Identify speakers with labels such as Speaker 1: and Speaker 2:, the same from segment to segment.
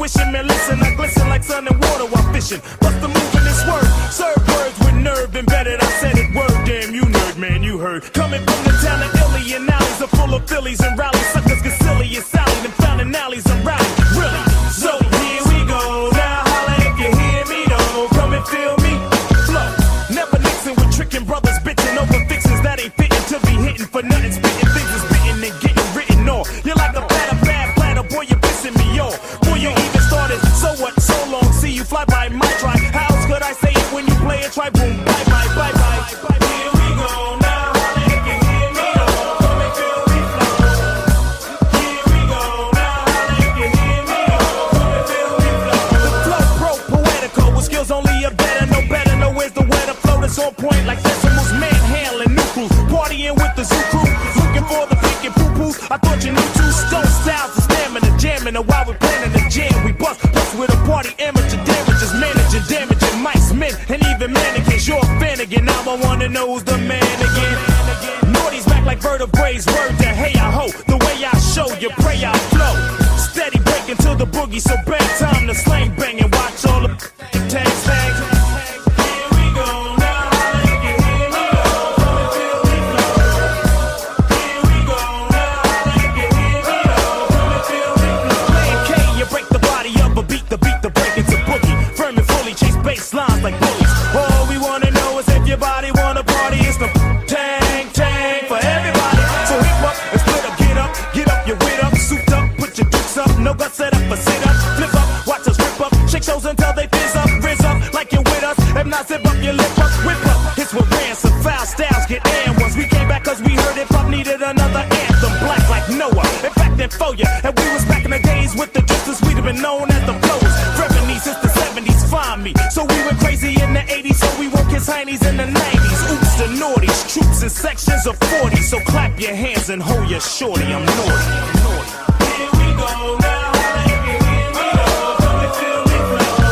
Speaker 1: intuition, man, listen, I glisten like sun and water while fishing. Bust the move in this word, serve words with nerve embedded. I said it word, damn you nerd, man, you heard. Coming from the town of Illy and alleys are full of Phillies and rallies. Suckers get silly and Sally, them found in alleys and rallies. Really? So here we go, now holla if you hear me, though. Come and feel me, flow. Never mixing with tricking brothers, bitching over fixings that ain't fitting to be hitting for nothing. Spitting things is spitting and getting written on. You're like a platter, bad platter, boy, you're pissing me off. Boy, you even started, so what, so long, see you fly by my try. How else could I say it when you play it? Try boom, bye, bye, bye, bye. Here we go, now holla if you hear me, though. Come and feel me, flow. Here we go, now holla if you hear me, though. Come and feel me, flow. The flow broke, poetical, with skills only a better, no better, no where's the way to flow that's on point like decimals, manhandling new crews, partying with the zoo crew, looking for the pink and poo-poos. I thought you knew two stone styles of stamina, jamming, and while we're planning the jam, we bust with a party, amateur damages, managing, damaging mice, men, and even mannequins. You're a fan again, now I wanna know who's the man again. Naughty's back like vertebrae, word to hey I ho, the way I show you, pray I flow. Steady breaking to the boogie, so bad time to slang bang and watch all the tags, tags. Here we go, now holla if you hear me, though. Come and feel me, flow. Here we go, now holla if you hear me, though. Come and feel me, flow. Playing K, you break the body up, but beat the break into boogie. Firm and fully chase bass lines like bullies. All we wanna know is if your body wanna party. It's the tang, tang for everybody. So hip up and split up, get up, your wit up, souped up, put your dukes up, no guts set up, but sit up, flip up, watch us rip up, shake shows until they fizz up, rizz up, like you're with us. If not, zip up your lip up, whip up. It's with ransom, foul styles get and ones. We came back cause we heard hip hop needed another anthem, black like Noah. In fact, then for ya, and we was back in the days with the distance we'd have been known as the flows. Revenue since the 70s, find me. So we went crazy in the 80s, so we woke his heinies in the 90s. Oops, the naughties, troops in sections of 40. So clap your hands and hold your shorty, I'm naughty. Here we go, now holla if you hear me, though. Come and feel me, flow.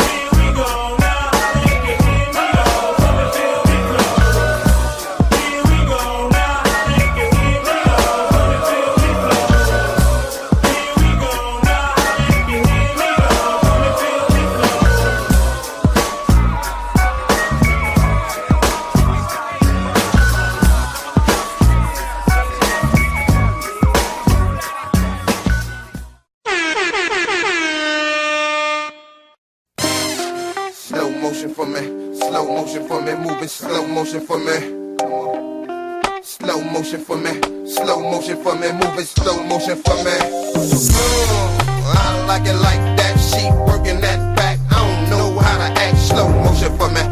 Speaker 1: Here we go, now holla if you hear me, though. Come and feel me, flow. Here we go, now holla if you hear me, though. Come and feel me, flow. Here we go, now holla if you hear me, though. Come and feel me, flow.
Speaker 2: Slow motion for me, moving slow motion for me. Come on. Slow motion for me, moving slow motion for me. I like it like that, she working that back. I don't know how to act. Slow motion for me,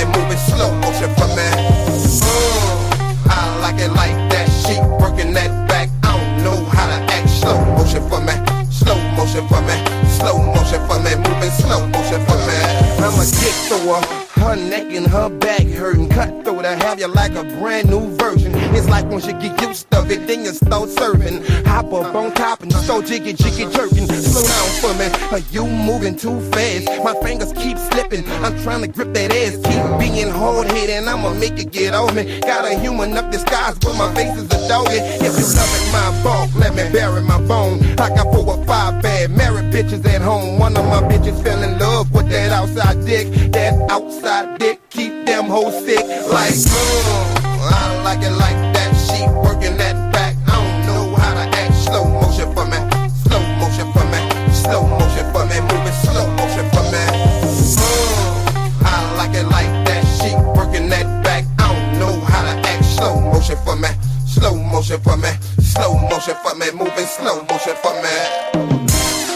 Speaker 2: moving slow motion for me. I like it like that, she working that back. I don't know how to act. Slow motion for me, moving slow motion for me. I'm a dick thrower, her neck and her back hurting. Cutthroat, I have you like a brand new version. It's like once you get used to it, then you start serving. Hop up on top and so jiggy jerking. Slow down for me, are you moving too fast? My fingers keep slipping, I'm trying to grip that ass. Keep being hard-headed, I'ma make it get on me. Got a human up disguise, but my face is a doggy. If you loving my bulk, let me bury my bone. I got 4 or 5 bad married bitches at home. One of my bitches fell in love with that outside dick. That outside dick keep them hoes sick. Like, I like it like that, she working that back. I don't know how to act. Slow motion for me, moving slow motion for me. I like it like that, she working that back. I don't know how to act. Slow motion for me, moving slow motion for me.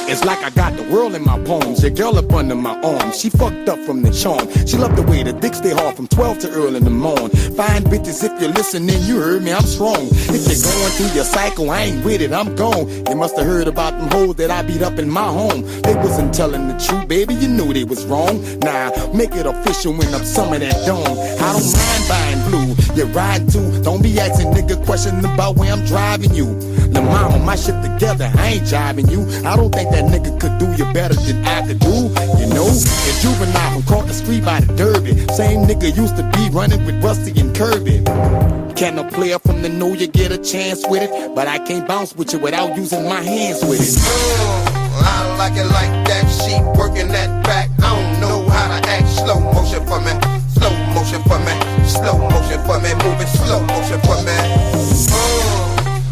Speaker 3: It's like I got the world in my palms, your girl up under my arm. She fucked up from the charm. She loved the way the dick stay hard from 12 to early in the morning. Fine bitches, if you're listening, you heard me, I'm strong. If you're going through your cycle, I ain't with it, I'm gone. You must have heard about them hoes that I beat up in my home. They wasn't telling the truth, baby, you knew they was wrong. Nah, make it official when I'm some of that dome. I don't mind buying blue, you're riding too. Don't be asking nigga questions about where I'm driving you. The mama, my shit together, I ain't jiving you. I don't think that nigga could do you better than I could do. You know, a juvenile from caught the street by the Derby. Same nigga used to be running with Rusty and Kirby. Can a player from the know you get a chance with it? But I can't bounce with you without using my hands with it.
Speaker 2: I like it like that. She working that back. I don't know how to act. Slow motion for me. Slow motion for me. Slow motion for me. Moving slow motion for me.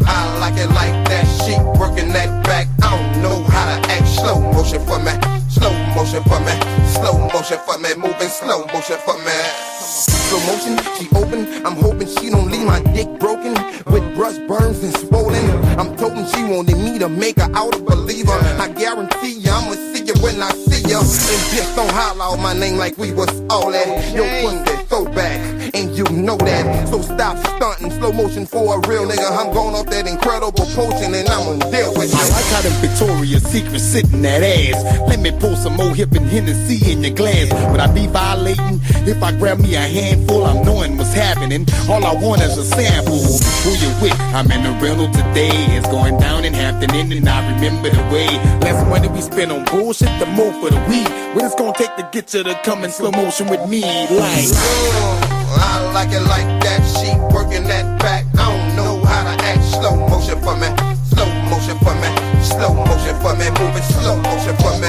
Speaker 2: I like it like that. She working that back. I don't know how to act. Slow motion for me. Slow motion for me. Slow motion for me. Moving slow motion for me. Slow motion, she open. I'm hoping she don't leave my dick broken with brush burns and swollen. I'm toting she wanted me to make her out a believer. I guarantee ya I'ma see you when I see ya. And just don't holler out my name like we was all that. Yo, pussy throwback, and you know that. So stop stunting. Slow motion for a real nigga. I'm going off that incredible potion and I'ma deal with you.
Speaker 3: I like how them Victoria's Secret sitting that ass. Let me pour some more hip and Hennessy in your glass. Would I be violating if I grab me a handful? I'm knowing what's happening. All I want is a sample. Who you with? I'm in the rental today. It's going down in Hampton Inn and I remember the way. Less money we spend on bullshit, the more for the weed. What it's gonna take to get you to come in slow motion with me? Like,
Speaker 2: I like it like that. She working that back. I don't know how to act. Slow motion for me. Slow motion for me. Slow motion for me. Moving slow motion for me.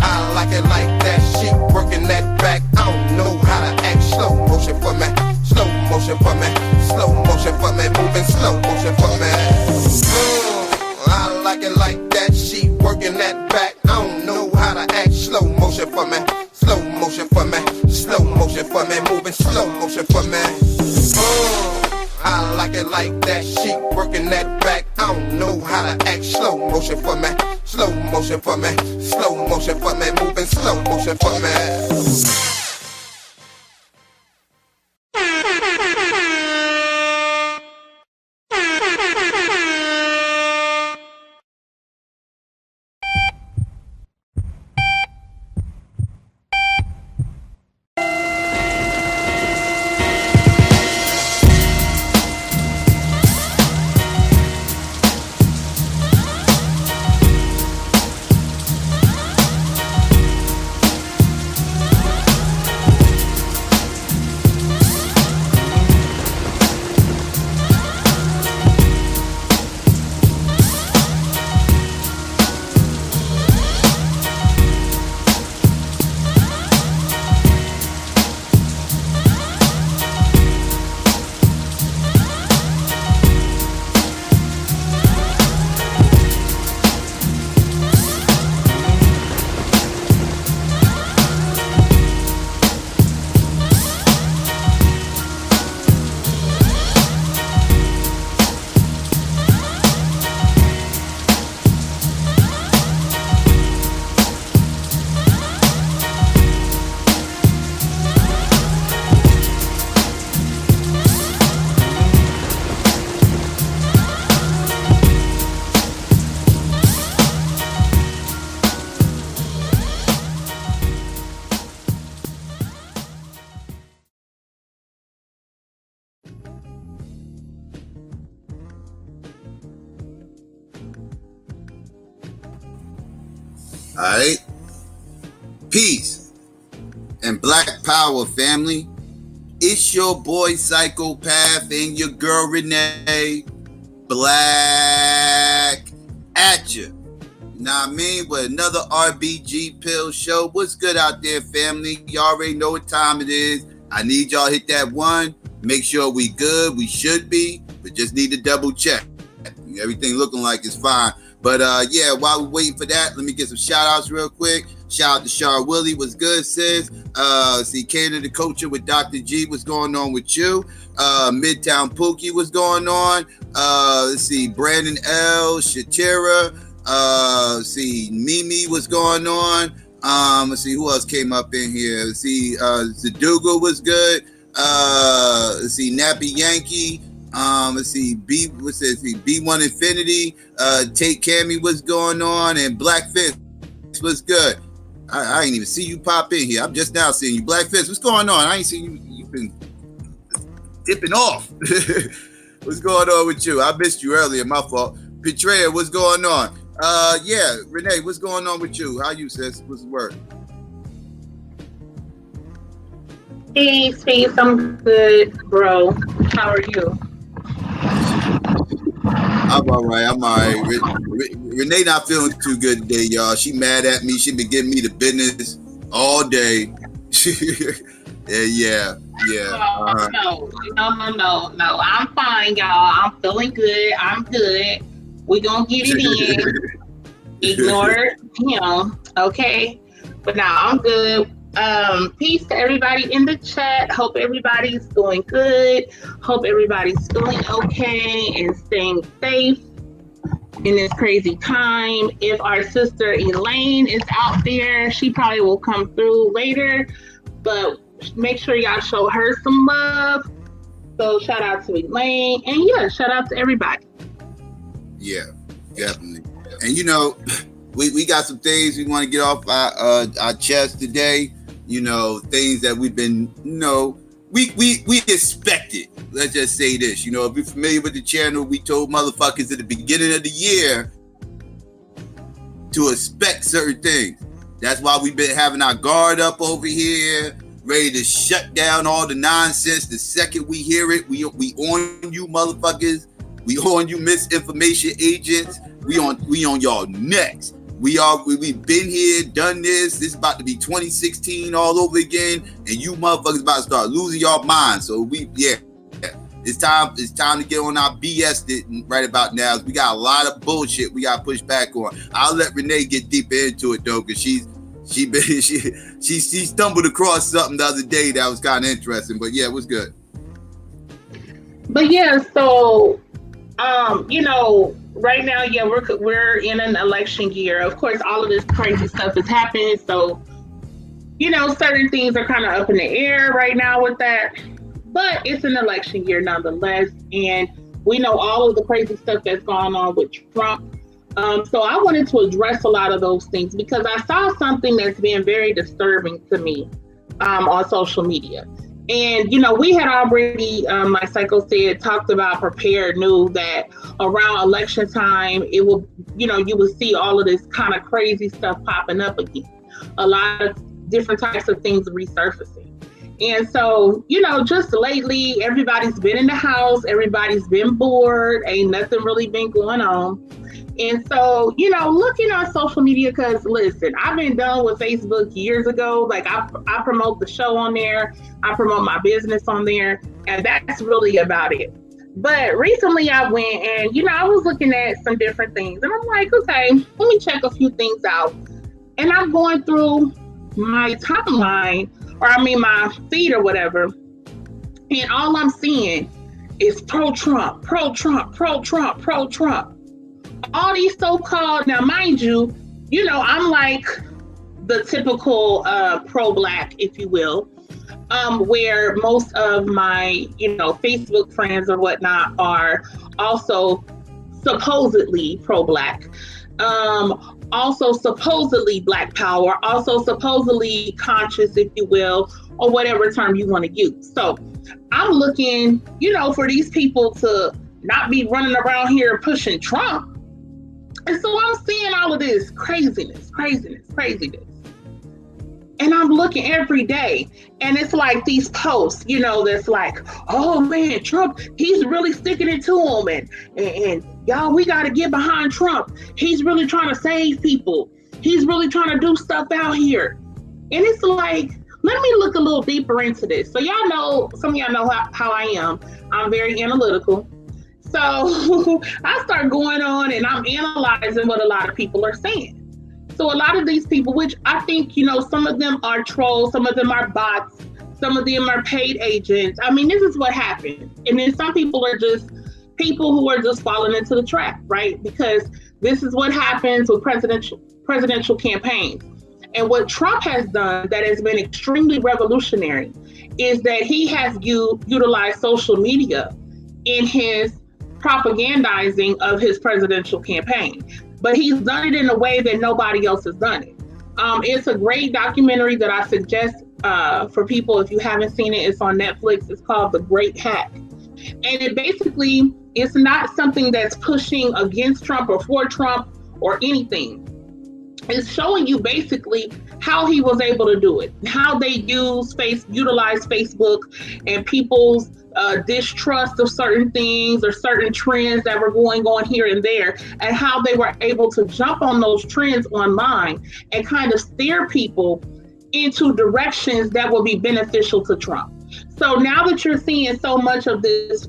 Speaker 2: I like it like that. She working that back. I don't know how to act. Slow motion for me. Slow motion for me. Slow motion for me. Moving slow motion for me. I like it like that. She working that back. I don't know how to act. Slow motion for me. Slow motion for me. Slow motion for me. Moving slow motion for me. I like it like that. She working that back. I don't know how to act. Slow motion for me. Slow motion for me. Slow motion for me. Moving slow motion for me.
Speaker 4: Alright? Peace and Black Power, family. It's your boy Psychopath and your girl Renee. Black at you. Know what I mean? With another RBG pill show. What's good out there, family? Y'all already know what time it is. I need y'all to hit that one. Make sure we good. We should be, but just need to double check. Everything looking like it's fine. But yeah, while we're waiting for that, let me get some shout outs real quick. Shout out to Char Willie, what's good, sis? See Canada Culture with Dr. G, what's going on with you? Midtown Pookie, what's going on? Let's see, Brandon L, Shatira, see Mimi, what's going on? Let's see who else came up in here. Let's see, Zaduga was good. Let's see, Nappy Yankee. Let's see, B1 Infinity, Tate Cammy, what's going on? And Black Fist, what's good? I ain't even see you pop in here. I'm just now seeing you. Black Fist, what's going on? I ain't seen you. You've been dipping off. What's going on with you? I missed you earlier, my fault. Petrea, what's going on? Yeah, Renee, what's going on with you? How you, sis? What's the word?
Speaker 5: Peace, peace. I'm good, bro. How are you?
Speaker 4: I'm all right. I'm all right. Renee not feeling too good today, y'all. She mad at me. She been giving me the business all day. yeah.
Speaker 5: Oh, no. I'm fine, y'all. I'm feeling good. I'm good. We gonna get it in. Ignore him, okay? But now I'm good. Peace to everybody in the chat. Hope everybody's doing good. Hope everybody's feeling okay and staying safe in this crazy time. If our sister Elaine is out there, she probably will come through later. But make sure y'all show her some love. So shout out to Elaine. And yeah, shout out to everybody.
Speaker 4: Yeah, definitely. And we got some things we want to get off our chest today. Things that we've been, we expected. Let's just say this. If you're familiar with the channel, we told motherfuckers at the beginning of the year to expect certain things. That's why we've been having our guard up over here, ready to shut down all the nonsense. The second we hear it, we on you motherfuckers. We on you misinformation agents. We on y'all next. We've been here, done this. This is about to be 2016 all over again, and you motherfuckers about to start losing your minds. So it's time to get on our BS right about now. We got a lot of bullshit we got to push back on. I'll let Renee get deeper into it though, because she stumbled across something the other day that was kind of interesting. But yeah, it was good.
Speaker 5: But yeah, so right now, yeah, we're in an election year. Of course, all of this crazy stuff is happening. So, certain things are kind of up in the air right now with that. But it's an election year nonetheless. And we know all of the crazy stuff that's going on with Trump. So I wanted to address a lot of those things because I saw something that's been very disturbing to me on social media. And, we had already, like Psycho said, talked about prepared, knew that around election time, it will, you will see all of this kind of crazy stuff popping up again. A lot of different types of things resurfacing. And so, just lately, everybody's been in the house, everybody's been bored, ain't nothing really been going on. And so, looking on social media, because listen, I've been done with Facebook years ago. Like I promote the show on there, I promote my business on there, and that's really about it. But recently I went and, I was looking at some different things and I'm like, okay, let me check a few things out. And I'm going through my timeline, my feed or whatever. And all I'm seeing is pro-Trump, pro-Trump, pro-Trump, pro-Trump. All these so-called, now mind you, I'm like the typical pro-Black, if you will, where most of my, Facebook friends or whatnot are also supposedly pro-Black, also supposedly Black power, also supposedly conscious, if you will, or whatever term you want to use. So I'm looking, for these people to not be running around here pushing Trump. And so I'm seeing all of this craziness. And I'm looking every day. And it's like these posts, that's like, oh man, Trump, he's really sticking it to him. And y'all, we got to get behind Trump. He's really trying to save people. He's really trying to do stuff out here. And it's like, let me look a little deeper into this. So y'all know, some of y'all know how I am. I'm very analytical. So I start going on and I'm analyzing what a lot of people are saying. So a lot of these people, which I think, some of them are trolls, some of them are bots, some of them are paid agents. I mean, this is what happened. And then some people are just people who are just falling into the trap, right? Because this is what happens with presidential campaigns. And what Trump has done that has been extremely revolutionary is that he has utilized social media in his propagandizing of his presidential campaign. But he's done it in a way that nobody else has done it. It's a great documentary that I suggest for people, if you haven't seen it, it's on Netflix. It's called The Great Hack. And it basically, it's not something that's pushing against Trump or for Trump or anything. It's showing you basically how he was able to do it, how they utilize Facebook and people's distrust of certain things or certain trends that were going on here and there, and how they were able to jump on those trends online and kind of steer people into directions that will be beneficial to Trump. So now that you're seeing so much of this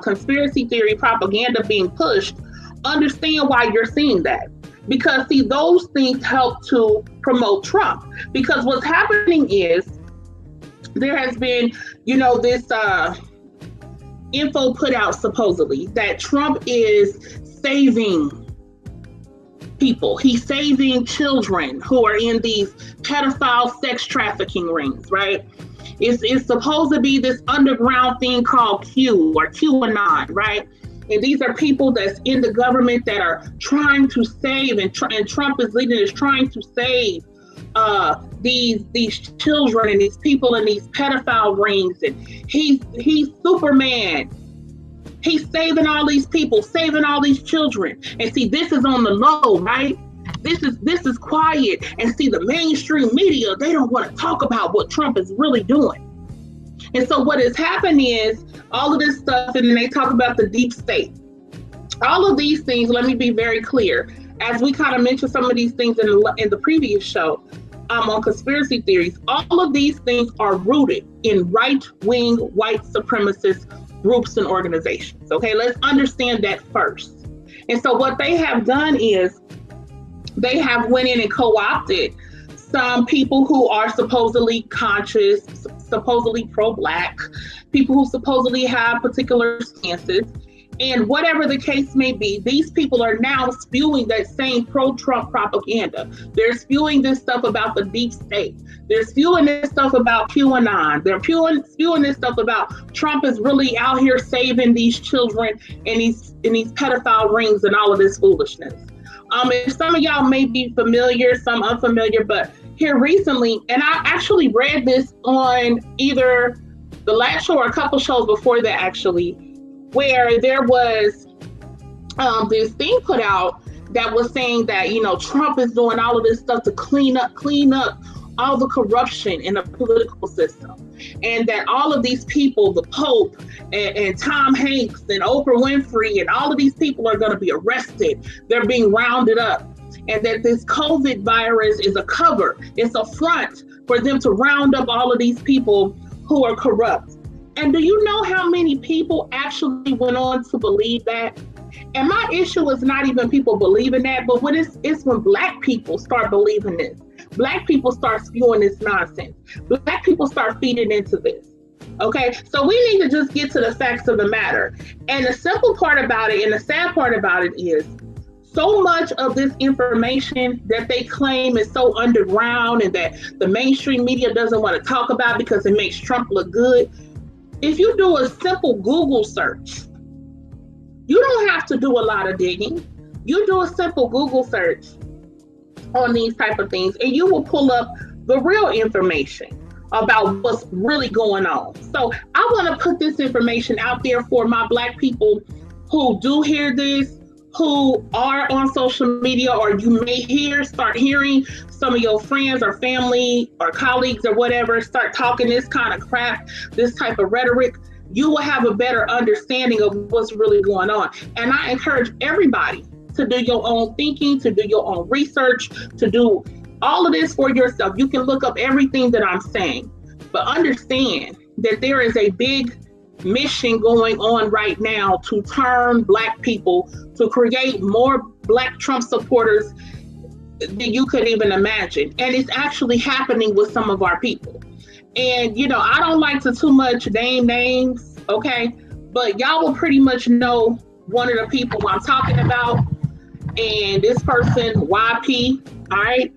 Speaker 5: conspiracy theory propaganda being pushed, understand why you're seeing that. Because see, those things help to promote Trump. Because what's happening is there has been, this info put out supposedly that Trump is saving people. He's saving children who are in these pedophile sex trafficking rings, right? It's supposed to be this underground thing called Q or QAnon, right? And these are people that's in the government that are trying to save, and Trump is leading, is trying to save these children and these people in these pedophile rings. And he's Superman. He's saving all these people, saving all these children. And see, this is on the low, right? This is quiet. And see, the mainstream media, they don't want to talk about what Trump is really doing. And so what has happened is all of this stuff, and then they talk about the deep state. All of these things, let me be very clear, as we kind of mentioned some of these things in the previous show on conspiracy theories, all of these things are rooted in right-wing white supremacist groups and organizations. Okay, let's understand that first. And so what they have done is they have went in and co-opted some people who are supposedly conscious, supposedly pro-Black, people who supposedly have particular stances. And whatever the case may be, these people are now spewing that same pro-Trump propaganda. They're spewing this stuff about the deep state. They're spewing this stuff about QAnon. They're spewing this stuff about Trump is really out here saving these children in these pedophile rings and all of this foolishness. And some of y'all may be familiar, some unfamiliar, but here recently, and I actually read this on either the last show or a couple shows before that actually, where there was this thing put out that was saying that, Trump is doing all of this stuff to clean up all the corruption in the political system. And that all of these people, the Pope and Tom Hanks and Oprah Winfrey and all of these people are going to be arrested. They're being rounded up. And that this COVID virus is a cover. It's a front for them to round up all of these people who are corrupt. And do you know how many people actually went on to believe that? And my issue is not even people believing that, but when it's when Black people start believing this. Black people start spewing this nonsense. Black people start feeding into this. Okay, so we need to just get to the facts of the matter. And the simple part about it and the sad part about it is so much of this information that they claim is so underground and that the mainstream media doesn't want to talk about because it makes Trump look good. If you do a simple Google search, you don't have to do a lot of digging. You do a simple Google search on these type of things and you will pull up the real information about what's really going on. So I want to put this information out there for my Black people who do hear this, who are on social media, or you may start hearing some of your friends or family or colleagues or whatever start talking this kind of crap, this type of rhetoric. You will have a better understanding of what's really going on. And I encourage everybody to do your own thinking, to do your own research, to do all of this for yourself. You can look up everything that I'm saying, but understand that there is a big mission going on right now to turn Black people, to create more Black Trump supporters than you could even imagine. And it's actually happening with some of our people. And, I don't like to too much name names, okay? But y'all will pretty much know one of the people I'm talking about. And this person, YP, all right?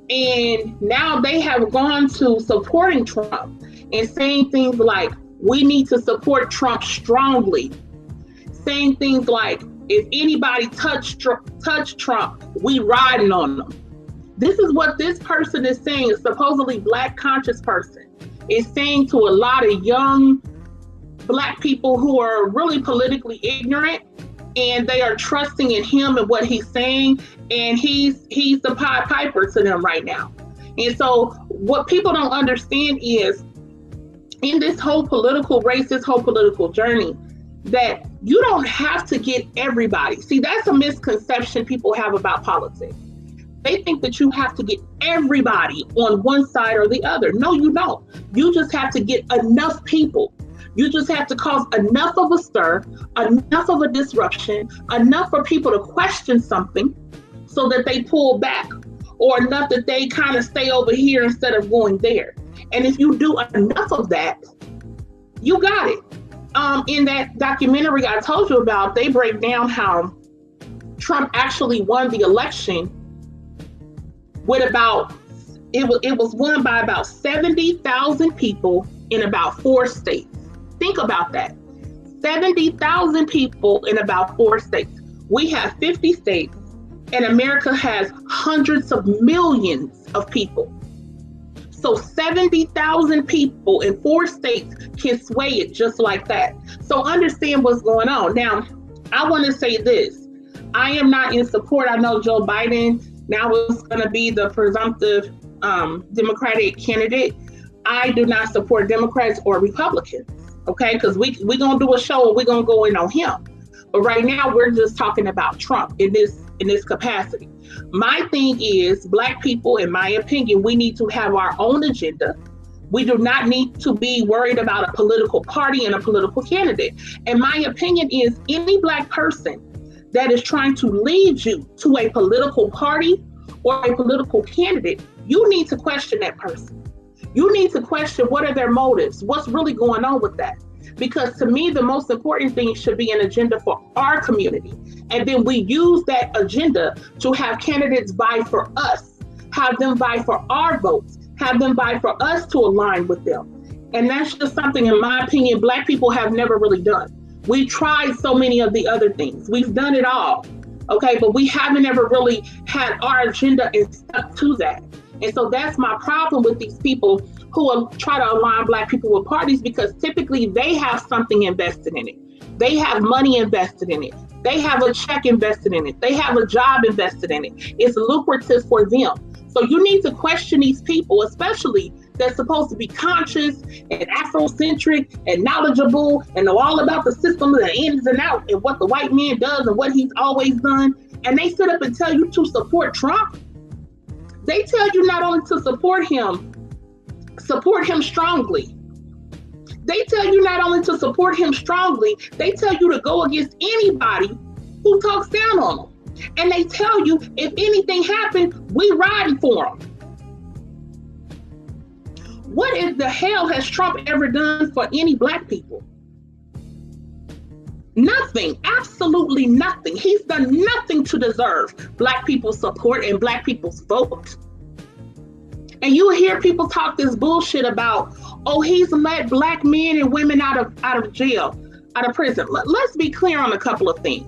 Speaker 5: And now they have gone to supporting Trump and saying things like, we need to support Trump strongly. Saying things like, if anybody touch Trump, we riding on them. This is what this person is saying, a supposedly Black conscious person is saying to a lot of young Black people who are really politically ignorant and they are trusting in him and what he's saying, and he's the Pied Piper to them right now. And so what people don't understand is, in this whole political race, this whole political journey, that you don't have to get everybody. See, that's a misconception people have about politics. They think that you have to get everybody on one side or the other. No, you don't. You just have to get enough people. You just have to cause enough of a stir, enough of a disruption, enough for people to question something so that they pull back, or enough that they kind of stay over here instead of going there. And if you do enough of that, you got it. In that documentary I told you about, they break down how Trump actually won the election with it was won by about 70,000 people in about 4 states. Think about that. 70,000 people in about 4 states. We have 50 states, and America has hundreds of millions of people. So 70,000 people in 4 states can sway it just like that. So understand what's going on. Now, I want to say this. I am not in support. I know Joe Biden now is going to be the presumptive Democratic candidate. I do not support Democrats or Republicans, okay? Because we're going to do a show and we're going to go in on him. But right now, we're just talking about Trump in this capacity. My thing is, Black people, in my opinion, we need to have our own agenda. We do not need to be worried about a political party and a political candidate. And my opinion is, any Black person that is trying to lead you to a political party or a political candidate, you need to question that person. You need to question, what are their motives? What's really going on with that? Because to me, the most important thing should be an agenda for our community. And then we use that agenda to have candidates vie for us, have them vie for our votes, have them vie for us to align with them. And that's just something, in my opinion, Black people have never really done. We tried so many of the other things. We've done it all, okay? But we haven't ever really had our agenda and stuck to that. And so that's my problem with these people who will try to align Black people with parties, because typically they have something invested in it. They have money invested in it. They have a check invested in it. They have a job invested in it. It's lucrative for them. So you need to question these people, especially that's supposed to be conscious and Afrocentric and knowledgeable and know all about the system and the ins and outs and what the white man does and what he's always done. And they sit up and tell you to support Trump. They tell you not only to support him strongly. They tell you not only to support him strongly, they tell you to go against anybody who talks down on him. And they tell you, if anything happens, we riding for him. What in the hell has Trump ever done for any Black people? Nothing, absolutely nothing. He's done nothing to deserve Black people's support and Black people's vote. And you hear people talk this bullshit about, oh, he's let Black men and women out of jail, out of prison. Let's be clear on a couple of things.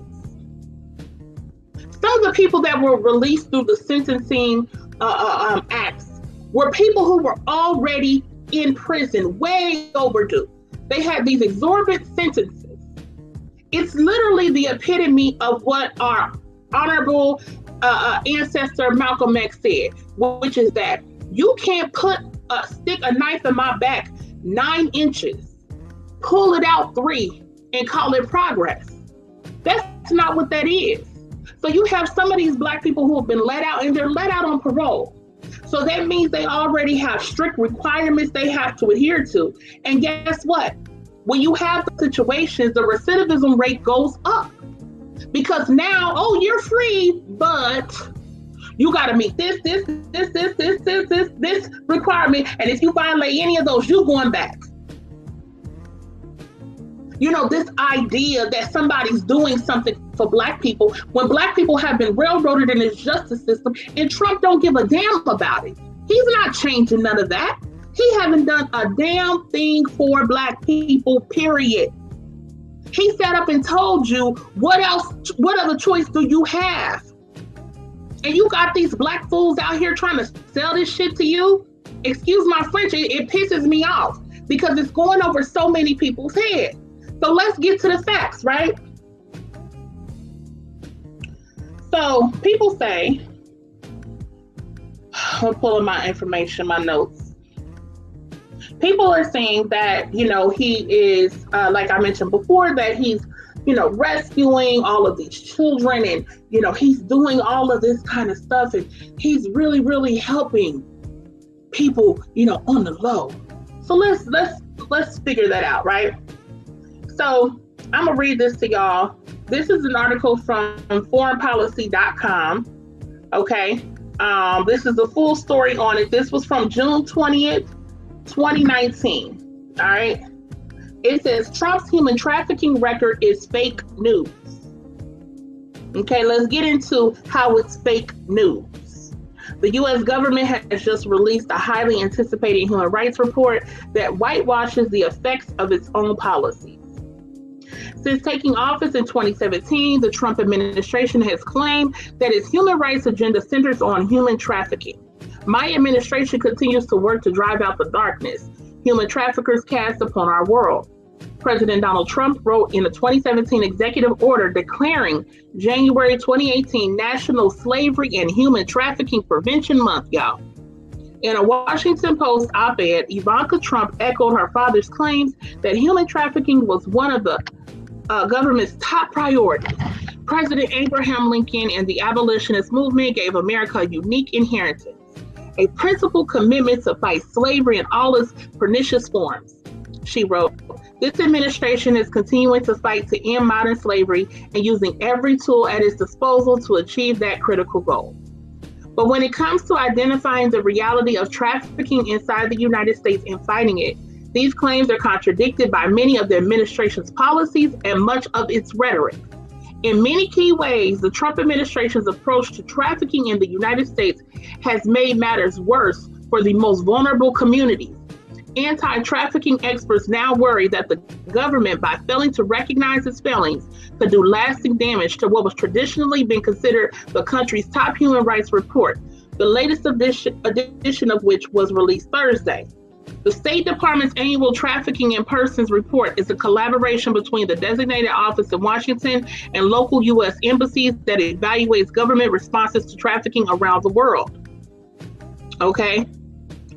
Speaker 5: Some of the people that were released through the sentencing acts were people who were already in prison, way overdue. They had these exorbitant sentences. It's literally the epitome of what our honorable ancestor Malcolm X said, which is that you can't stick a knife in my back 9 inches, pull it out 3, and call it progress. That's not what that is. So you have some of these Black people who have been let out, and they're let out on parole. So that means they already have strict requirements they have to adhere to. And guess what? When you have the situations, the recidivism rate goes up. Because now, oh, you're free, but you got to meet this requirement. And if you violate any of those, you're going back. You know, this idea that somebody's doing something for Black people when Black people have been railroaded in this justice system, and Trump don't give a damn about it. He's not changing none of that. He haven't done a damn thing for Black people, period. He sat up and told you, what other choice do you have? And you got these Black fools out here trying to sell this shit to you. Excuse my French, it pisses me off because it's going over so many people's heads. So let's get to the facts, right? So people say, I'm pulling my information, my notes. People are saying that, you know, he is, like I mentioned before, that he's, you know, rescuing all of these children, and, you know, he's doing all of this kind of stuff, and he's really, really helping people, you know, on the low. So let's figure that out, right? So I'm gonna read this to y'all. This is an article from foreignpolicy.com. Okay. This is the full story on it. This was from June 20th, 2019. All right. It says Trump's human trafficking record is fake news. Okay, let's get into how it's fake news. The U.S. government has just released a highly anticipated human rights report that whitewashes the effects of its own policies. Since taking office in 2017, the Trump administration has claimed that its human rights agenda centers on human trafficking. My administration continues to work to drive out the darkness human traffickers cast upon our world. President Donald Trump wrote in a 2017 executive order declaring January 2018 National Slavery and Human Trafficking Prevention Month, y'all. In a Washington Post op-ed, Ivanka Trump echoed her father's claims that human trafficking was one of the government's top priorities. President Abraham Lincoln and the abolitionist movement gave America a unique inheritance, a principled commitment to fight slavery in all its pernicious forms. She wrote, this administration is continuing to fight to end modern slavery and using every tool at its disposal to achieve that critical goal. But when it comes to identifying the reality of trafficking inside the United States and fighting it, these claims are contradicted by many of the administration's policies and much of its rhetoric. In many key ways, the Trump administration's approach to trafficking in the United States has made matters worse for the most vulnerable communities. Anti-trafficking experts now worry that the government, by failing to recognize its failings, could do lasting damage to what was traditionally been considered the country's top human rights report, the latest edition of which was released Thursday. The State Department's annual Trafficking in Persons report is a collaboration between the designated office in Washington and local U.S. embassies that evaluates government responses to trafficking around the world. Okay.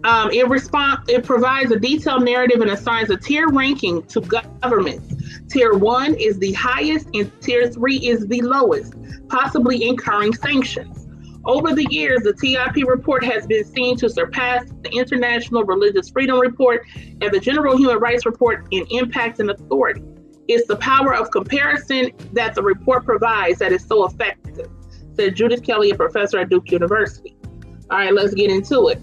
Speaker 5: It provides a detailed narrative and assigns a tier ranking to governments. Tier 1 is the highest and Tier 3 is the lowest, possibly incurring sanctions. Over the years, the TIP report has been seen to surpass the International Religious Freedom Report and the General Human Rights Report in impact and authority. It's the power of comparison that the report provides that is so effective, said Judith Kelly, a professor at Duke University. All right, let's get into it.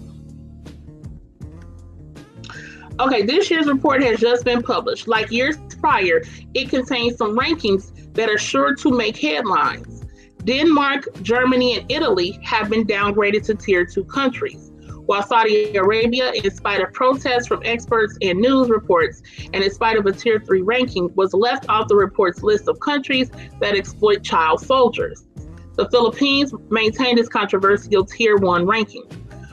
Speaker 5: Okay, this year's report has just been published. Like years prior, it contains some rankings that are sure to make headlines. Denmark, Germany, and Italy have been downgraded to Tier 2 countries, while Saudi Arabia, in spite of protests from experts and news reports, and in spite of a Tier 3 ranking, was left off the report's list of countries that exploit child soldiers. The Philippines maintained its controversial Tier 1 ranking.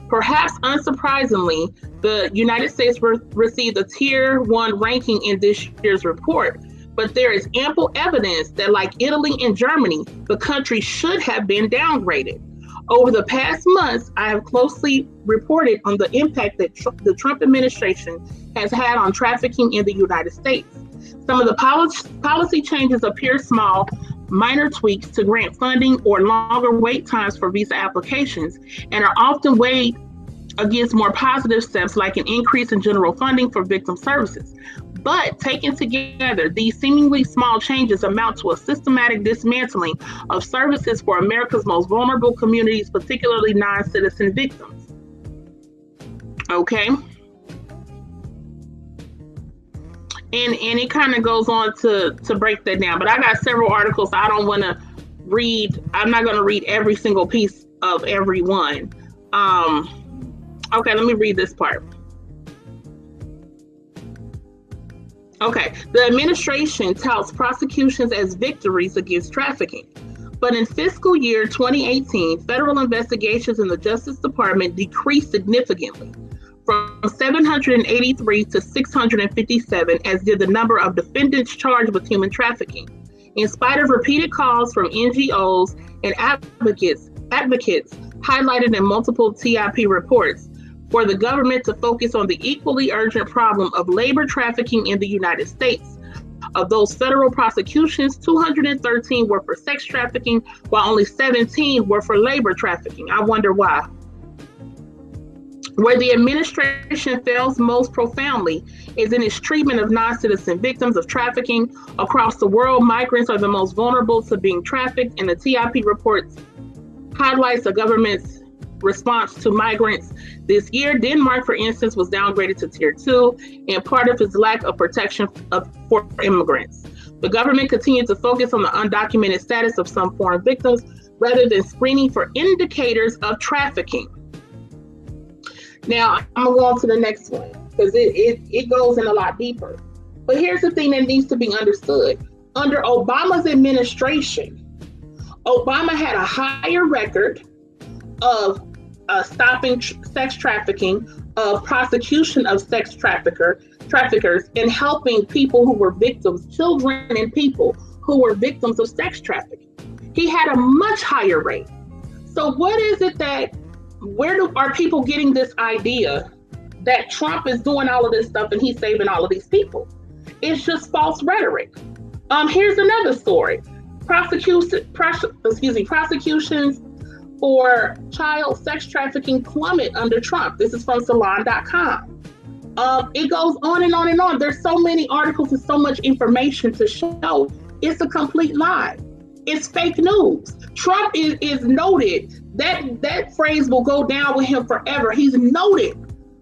Speaker 5: Perhaps unsurprisingly, the United States received a Tier 1 ranking in this year's report, but there is ample evidence that, like Italy and Germany, the country should have been downgraded. Over the past months, I have closely reported on the impact that the Trump administration has had on trafficking in the United States. Some of the policy changes appear small, minor tweaks to grant funding or longer wait times for visa applications, and are often weighed against more positive steps like an increase in general funding for victim services. But taken together, these seemingly small changes amount to a systematic dismantling of services for America's most vulnerable communities, particularly non-citizen victims. Okay. And it kind of goes on to break that down. But I got several articles I don't want to read. I'm not going to read every single piece of every one. Okay, let me read this part. Okay, the administration touts prosecutions as victories against trafficking. But in fiscal year 2018, federal investigations in the Justice Department decreased significantly from 783 to 657, as did the number of defendants charged with human trafficking. In spite of repeated calls from NGOs and advocates highlighted in multiple TIP reports for the government to focus on the equally urgent problem of labor trafficking in the United States. Of those federal prosecutions, 213 were for sex trafficking, while only 17 were for labor trafficking. I wonder why. Where the administration fails most profoundly is in its treatment of non-citizen victims of trafficking. Across the world, migrants are the most vulnerable to being trafficked, and the TIP reports highlights the government's response to migrants. This year, Denmark, for instance, was downgraded to Tier 2 in part of its lack of protection for immigrants. The government continued to focus on the undocumented status of some foreign victims rather than screening for indicators of trafficking. Now, I'm going to go on to the next one because it goes in a lot deeper. But here's the thing that needs to be understood. Under Obama's administration, Obama had a higher record of stopping sex trafficking, of prosecution of sex traffickers, and helping people who were victims, children and people who were victims of sex trafficking. He had a much higher rate. So what is it that, are people getting this idea that Trump is doing all of this stuff and he's saving all of these people? It's just false rhetoric. Here's another story. Prosecutions for child sex trafficking plummet under Trump. This is from salon.com. It goes on and on and on. There's so many articles and so much information to show it's a complete lie. It's fake news. Trump is noted. That phrase will go down with him forever. He's noted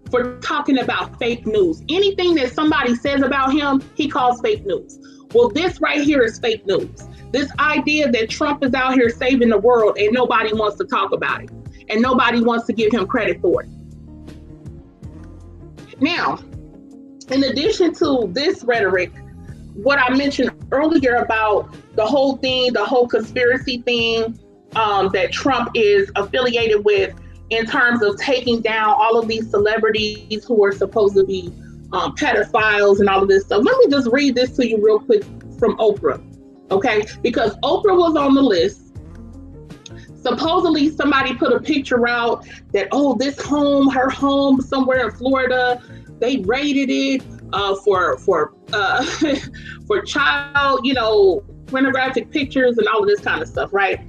Speaker 5: for talking about fake news. Anything that somebody says about him, he calls fake news. Well, this right here is fake news. This idea that Trump is out here saving the world and nobody wants to talk about it and nobody wants to give him credit for it. Now, in addition to this rhetoric, what I mentioned earlier about the whole thing, the whole conspiracy thing that Trump is affiliated with in terms of taking down all of these celebrities who are supposed to be pedophiles and all of this stuff. Let me just read this to you real quick from Oprah, okay? Because Oprah was on the list. Supposedly somebody put a picture out that, this home, her home somewhere in Florida, they raided it for child, pornographic pictures and all of this kind of stuff, right?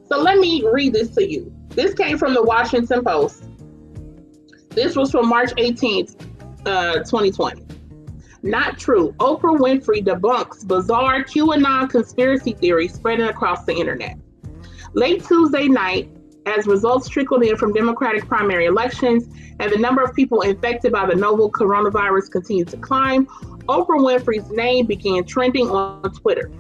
Speaker 5: So let me read this to you. This came from the Washington Post. This was from March 18th, 2020. Not true. Oprah Winfrey debunks bizarre QAnon conspiracy theories spreading across the internet. Late Tuesday night, as results trickled in from Democratic primary elections and the number of people infected by the novel coronavirus continued to climb, Oprah Winfrey's name began trending on Twitter.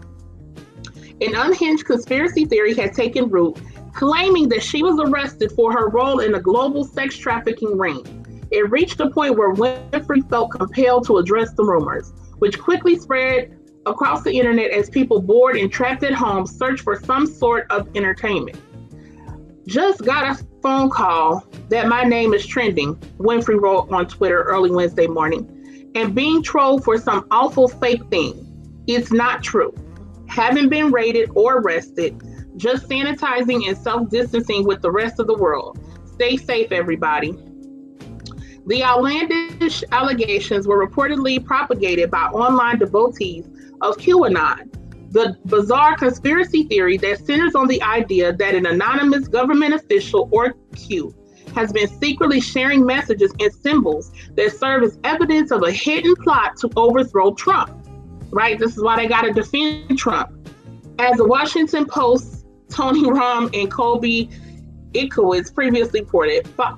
Speaker 5: An unhinged conspiracy theory had taken root, claiming that she was arrested for her role in a global sex trafficking ring. It reached a point where Winfrey felt compelled to address the rumors, which quickly spread across the internet as people bored and trapped at home searched for some sort of entertainment. Just got a phone call that my name is trending, Winfrey wrote on Twitter early Wednesday morning, and being trolled for some awful fake thing. It's not true. Haven't been raided or arrested, just sanitizing and self-distancing with the rest of the world. Stay safe, everybody. The outlandish allegations were reportedly propagated by online devotees of QAnon, the bizarre conspiracy theory that centers on the idea that an anonymous government official, or Q, has been secretly sharing messages and symbols that serve as evidence of a hidden plot to overthrow Trump. Right? This is why they got to defend Trump. As the Washington Post, Tony Rom and Colby Ickowitz previously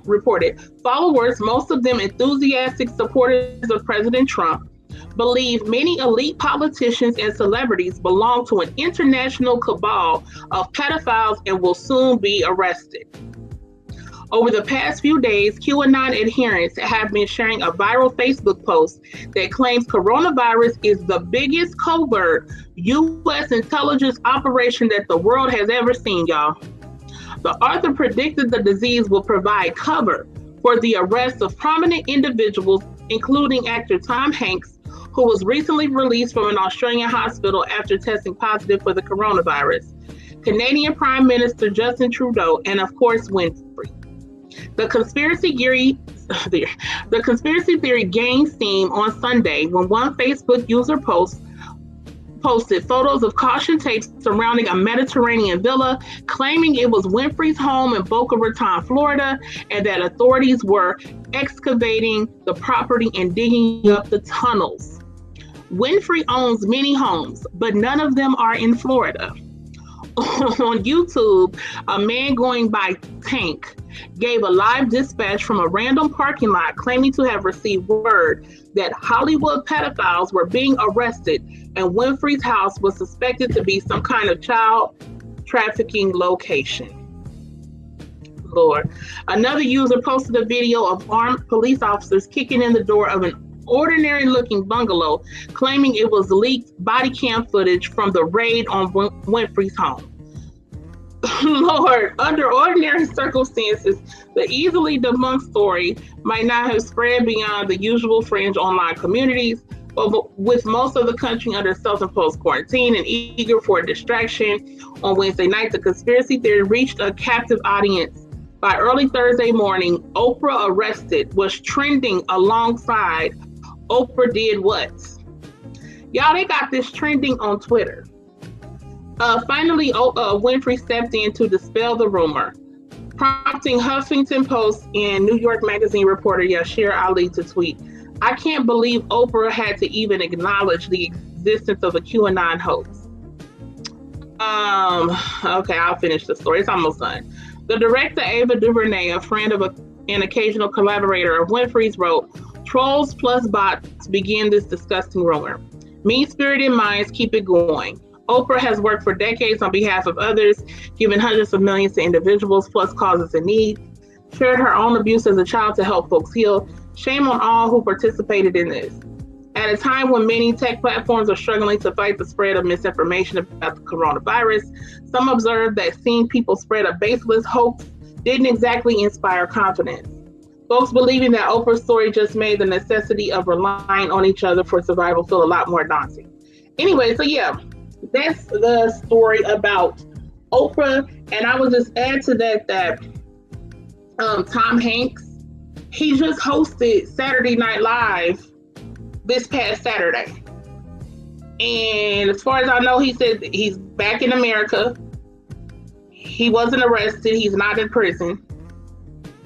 Speaker 5: reported, followers, most of them enthusiastic supporters of President Trump, believe many elite politicians and celebrities belong to an international cabal of pedophiles and will soon be arrested. Over the past few days, QAnon adherents have been sharing a viral Facebook post that claims coronavirus is the biggest covert U.S. intelligence operation that the world has ever seen, y'all. The author predicted the disease will provide cover for the arrest of prominent individuals, including actor Tom Hanks, who was recently released from an Australian hospital after testing positive for the coronavirus, Canadian Prime Minister Justin Trudeau, and of course Winfrey. The conspiracy theory gained steam on Sunday when one Facebook user posted photos of caution tape surrounding a Mediterranean villa, claiming it was Winfrey's home in Boca Raton, Florida, and that authorities were excavating the property and digging up the tunnels. Winfrey owns many homes, but none of them are in Florida. On YouTube, a man going by Tank gave a live dispatch from a random parking lot claiming to have received word that Hollywood pedophiles were being arrested and Winfrey's house was suspected to be some kind of child trafficking location. Lord. Another user posted a video of armed police officers kicking in the door of an ordinary looking bungalow, claiming it was leaked body cam footage from the raid on Winfrey's home. Lord, under ordinary circumstances, the easily debunked story might not have spread beyond the usual fringe online communities, but with most of the country under self-imposed quarantine and eager for a distraction, on Wednesday night, the conspiracy theory reached a captive audience. By early Thursday morning, Oprah arrested was trending alongside Oprah did what? Y'all, they got this trending on Twitter. Finally, Winfrey stepped in to dispel the rumor, prompting Huffington Post and New York Magazine reporter Yashir Ali to tweet, "I can't believe Oprah had to even acknowledge the existence of a QAnon hoax." Okay, I'll finish the story. It's almost done. The director, Ava DuVernay, a friend of an occasional collaborator of Winfrey's, wrote, "Trolls plus bots begin this disgusting rumor. Mean-spirited minds keep it going. Oprah has worked for decades on behalf of others, given hundreds of millions to individuals plus causes in need, shared her own abuse as a child to help folks heal. Shame on all who participated in this. At a time when many tech platforms are struggling to fight the spread of misinformation about the coronavirus, some observed that seeing people spread a baseless hoax didn't exactly inspire confidence. Folks believing that Oprah's story just made the necessity of relying on each other for survival feel a lot more daunting." Anyway, so yeah, that's the story about Oprah. And I would just add to that Tom Hanks, he just hosted Saturday Night Live this past Saturday. And as far as I know, he said he's back in America. He wasn't arrested. He's not in prison.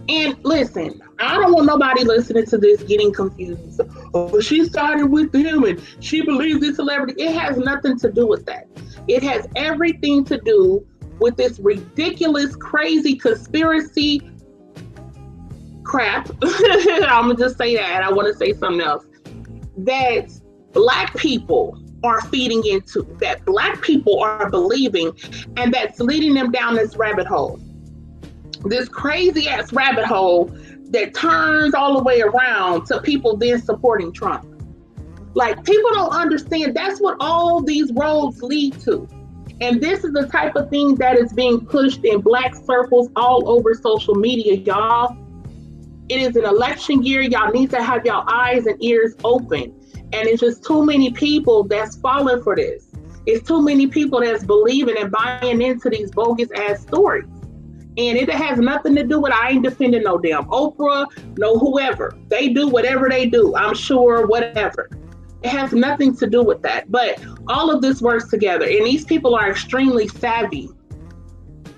Speaker 5: And listen, I don't want nobody listening to this getting confused. Oh, she started with him and she believes this celebrity. It has nothing to do with that. It has everything to do with this ridiculous, crazy conspiracy crap. I'm going to just say that. I want to say something else. That Black people are feeding into, that Black people are believing, and that's leading them down this rabbit hole. This crazy ass rabbit hole that turns all the way around to people then supporting Trump. Like, people don't understand that's what all these roads lead to. And this is the type of thing that is being pushed in Black circles all over social media, y'all. It is an election year. Y'all need to have y'all eyes and ears open. And it's just too many people that's falling for this. It's too many people that's believing and buying into these bogus ass stories. And it has nothing to do with, I ain't defending no damn Oprah, no whoever. They do whatever they do, I'm sure, whatever. It has nothing to do with that. But all of this works together. And these people are extremely savvy.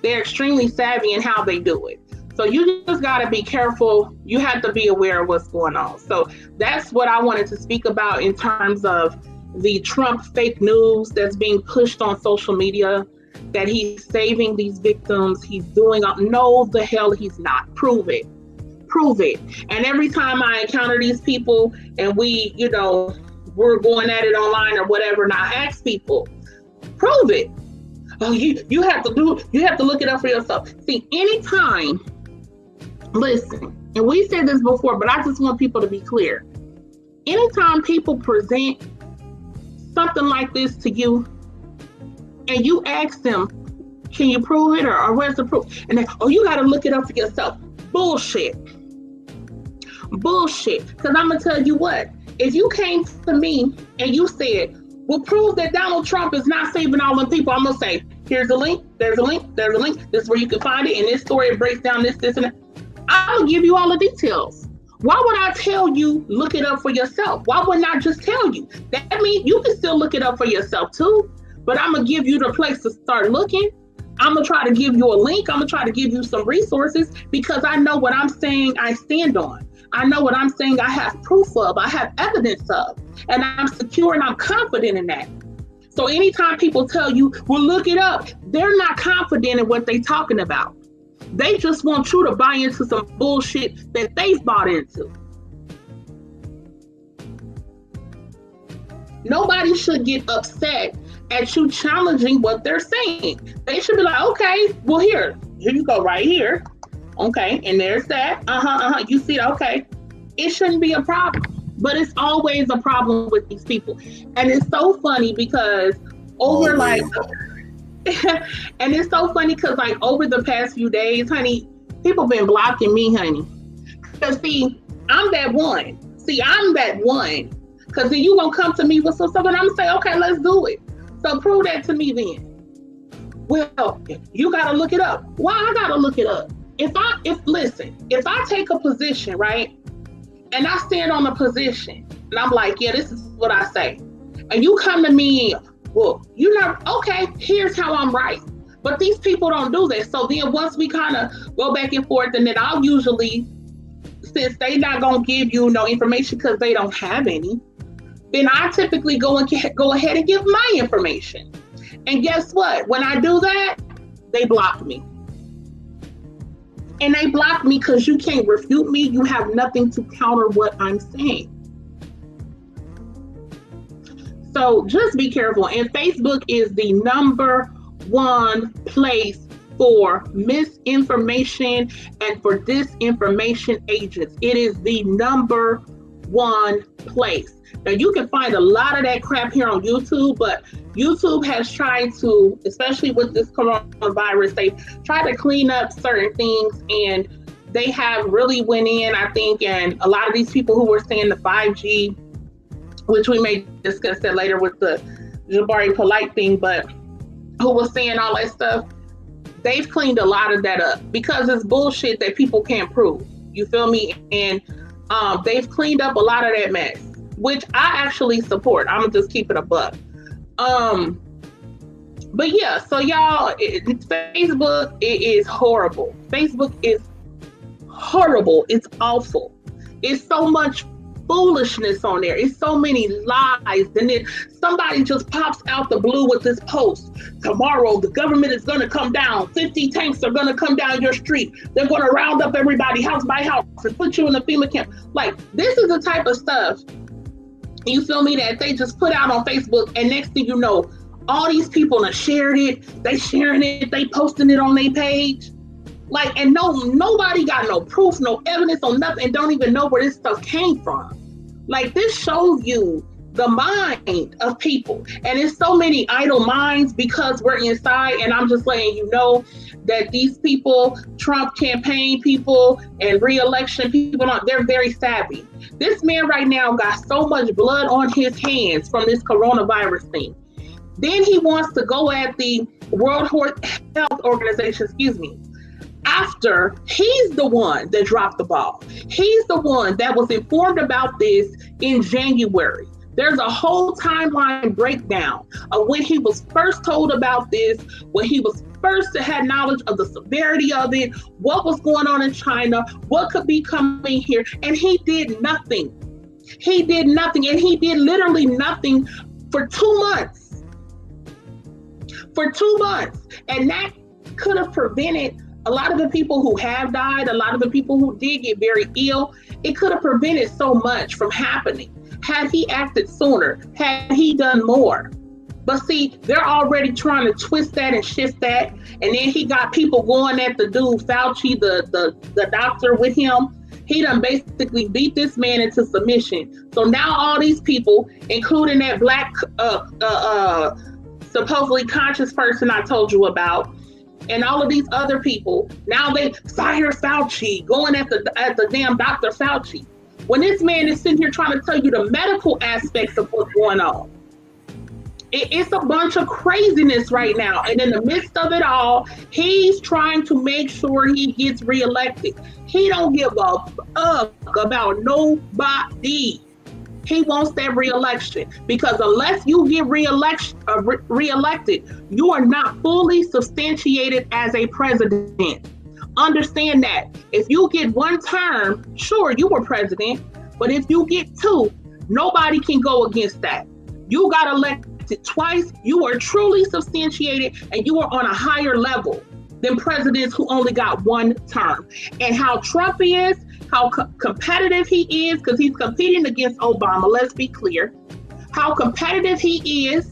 Speaker 5: They're extremely savvy in how they do it. So you just got to be careful. You have to be aware of what's going on. So that's what I wanted to speak about in terms of the Trump fake news that's being pushed on social media, that he's saving these victims. He's doing, no, the hell he's not. Prove it. Prove it. And every time I encounter these people and we, we're going at it online or whatever, and I ask people, prove it. Oh, you have to look it up for yourself. See, anytime, listen, and we said this before, but I just want people to be clear. Anytime people present something like this to you and you ask them, can you prove it or where's the proof? And then, you got to look it up for yourself. Bullshit. Because I'm going to tell you what, if you came to me and you said, well, prove that Donald Trump is not saving all them people, I'm gonna say, here's a link, there's a link, there's a link, this is where you can find it, and this story breaks down this, and that. I'm gonna give you all the details. Why would I tell you, look it up for yourself? Why wouldn't I just tell you? That means you can still look it up for yourself too, but I'm gonna give you the place to start looking. I'm gonna try to give you a link. I'm gonna try to give you some resources because I know what I'm saying I stand on. I know what I'm saying I have proof of, I have evidence of, and I'm secure and I'm confident in that. So anytime people tell you, well, look it up, they're not confident in what they're talking about. They just want you to buy into some bullshit that they've bought into. Nobody should get upset at you challenging what they're saying. They should be like, okay, well, here you go right here. Okay, and there's that. You see it, okay. It shouldn't be a problem, but it's always a problem with these people. And it's so funny because over and it's so funny because like over the past few days, honey, people been blocking me, honey. Because see, I'm that one. Because then you gonna come to me with some stuff and I'm gonna say, okay, let's do it. So prove that to me then. Well, you gotta look it up. Why I gotta look it up? If I take a position, right, and I stand on a position, and I'm like, yeah, this is what I say, and you come to me, well, you're not, okay, here's how I'm right. But these people don't do that. So then once we kind of go back and forth, and then I'll usually, since they not gonna give you no information because they don't have any, then I typically go ahead and give my information. And guess what? When I do that, they block me. And they block me because you can't refute me. You have nothing to counter what I'm saying. So just be careful. And Facebook is the number one place for misinformation and for disinformation agents. It is the number one place. Now you can find a lot of that crap here on YouTube, but YouTube has tried to, especially with this coronavirus, they've tried to clean up certain things, and they have really went in, I think, and a lot of these people who were saying the 5G, which we may discuss that later with the Jabari Polight thing, but who was saying all that stuff, they've cleaned a lot of that up because it's bullshit that people can't prove. You feel me? And they've cleaned up a lot of that mess, which I actually support. I'm gonna just keep it a buck. But yeah, so y'all, Facebook, it is horrible. Facebook is horrible. It's awful. It's so much foolishness on there. It's so many lies. And then somebody just pops out the blue with this post. Tomorrow, the government is going to come down. 50 tanks are going to come down your street. They're going to round up everybody house by house and put you in a FEMA camp. Like, this is the type of stuff, you feel me, that they just put out on Facebook, and next thing you know, all these people have shared it, they sharing it, they posting it on their page. Like, and nobody got no proof, no evidence on nothing, and don't even know where this stuff came from. Like, this shows you the mind of people. And it's so many idle minds because we're inside, and I'm just letting you know that these people, Trump campaign people and re-election people, they're very savvy. This man right now got so much blood on his hands from this coronavirus thing. Then he wants to go at the World Health Organization, after he's the one that dropped the ball. He's the one that was informed about this in January. There's a whole timeline breakdown of when he was first told about this, when he was first to have knowledge of the severity of it, what was going on in China, what could be coming here, and he did nothing. He did nothing, and he did literally nothing for 2 months. For 2 months, and that could have prevented a lot of the people who have died, a lot of the people who did get very ill. It could have prevented so much from happening had he acted sooner, had he done more. But see, they're already trying to twist that and shift that. And then he got people going at the dude, Fauci, the doctor with him. He done basically beat this man into submission. So now all these people, including that black supposedly conscious person I told you about, and all of these other people, now they fire Fauci, going at the damn Dr. Fauci. when this man is sitting here trying to tell you the medical aspects of what's going on. It's a bunch of craziness right now. And in the midst of it all, he's trying to make sure he gets reelected. He don't give a fuck about nobody. He wants that reelection because unless you get reelected, you are not fully substantiated as a president. Understand that. If you get one term, sure, you were president. But if you get two, nobody can go against that. You got elected twice, you are truly substantiated, and you are on a higher level than presidents who only got one term. And how Trump is, how competitive he is, because he's competing against Obama, let's be clear. How competitive he is,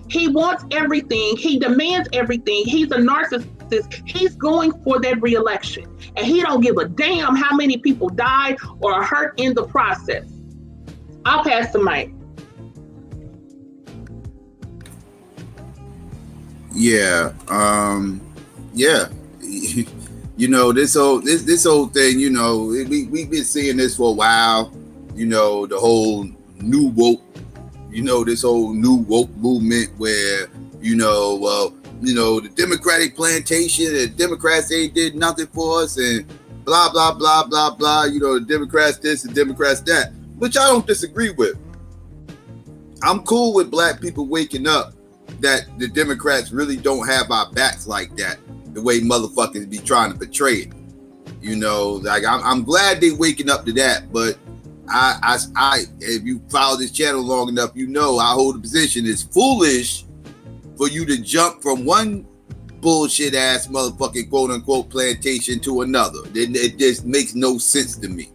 Speaker 5: he wants everything, he demands everything, he's a narcissist, he's going for that reelection. And he don't give a damn how many people died or are hurt in the process. I'll pass the mic.
Speaker 4: Yeah, yeah. You know, this whole thing, you know, we've been seeing this for a while. You know, the whole new woke, you know, this whole new woke movement where, you know, the Democratic plantation and Democrats ain't did nothing for us and blah, blah, blah, blah, blah. You know, the Democrats this and Democrats that, which I don't disagree with. I'm cool with black people waking up that the Democrats really don't have our backs like that, the way motherfuckers be trying to portray it. You know, like I'm glad they waking up to that, but I if you follow this channel long enough, you know I hold the position it's foolish for you to jump from one bullshit ass motherfucking quote unquote plantation to another. It just makes no sense to me.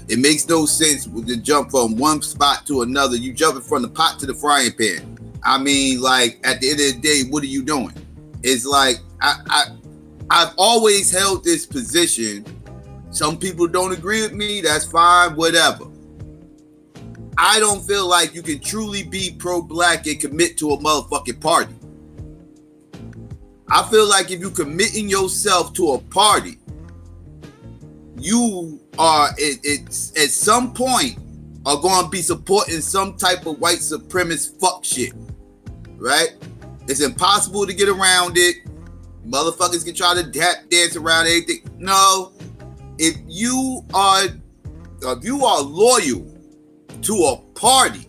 Speaker 4: It makes no sense to jump from one spot to another. You jumping from the pot to the frying pan. I mean, like, at the end of the day, what are you doing? It's like, I've always held this position. Some people don't agree with me. That's fine, whatever. I don't feel like you can truly be pro-black and commit to a motherfucking party. I feel like if you committing yourself to a party, you are, at some point, are going to be supporting some type of white supremacist fuck shit. Right? It's impossible to get around it. Motherfuckers can try to dance around anything. No. If you are loyal to a party,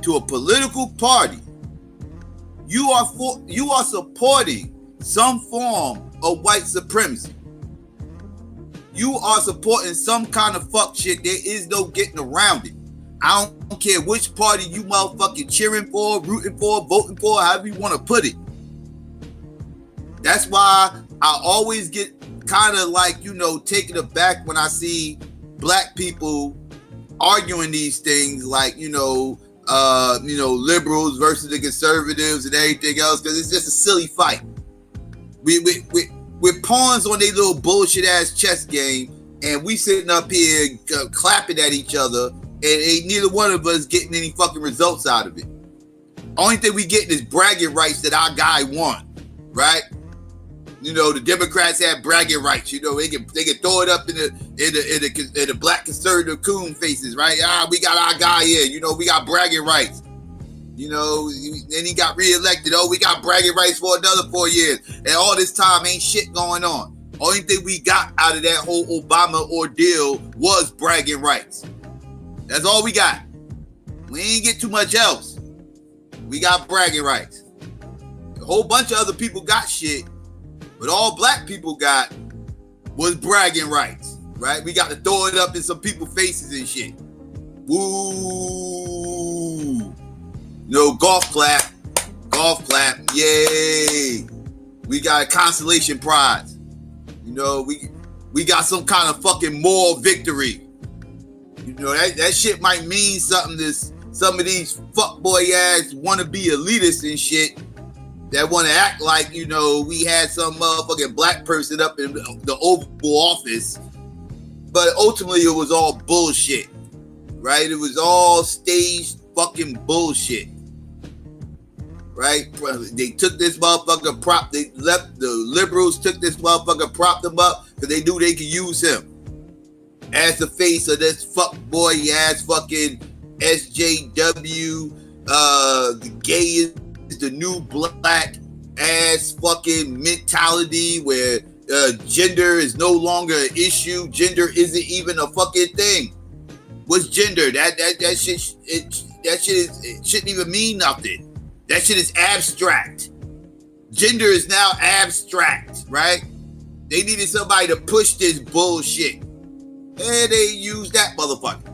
Speaker 4: to a political party, you are supporting some form of white supremacy. You are supporting some kind of fuck shit. There is no getting around it. I don't care which party you motherfucking cheering for, rooting for, voting for, however you want to put it. That's why I always get kind of like, you know, taken aback when I see black people arguing these things like, liberals versus the conservatives and everything else, because it's just a silly fight. We're pawns on their little bullshit ass chess game, and we sitting up here clapping at each other. And ain't neither one of us getting any fucking results out of it. Only thing we getting is bragging rights that our guy won, right? You know, the Democrats have bragging rights. You know, they can throw it up in the black conservative coon faces, right? We got our guy here. You know, we got bragging rights. You know, then he got reelected. Oh, we got bragging rights for another 4 years, and all this time ain't shit going on. Only thing we got out of that whole Obama ordeal was bragging rights. That's all we got. We ain't get too much else. We got bragging rights. A whole bunch of other people got shit, but all black people got was bragging rights, right? We got to throw it up in some people's faces and shit. Woo! No, golf clap, yay! We got a consolation prize. You know, we got some kind of fucking moral victory. You know, that shit might mean something to some of these fuckboy ass wannabe elitists and shit that want to act like, you know, we had some motherfucking black person up in the Oval Office. But ultimately, it was all bullshit, right? It was all staged fucking bullshit, right? They took this motherfucker prop. The liberals took this motherfucker, propped him up because they knew they could use him. as the face of this fuckboy ass fucking SJW, the gay is the new black ass fucking mentality where gender is no longer an issue. Gender isn't even a fucking thing. What's gender? That shit it shouldn't even mean nothing. That shit is abstract. Gender is now abstract, right? They needed somebody to push this bullshit. And they used that motherfucker.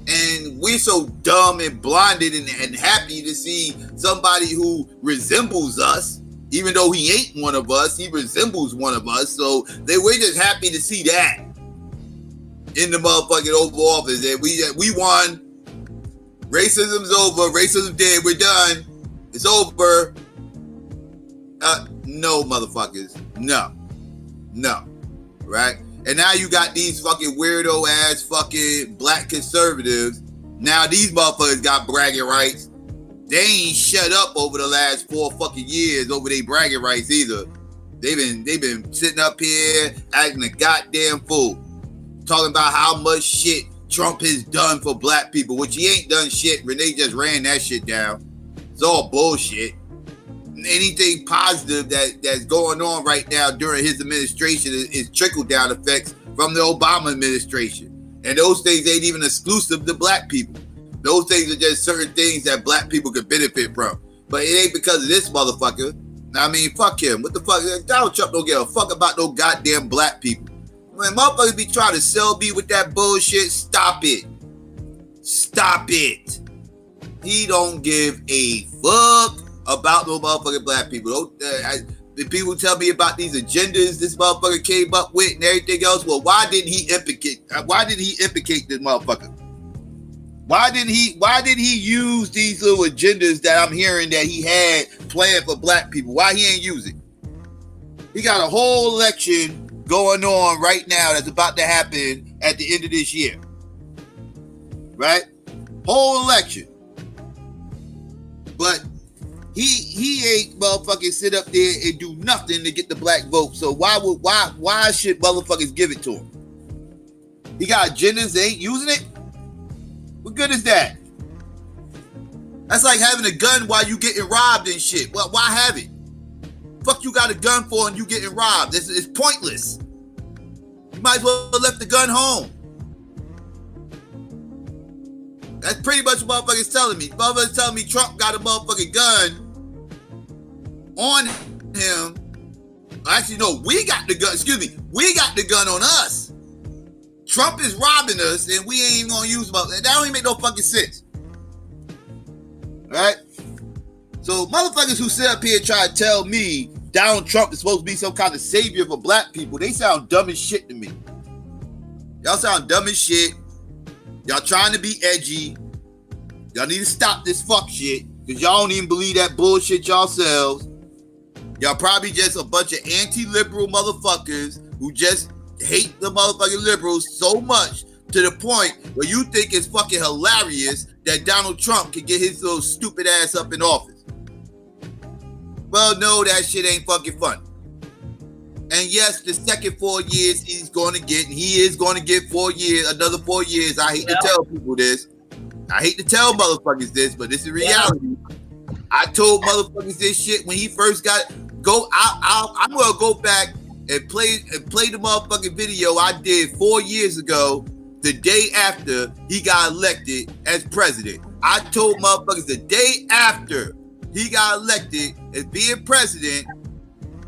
Speaker 4: And we're so dumb and blinded and happy to see somebody who resembles us. Even though he ain't one of us, he resembles one of us. So we're just happy to see that in the motherfucking Oval Office. And we won. Racism's over. Racism dead. We're done. It's over. No, motherfuckers. No. Right? And now you got these fucking weirdo ass fucking black conservatives. Now these motherfuckers got bragging rights. They ain't shut up over the last 4 fucking years over their bragging rights either. They've been sitting up here acting a goddamn fool. Talking about how much shit Trump has done for black people, which he ain't done shit. Renee just ran that shit down. It's all bullshit. Anything positive that's going on right now during his administration is trickle-down effects from the Obama administration. And those things ain't even exclusive to black people. Those things are just certain things that black people could benefit from. But it ain't because of this motherfucker. I mean, fuck him. What the fuck? Donald Trump don't give a fuck about no goddamn black people. When motherfuckers be trying to sell me with that bullshit, stop it. Stop it. He don't give a fuck about no motherfucking black people. The people tell me about these agendas this motherfucker came up with and everything else. Well, why didn't he implicate this motherfucker? Why didn't he use these little agendas that I'm hearing that he had planned for black people? Why he ain't use it? He got a whole election going on right now that's about to happen at the end of this year. Right? Whole election. But he ain't motherfucking sit up there and do nothing to get the black vote. So why should motherfuckers give it to him? He got agendas, they ain't using it? What good is that? That's like having a gun while you getting robbed and shit. Well, why have it? Fuck you got a gun for and you getting robbed. It's pointless. You might as well have left the gun home. That's pretty much what motherfuckers telling me. Motherfuckers telling me Trump got a motherfucking gun on him. Actually, no, we got the gun. Excuse me. We got the gun on us. Trump is robbing us and we ain't even gonna use them. That don't even make no fucking sense. Right? So motherfuckers who sit up here and try to tell me Donald Trump is supposed to be some kind of savior for black people, they sound dumb as shit to me. Y'all sound dumb as shit. Y'all trying to be edgy. Y'all need to stop this fuck shit because y'all don't even believe that bullshit yourselves. Y'all probably just a bunch of anti-liberal motherfuckers who just hate the motherfucking liberals so much to the point where you think it's fucking hilarious that Donald Trump can get his little stupid ass up in office. Well, no, that shit ain't fucking fun. And yes, the second 4 years he's going to get, and he is going to get 4 years, another 4 years. I hate to tell people this. I hate to tell motherfuckers this, but this is reality. I told motherfuckers this shit when he first got, I'm going to go back and play the motherfucking video I did 4 years ago, the day after he got elected as president. I told motherfuckers the day after he got elected as being president,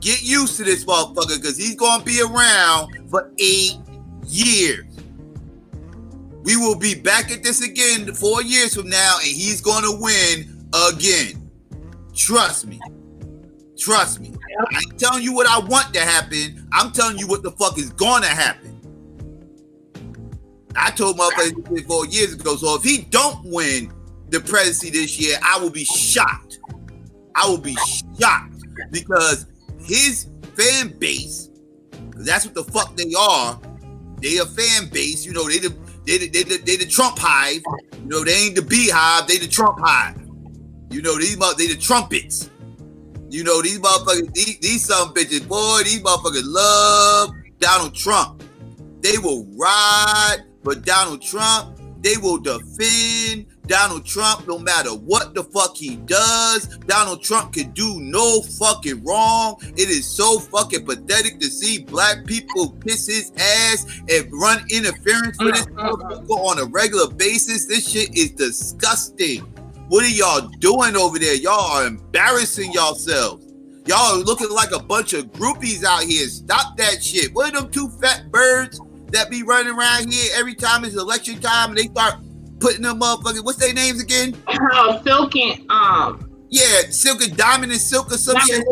Speaker 4: get used to this motherfucker because he's going to be around for 8 years. We will be back at this again 4 years from now and he's going to win again. Trust me. Trust me. I ain't telling you what I want to happen. I'm telling you what the fuck is going to happen. I told motherfuckers 4 years ago, so if he don't win the presidency this year, I will be shocked. I will be shocked because his fan base, that's what the fuck they are. They a fan base, you know. They the Trump hive. You know, they ain't the beehive. They the Trump hive. You know, they the trumpets. You know, these motherfuckers, these some bitches, boy, these motherfuckers love Donald Trump. They will ride for Donald Trump. They will defend Donald Trump no matter what the fuck he does. Donald Trump can do no fucking wrong. It is so fucking pathetic to see black people kiss his ass and run interference with his people on a regular basis. This shit is disgusting. What are y'all doing over there? Y'all are embarrassing yourselves. Y'all are looking like a bunch of groupies out here. Stop that shit. What are them two fat birds that be running around here every time it's election time and they start putting them motherfuckers, what's their names again?
Speaker 5: Silk and
Speaker 4: yeah, Silk and Diamond and Silk or some shit.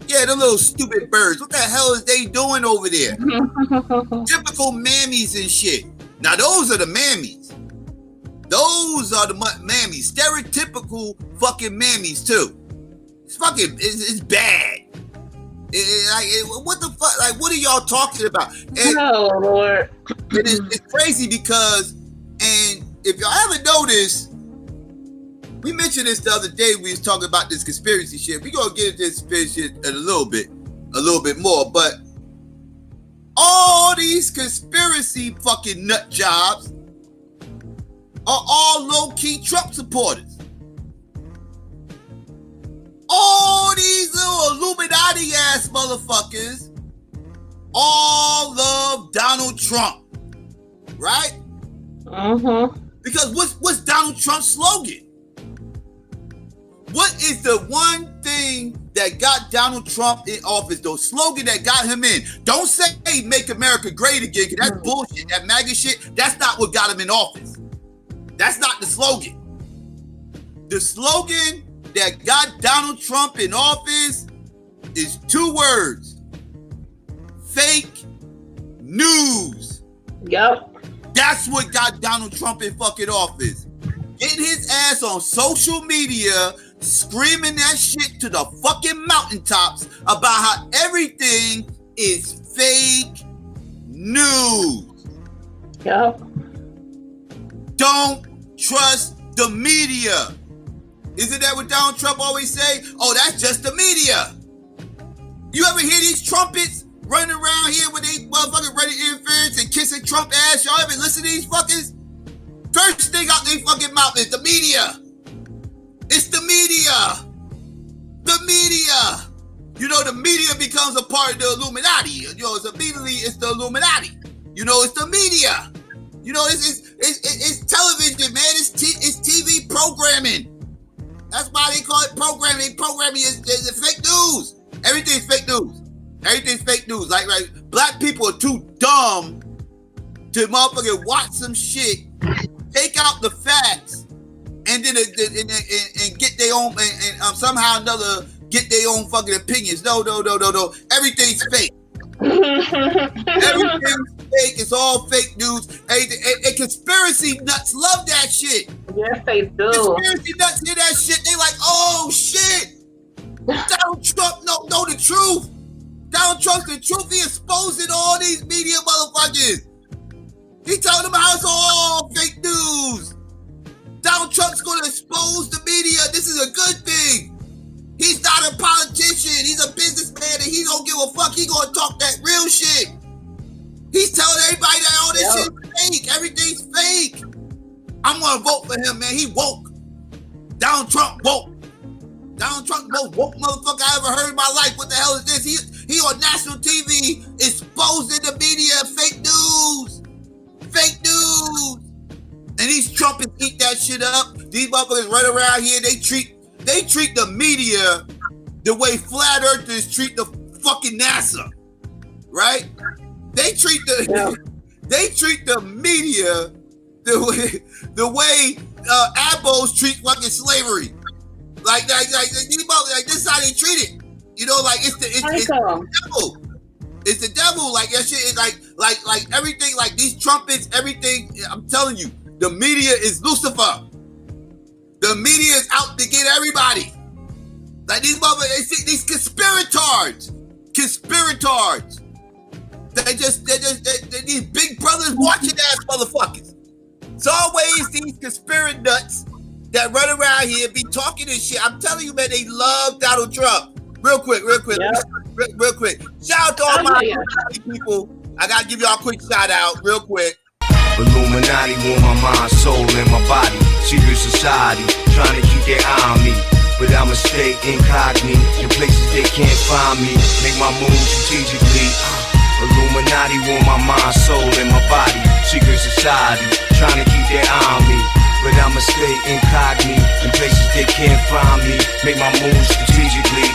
Speaker 4: Yeah, them little stupid birds. What the hell is they doing over there? Typical mammies and shit. Now those are the mammies. Those are the mammies. Stereotypical fucking mammies too. It's fucking, it's bad. What the fuck? Like, what are y'all talking about? And,
Speaker 5: oh Lord.
Speaker 4: It's crazy because, and if y'all haven't noticed, we mentioned this the other day. We was talking about this conspiracy shit. We gonna get into this conspiracy shit in a little bit more. But all these conspiracy fucking nut jobs are all low key Trump supporters. All these little Illuminati ass motherfuckers all love Donald Trump, right? Because what's Donald Trump's slogan? What is the one thing that got Donald Trump in office? The slogan that got him in. Don't say "Make America Great Again," because that's bullshit. That MAGA shit. That's not what got him in office. That's not the slogan. The slogan that got Donald Trump in office is 2 words: fake news.
Speaker 5: Yep.
Speaker 4: That's what got Donald Trump in fucking office. Getting his ass on social media, screaming that shit to the fucking mountaintops about how everything is fake news.
Speaker 5: Yep.
Speaker 4: Don't trust the media. Isn't that what Donald Trump always say? Oh, that's just the media. You ever hear these trumpets running around here with they motherfucking running interference and kissing Trump ass? Y'all ever listen to these fuckers? First thing out their fucking mouth is the media. It's the media. The media. You know, the media becomes a part of the Illuminati. You know, it's the Illuminati. You know, it's the media. You know, it's television, man. It's TV programming. That's why they call it programming. Programming is fake news. Everything's fake news. Everything's fake news. Like black people are too dumb to motherfucking watch some shit, take out the facts, and then and get their own and somehow or another get their own fucking opinions. No. Everything's fake. Everything's fake. It's all fake news. And conspiracy nuts love that shit.
Speaker 5: Yes, they do.
Speaker 4: Conspiracy nuts hear that shit. They like, oh shit. Donald Trump know the truth. Donald Trump's the truth. He exposing all these media motherfuckers. He telling them how it's all fake news. Donald Trump's gonna expose the media. This is a good thing. He's not a politician. He's a businessman, and he don't give a fuck. He gonna talk that real shit. He's telling everybody that all this shit's fake. Everything's fake. I'm gonna vote for him, man. He woke. Donald Trump woke. Donald Trump the most woke motherfucker I ever heard in my life. What the hell is this? He on national TV exposing the media. Fake news. Fake news. And these Trumpers eat that shit up. These motherfuckers run around here. They treat the media the way flat earthers treat the fucking NASA, right? They treat the media the way abos treat fucking slavery. Like these motherfuckers, like this is how they treat it. You know, like it's the devil. It's the devil. Like that shit is like everything. Like these trumpets, everything. I'm telling you, the media is Lucifer. The media is out to get everybody. Like these motherfuckers, these conspirators. They're these big brothers watching ass motherfuckers. It's always these conspiracy nuts that run around here be talking this shit. I'm telling you, man, they love Donald Trump. Real quick.
Speaker 5: Yeah.
Speaker 4: Real quick. Shout out to all my people I gotta give y'all a quick shout out, real quick.
Speaker 6: Illuminati want my mind, soul, and my body. Secret society, trying to keep their eye on me. But I'ma stay incognito in places they can't find me. Make my moves strategically. Illuminati want my mind, soul, and my body. Secret society, trying to keep their eye on me. But I'ma stay incognito in places they can't find me. Make my moves strategically.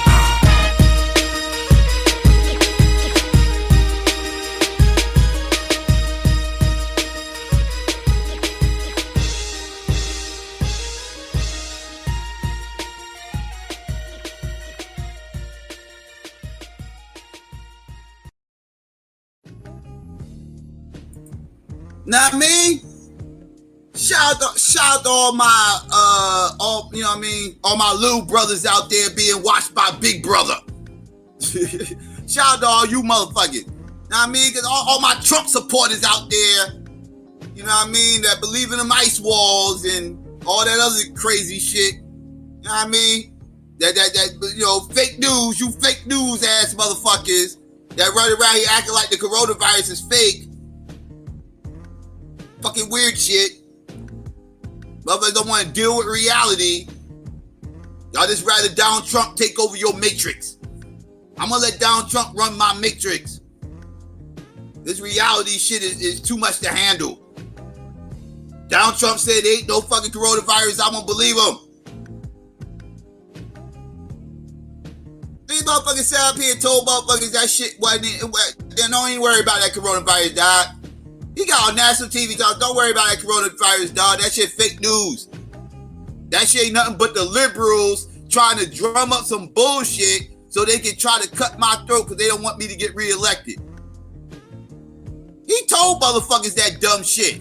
Speaker 4: Know what I mean? Shout out to all my all you know what I mean, all my little brothers out there being watched by Big Brother. Shout out to all you motherfuckers. Know what I mean? Cause all my Trump supporters out there, you know what I mean, that believe in them ice walls and all that other crazy shit. You know what I mean? That you know, fake news, you fake news ass motherfuckers that run around here acting like the coronavirus is fake. Fucking weird shit. Motherfuckers don't want to deal with reality. Y'all just rather Donald Trump take over your matrix. I'm gonna let Donald Trump run my matrix. This reality shit is too much to handle. Donald Trump said there ain't no fucking coronavirus. I'm gonna believe him. These motherfuckers sat up here and told motherfuckers that shit wasn't. They don't even worry about that coronavirus, dog. He got on national TV talk. Don't worry about that coronavirus, dog. That shit fake news. That shit ain't nothing but the liberals trying to drum up some bullshit so they can try to cut my throat because they don't want me to get reelected. He told motherfuckers that dumb shit.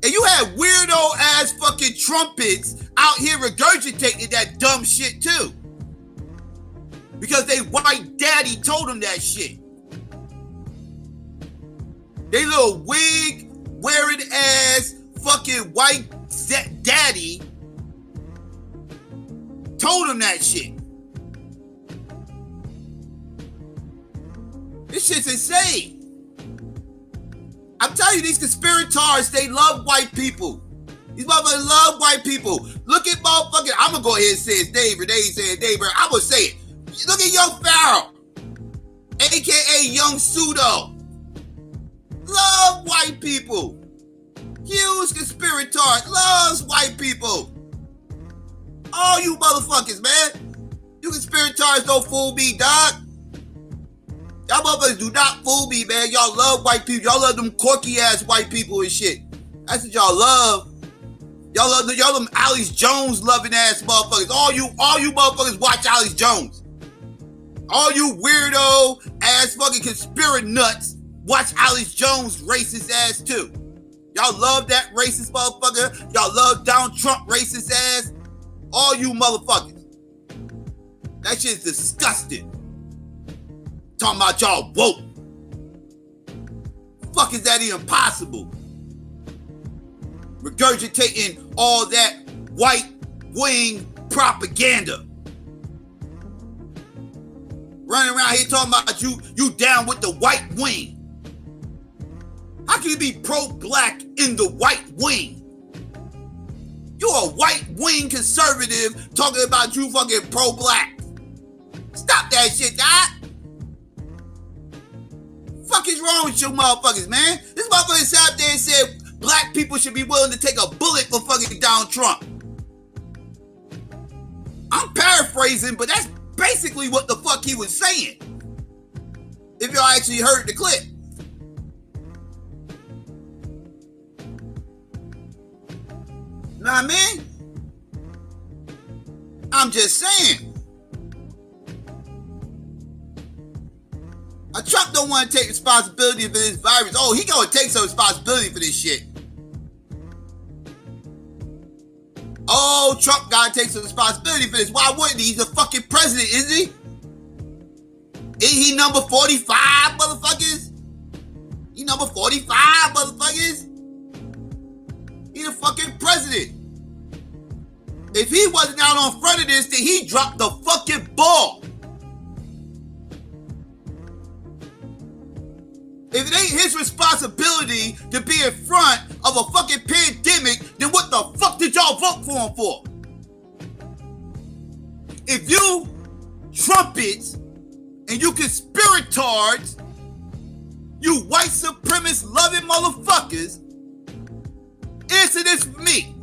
Speaker 4: And you had weirdo ass fucking trumpets out here regurgitating that dumb shit too. Because they white daddy told them that shit. They little wig wearing ass fucking white daddy told him that shit. This shit's insane. I'm telling you, these conspirators, they love white people. These motherfuckers love white people. Look at motherfucking, I'm gonna go ahead and say it's Dave. Renee said Dave. I'm gonna say it. Look at Young Pharaoh, aka Young Pseudo. Love white people. Huge conspirator. Loves white people. All you motherfuckers, man. You conspirators don't fool me, dog. Y'all motherfuckers do not fool me, man. Y'all love white people. Y'all love them quirky ass white people and shit. That's what y'all love. Y'all love them Alex Jones loving ass motherfuckers. All you motherfuckers watch Alex Jones. All you weirdo ass fucking conspiracy nuts watch Alex Jones racist ass too. Y'all love that racist motherfucker. Y'all love Donald Trump racist ass. All you motherfuckers. That shit's disgusting. Talking about y'all woke. Fuck is that even possible? Regurgitating all that white wing propaganda. Running around here talking about you down with the white wing. How can you be pro-black in the white wing? You're a white wing conservative talking about you fucking pro-black. Stop that shit, dog. Fuck is wrong with you motherfuckers, man? This motherfucker sat out there and said black people should be willing to take a bullet for fucking Donald Trump. I'm paraphrasing, but that's basically what the fuck he was saying. If y'all actually heard the clip. Know what I mean? I'm just saying. Trump don't want to take responsibility for this virus. Oh, he gonna take some responsibility for this shit. Oh, Trump gotta take some responsibility for this. Why wouldn't he? He's a fucking president, isn't he? Ain't he number 45, motherfuckers? He number 45, motherfuckers? He the fucking president. If he wasn't out on front of this, then he dropped the fucking ball. If it ain't his responsibility to be in front of a fucking pandemic, then what the fuck did y'all vote for him for? If you trumpets and you conspirators, you white supremacist loving motherfuckers, answer this for me.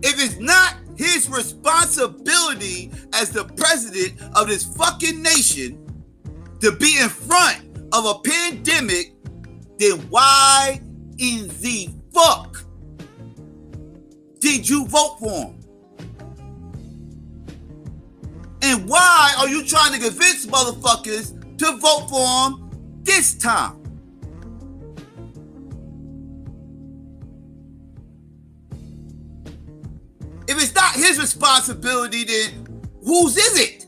Speaker 4: If it's not his responsibility as the president of this fucking nation to be in front of a pandemic, then why in the fuck did you vote for him? And why are you trying to convince motherfuckers to vote for him this time? If it's not his responsibility, then whose is it?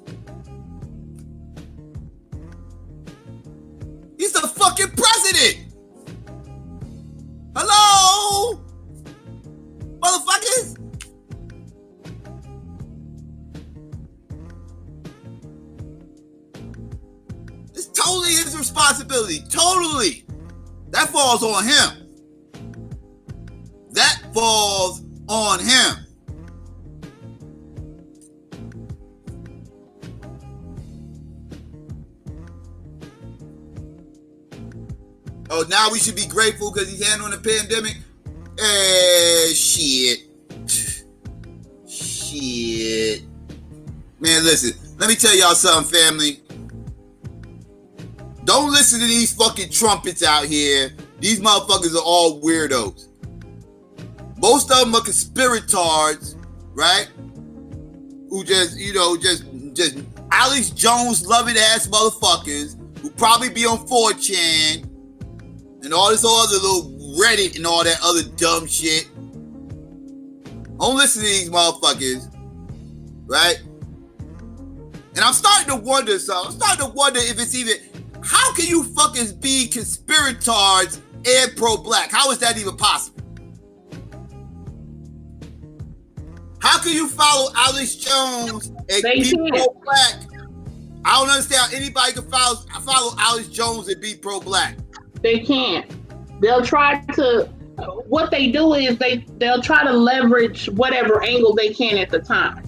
Speaker 4: He's the fucking president. Hello? Motherfuckers? It's totally his responsibility. Totally. That falls on him. That falls on him. Oh, now we should be grateful because he's handling the pandemic? Shit. Shit. Man, listen. Let me tell y'all something, family. Don't listen to these fucking trumpets out here. These motherfuckers are all weirdos. Most of them are conspirators, right? Who just, just Alex Jones loving ass motherfuckers who probably be on 4chan and all this other little Reddit and all that other dumb shit. Don't listen to these motherfuckers, right? And I'm starting to wonder something. I'm starting to wonder if it's even, how can you fuckers be conspirators and pro-black? How is that even possible? How can you follow Alex Jones and be pro-black? I don't understand how anybody can follow Alex Jones and be pro-black.
Speaker 5: They can't. They'll try to, what they do is they'll try to leverage whatever angle they can at the time.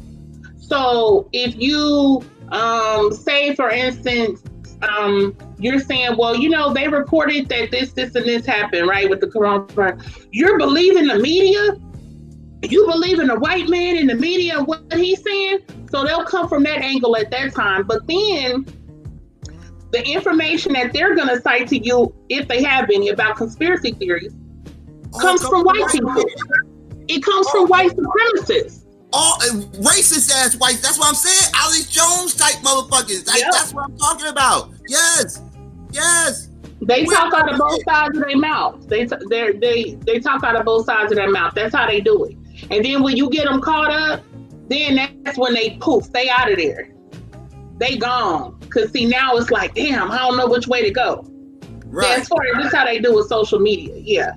Speaker 5: So if you say, for instance, you're saying, well, they reported that this, and this happened, right, with the coronavirus. You're believing the media? You believe in the white man in the media and what he's saying? So they'll come from that angle at that time. But then the information that they're going to cite to you, if they have any, about conspiracy theories, comes from white people. It comes from white supremacists.
Speaker 4: All racist ass white. That's what I'm saying. Alex Jones type motherfuckers. Yep. That's what I'm talking about. Yes.
Speaker 5: They talk out of both sides of their mouth. They talk out of both sides of their mouth. That's how they do it. And then when you get them caught up, then that's when they poof. They out of there. They gone. Cause see, now it's like, damn, I don't know which way to go. Right. Yeah, as far as this how they do with social media. Yeah.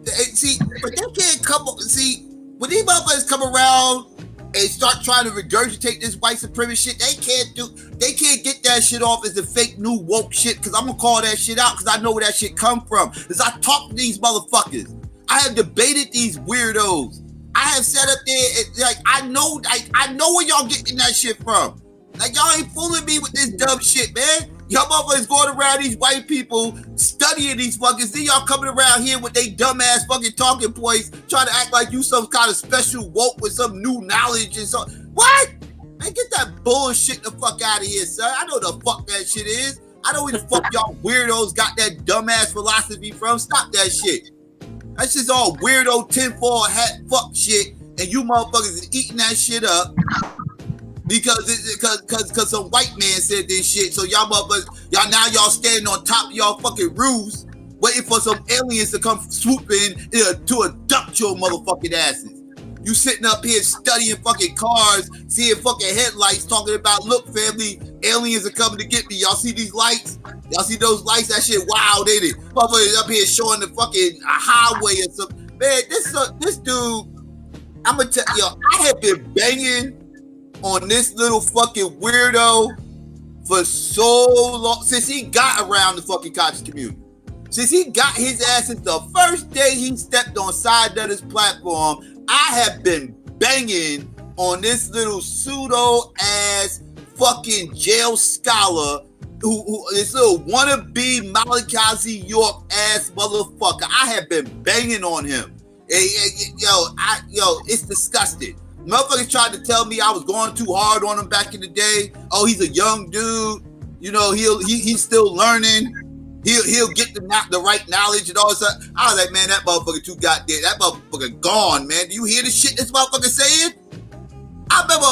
Speaker 4: See, but they can't come. See, when these motherfuckers come around and start trying to regurgitate this white supremacist shit, they can't get that shit off as the fake new woke shit, because I'm gonna call that shit out because I know where that shit come from. Because I talk to these motherfuckers. I have debated these weirdos. I have sat up there and, I know where y'all getting that shit from. Like, y'all ain't fooling me with this dumb shit, man. Y'all motherfuckers going around these white people studying these fuckers. Then y'all coming around here with they dumbass fucking talking points, trying to act like you some kind of special woke with some new knowledge and so. What? Man, get that bullshit the fuck out of here, son. I know the fuck that shit is. I know where the fuck y'all weirdos got that dumbass philosophy from. Stop that shit. That's just all weirdo tinfoil hat fuck shit, and you motherfuckers is eating that shit up. Because some white man said this shit, so y'all motherfuckers, y'all standing on top of y'all fucking roofs, waiting for some aliens to come swooping to abduct your motherfucking asses. You sitting up here studying fucking cars, seeing fucking headlights, talking about, look, family, aliens are coming to get me. Y'all see these lights? Y'all see those lights? That shit wild, ain't it? Motherfuckers up here showing the fucking highway or something. Man, this dude, I'm gonna tell y'all, I have been banging on this little fucking weirdo for so long, since he got around the fucking conscious community. since he got his ass since the first day he stepped on Side Nutter's platform, I have been banging on this little pseudo-ass fucking jail scholar who this little wannabe Malachi York ass motherfucker. I have been banging on him. Yo, it's disgusting. Motherfuckers tried to tell me I was going too hard on him back in the day. Oh, he's a young dude. You know, he's still learning. He'll get the right knowledge and all this stuff. I was like, man, that motherfucker too goddamn. That motherfucker gone, man. Do you hear the shit this motherfucker saying? I remember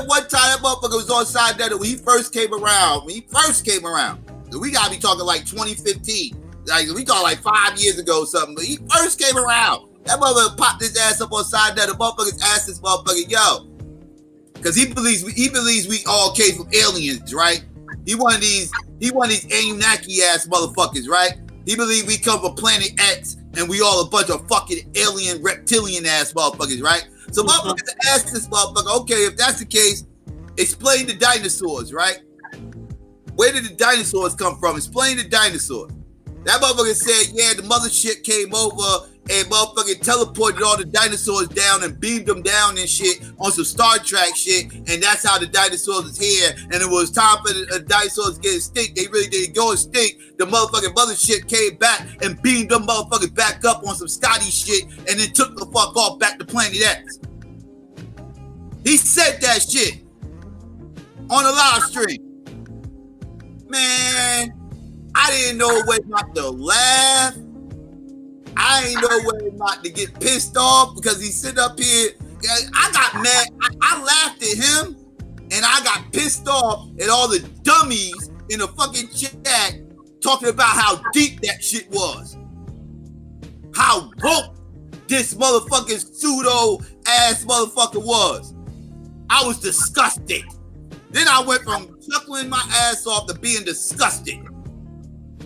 Speaker 4: one time that motherfucker was on Side Nutter when he first came around. We gotta be talking like 2015. Like we talking like 5 years ago or something. But he first came around. That motherfucker popped his ass up on Side Nutter. Motherfuckers asked this motherfucker, yo, because he believes we all came from aliens, right? He one of these Anunnaki ass motherfuckers, right? He believes we come from planet X and we all a bunch of fucking alien reptilian ass motherfuckers, right? So motherfuckers asked this motherfucker, okay, if that's the case, explain the dinosaurs, right? Where did the dinosaurs come from? Explain the dinosaurs. That motherfucker said, yeah, the mothership came over and motherfucking teleported all the dinosaurs down and beamed them down and shit on some Star Trek shit, and that's how the dinosaurs is here. And it was time for the dinosaurs to get extinct. They really didn't go extinct. The motherfucking mothership came back and beamed them motherfuckers back up on some Scotty shit, and then took the fuck off back to Planet X. He said that shit on a live stream. Man, I didn't know whether not to laugh. I ain't know whether not to get pissed off because he sit up here. I got mad. I laughed at him and I got pissed off at all the dummies in the fucking chat talking about how deep that shit was. How woke this motherfucking pseudo ass motherfucker was. I was disgusted. Then I went from chuckling my ass off to being disgusted.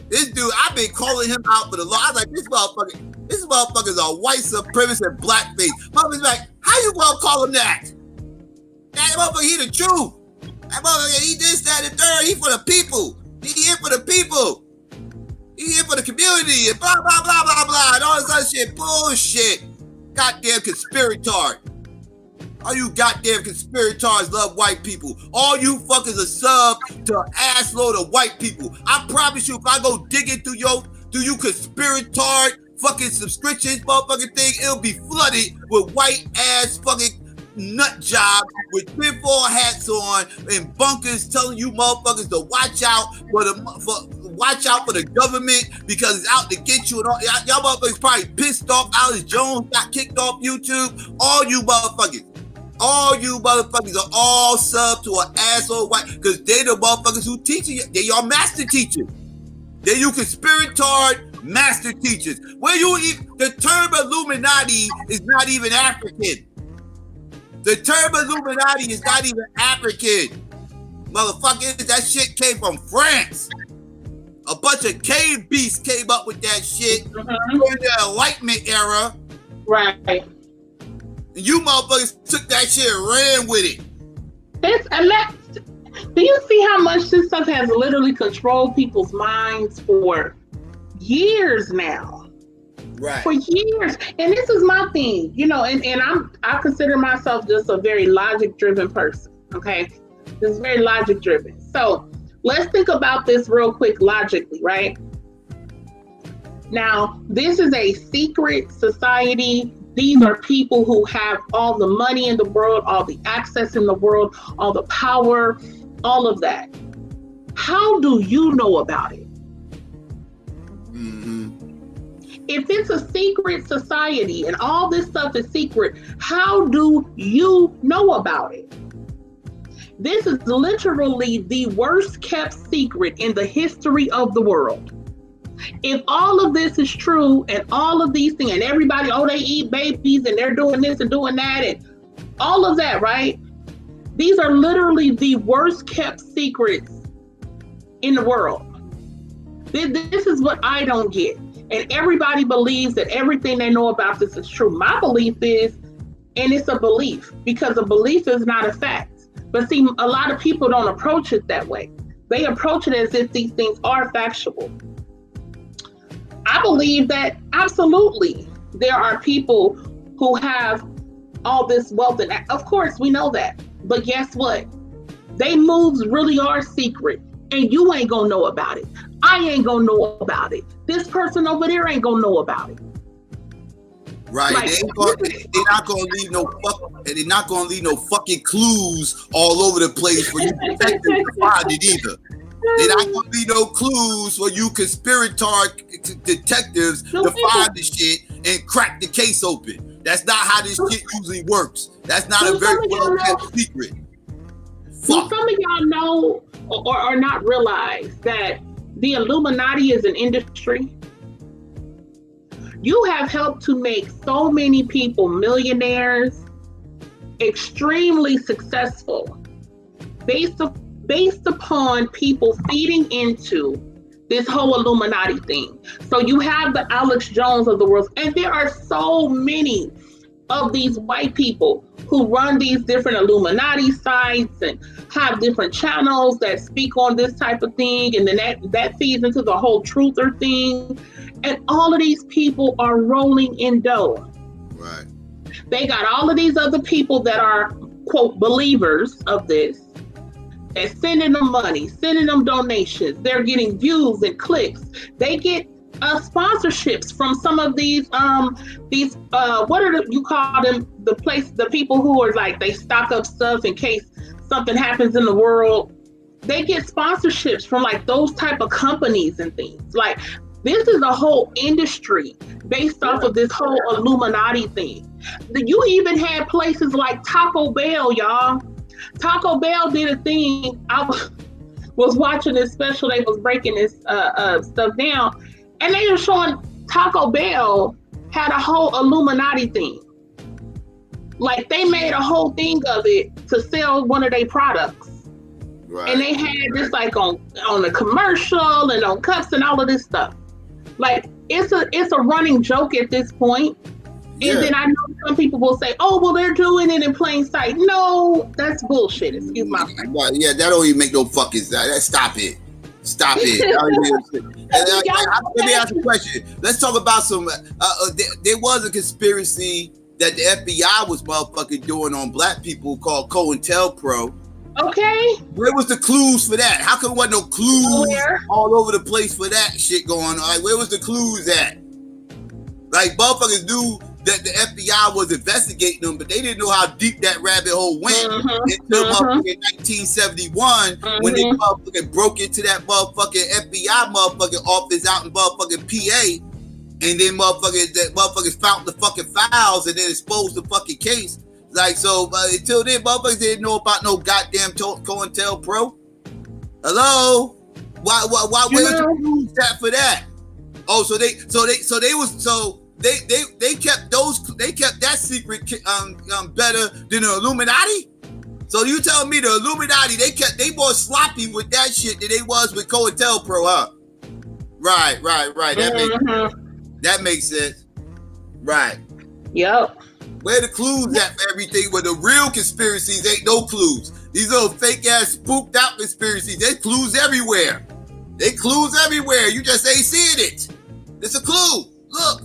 Speaker 4: This dude, I've been calling him out for the law. I was like, this motherfucker's a white supremacist and blackface. Motherfucker's like, how you gonna call him that? That motherfucker, he the truth. That motherfucker, he this, that, and third. He for the people. He here for the people. He here for the community and blah, blah, blah, blah, blah, and all this other shit. Bullshit. Goddamn conspiratard. All you goddamn conspirators love white people. All you fuckers are sub to an ass load of white people. I promise you, if I go digging through you conspiratard fucking subscriptions motherfucking thing, it'll be flooded with white ass fucking nut jobs with tinfoil hats on and bunkers telling you motherfuckers to watch out for the government because it's out to get you. And all y'all motherfuckers probably pissed off. Alex Jones got kicked off YouTube. All you motherfuckers are all sub to an asshole white, because they the motherfuckers who teach you. They your master teachers. They you conspiratard master teachers. Where you the term Illuminati is not even African. The term Illuminati is not even African. Motherfuckers, that shit came from France. A bunch of cave beasts came up with that shit during the Enlightenment era.
Speaker 5: Right.
Speaker 4: You motherfuckers took that shit and ran with it.
Speaker 5: Do you see how much this stuff has literally controlled people's minds for years now?
Speaker 4: Right.
Speaker 5: For years. And this is my thing, you know, and I consider myself just a very logic-driven person, okay? Just very logic-driven. So let's think about this real quick logically, right? Now, this is a secret society. These are people who have all the money in the world, all the access in the world, all the power, all of that. How do you know about it? If it's a secret society and all this stuff is secret, how do you know about it? This is literally the worst kept secret in the history of the world. If all of this is true and all of these things and everybody, they eat babies and they're doing this and doing that and all of that, right? These are literally the worst kept secrets in the world. This is what I don't get. And everybody believes that everything they know about this is true. My belief is, and it's a belief, because a belief is not a fact. But see, a lot of people don't approach it that way. They approach it as if these things are factual. I believe that absolutely there are people who have all this wealth, and of course we know that. But guess what? They moves really are secret, and you ain't gonna know about it. I ain't gonna know about it. This person over there ain't gonna know about it.
Speaker 4: Right,
Speaker 5: Like,
Speaker 4: they're not gonna leave no they're not gonna leave no fucking clues all over the place for you detectives to find it either. They're not gonna leave no clues for you conspirator detectives to find the shit and crack the case open. That's not how this shit usually works. That's not a very well kept secret.
Speaker 5: Do some of y'all know or not realize that the Illuminati is an industry? You have helped to make so many people millionaires, extremely successful, based upon people feeding into this whole Illuminati thing. So you have the Alex Jones of the world, and there are so many of these white people who run these different Illuminati sites and have different channels that speak on this type of thing, and then that feeds into the whole truther thing. And all of these people are rolling in dough.
Speaker 4: Right.
Speaker 5: They got all of these other people that are, quote, believers of this, and sending them money, sending them donations. They're getting views and clicks. They get sponsorships from some of these what are you call them? The people who are like, they stock up stuff in case something happens in the world. They get sponsorships from like those type of companies and things. Like, this is a whole industry based off of this whole Illuminati thing. You even had places like Taco Bell, y'all. Taco Bell did a thing. I was watching this special. They was breaking this stuff down, and they were showing Taco Bell had a whole Illuminati thing. Like, they made a whole thing of it to sell one of their products. Right. And they had this like on a commercial and on cups and all of this stuff. Like, it's a running joke at this point. And then I know some people will say, "Oh, well, they're doing it in plain sight." No, that's bullshit. Excuse my French.
Speaker 4: Yeah, that don't even make no fucking sense. Stop it. Stop it. Let me ask you a question. Let's talk about some. There was a conspiracy that the FBI was motherfucking doing on black people called COINTELPRO.
Speaker 5: Okay.
Speaker 4: Where was the clues for that? How come there wasn't no clues all over the place for that shit going on? Like, where was the clues at? Like, motherfuckers knew that the FBI was investigating them, but they didn't know how deep that rabbit hole went until motherfucking 1971 when they motherfucking broke into that motherfucking FBI motherfucking office out in motherfucking PA, and then motherfuckers found the fucking files and then exposed the fucking case. Like, so until then, motherfuckers didn't know about no goddamn COINTELPRO. Hello? Why where's the clues at for that? Oh, so they kept that secret better than the Illuminati? So you telling me the Illuminati, they more sloppy with that shit than they was with COINTELPRO, huh? Right. That makes sense. Right.
Speaker 5: Yep.
Speaker 4: Where the clues at for everything? Where the real conspiracies ain't no clues. These little fake ass spooked out conspiracies, there's clues everywhere. You just ain't seeing it. It's a clue. Look.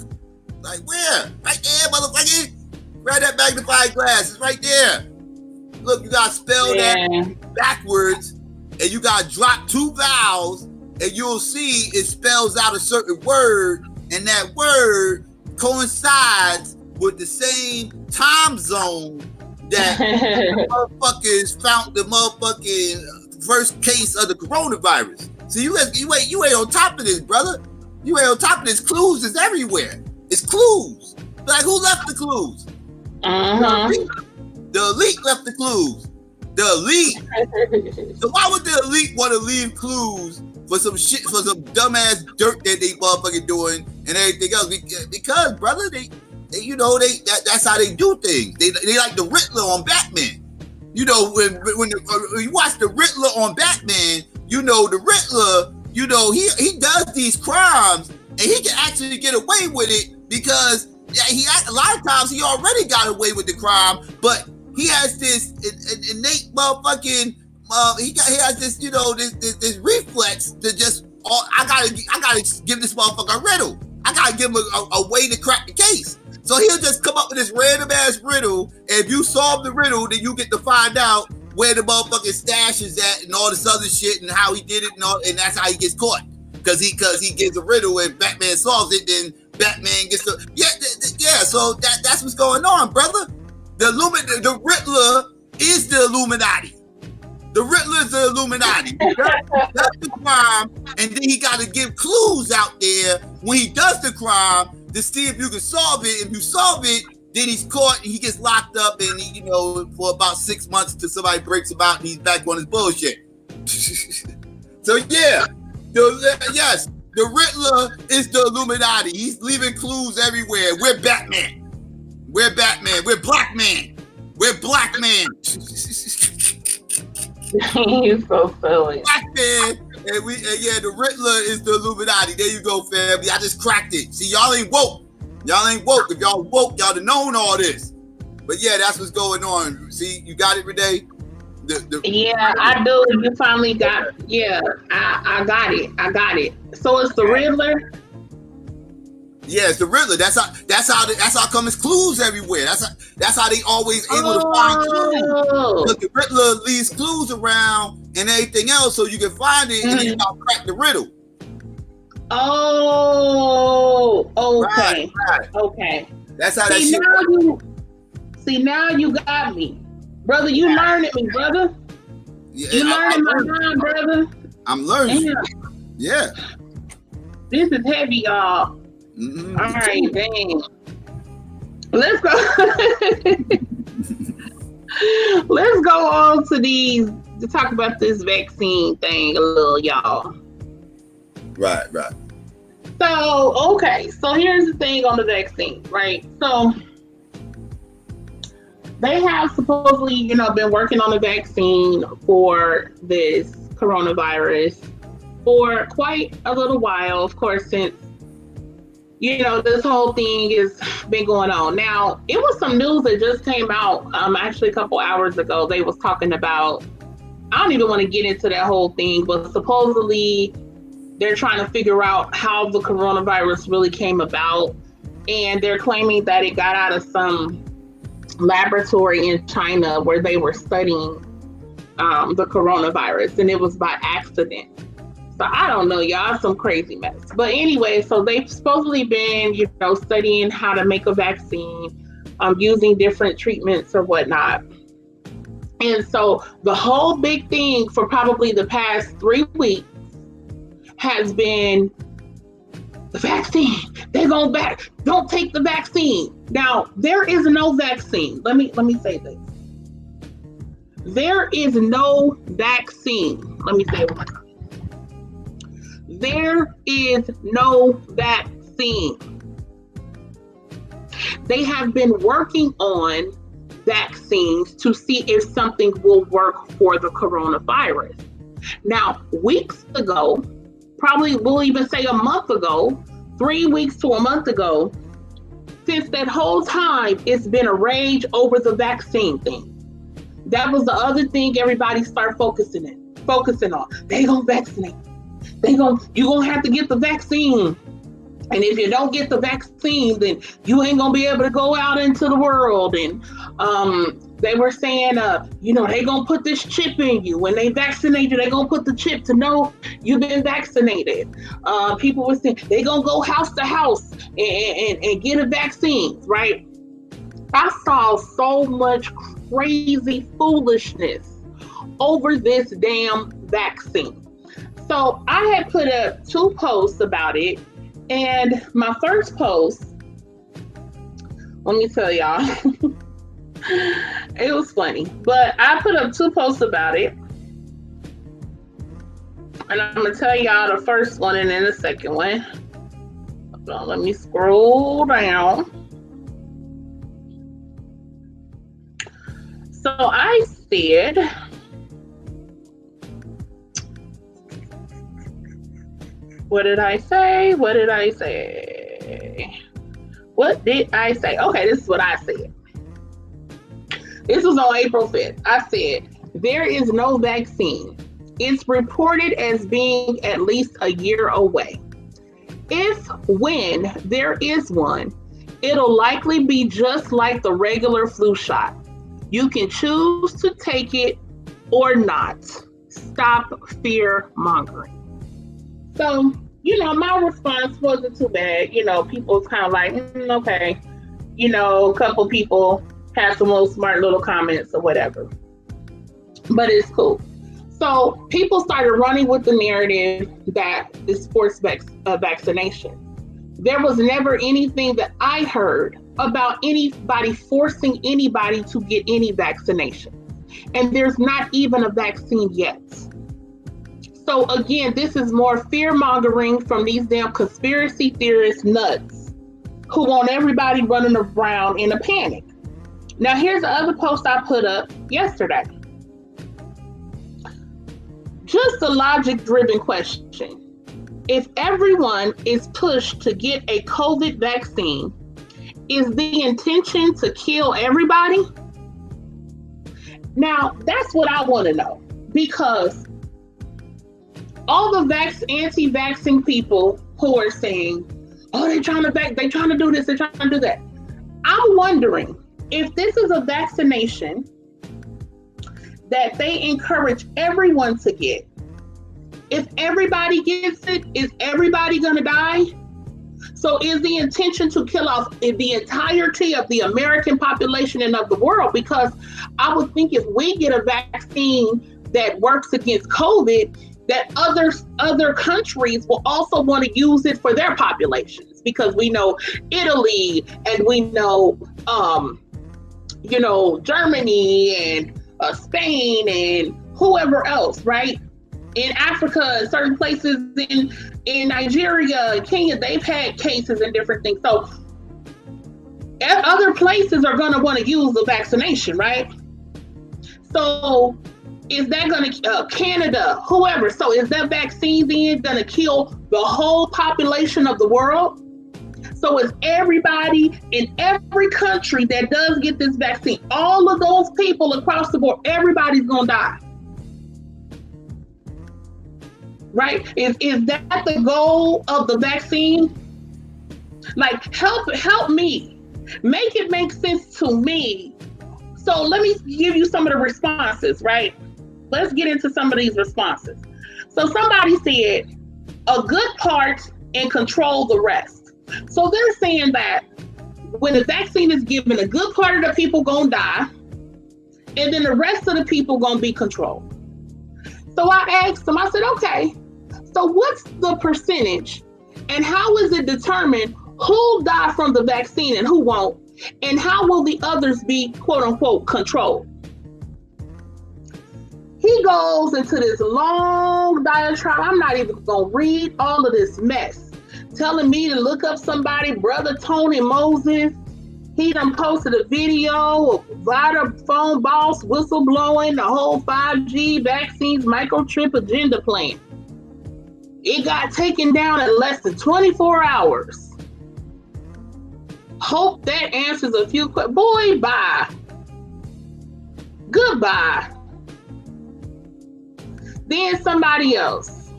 Speaker 4: Like, where? Right there, motherfucker. Grab that magnifying glass. It's right there. Look, you got to spell that backwards, and you got to drop two vowels, and you'll see it spells out a certain word, and that word coincides with the same time zone that motherfuckers found the motherfucking first case of the coronavirus. So you ain't on top of this, brother. You ain't on top of this. Clues is everywhere. It's clues. Like, who left the clues? The elite left the clues. The elite. So why would the elite want to leave clues for some shit, for some dumbass dirt that they motherfucking doing and everything else? Because brother, that's how they do things. They like the Riddler on Batman. You know, when you watch the Riddler on Batman, you know the Riddler, you know, he does these crimes and he can actually get away with it because a lot of times he already got away with the crime, but he has this innate motherfucking he has this, you know, this reflex to just I gotta give this motherfucker a riddle. I gotta give him a way to crack the case. So he'll just come up with this random ass riddle, and if you solve the riddle, then you get to find out where the motherfucking stash is at and all this other shit and how he did it and that's how he gets caught. Cause he gets a riddle and Batman solves it, then Batman gets the yeah. So that's what's going on, brother. The Riddler is the Illuminati. The Riddler is the Illuminati. That's the crime, and then he got to give clues out there when he does the crime to see if you can solve it. If you solve it, then he's caught and he gets locked up, and he, for about 6 months till somebody breaks him out and he's back on his bullshit. So yeah, yes, the Riddler is the Illuminati. He's leaving clues everywhere. We're Batman. We're Batman. We're Black Man. We're Black Man.
Speaker 5: He's so silly.
Speaker 4: Black Man. And the Riddler is the Illuminati. There you go, family. I just cracked it. See, y'all ain't woke. Y'all ain't woke. If y'all woke, y'all have known all this. But yeah, that's what's going on. See, you got it, Renee?
Speaker 5: Yeah, I do. You finally got. Yeah, I got it. I got it. So it's the Riddler.
Speaker 4: Yeah, it's the Riddler. That's how come it's clues everywhere. That's how they always able to find clues. But the Riddler leaves clues around and everything else, so you can find it and then you gotta crack the riddle.
Speaker 5: Oh, okay,
Speaker 4: right.
Speaker 5: Okay.
Speaker 4: That's how that shit works.
Speaker 5: Now you got me, brother. You learning me, brother.
Speaker 4: Yeah,
Speaker 5: you learning my mind, brother.
Speaker 4: I'm learning. Yeah.
Speaker 5: This is heavy, y'all.
Speaker 4: Mm-hmm.
Speaker 5: All right, dang. Let's go. Let's go on to talk about this vaccine thing a little, y'all.
Speaker 4: Right.
Speaker 5: So, okay. So here's the thing on the vaccine, right? So they have supposedly, been working on the vaccine for this coronavirus for quite a little while, of course, since this whole thing has been going on. Now, it was some news that just came out actually a couple hours ago. They was talking about, I don't even want to get into that whole thing, but supposedly they're trying to figure out how the coronavirus really came about. And they're claiming that it got out of some laboratory in China where they were studying the coronavirus, and it was by accident. So I don't know, y'all, some crazy mess. But anyway, so they've supposedly been, studying how to make a vaccine, using different treatments or whatnot. And so the whole big thing for probably the past 3 weeks has been the vaccine. They're going back. Don't take the vaccine. Now, there is no vaccine. Let me say this. There is no vaccine. Let me say it one time. There is no vaccine. They have been working on vaccines to see if something will work for the coronavirus. Now, weeks ago, probably we'll even say a month ago, 3 weeks to a month ago, since that whole time, it's been a rage over the vaccine thing. That was the other thing everybody started focusing on. They gonna vaccinate. You gonna have to get the vaccine. And if you don't get the vaccine, then you ain't gonna be able to go out into the world. And they were saying, they gonna put this chip in you. When they vaccinate you, they gonna put the chip to know you've been vaccinated. People were saying they gonna go house to house and get a vaccine, right? I saw so much crazy foolishness over this damn vaccine. So I had put up 2 posts about it. And my first post, let me tell y'all, it was funny, but I put up 2 posts about it. And I'm going to tell y'all the first one and then the second one. So let me scroll down. So I said, what did I say? Okay, this is what I said. This was on April 5th. I said, there is no vaccine. It's reported as being at least a year away. when there is one, it'll likely be just like the regular flu shot. You can choose to take it or not. Stop fear mongering. So, my response wasn't too bad. People was kind of like, okay. A couple people had some little smart little comments or whatever. But it's cool. So people started running with the narrative that it's forced vaccination. There was never anything that I heard about anybody forcing anybody to get any vaccination. And there's not even a vaccine yet. So again, this is more fear mongering from these damn conspiracy theorist nuts who want everybody running around in a panic. Now here's the other post I put up yesterday. Just a logic-driven question. If everyone is pushed to get a COVID vaccine, is the intention to kill everybody? Now, that's what I want to know, because all the anti-vaccine people who are saying, oh, they're trying to do this, they're trying to do that. I'm wondering if this is a vaccination that they encourage everyone to get. If everybody gets it, is everybody gonna die? So is the intention to kill off the entirety of the American population and of the world? Because I would think if we get a vaccine that works against COVID, that other countries will also want to use it for their populations, because we know Italy and we know Germany and Spain and whoever else, right? In Africa, certain places in Nigeria and Kenya, they've had cases and different things. So other places are going to want to use the vaccination, right? So is that going to, Canada, whoever, so is that vaccine then going to kill the whole population of the world? So is everybody in every country that does get this vaccine, all of those people across the board, everybody's going to die? Right? Is that the goal of the vaccine? Like, help me. Make it make sense to me. So let me give you some of the responses, right? Let's get into some of these responses. So somebody said, a good part and control the rest. So they're saying that when the vaccine is given, a good part of the people gonna die, and then the rest of the people gonna be controlled. So I asked them, I said, okay, so what's the percentage and how is it determined who'll die from the vaccine and who won't? And how will the others be, quote unquote, controlled? He goes into this long diatribe. I'm not even gonna read all of this mess, telling me to look up somebody, Brother Tony Moses. He done posted a video of Vodafone boss whistleblowing the whole 5G vaccines microchip agenda plan. It got taken down in less than 24 hours. Hope that answers a few questions. Boy, bye. Goodbye. Then somebody else.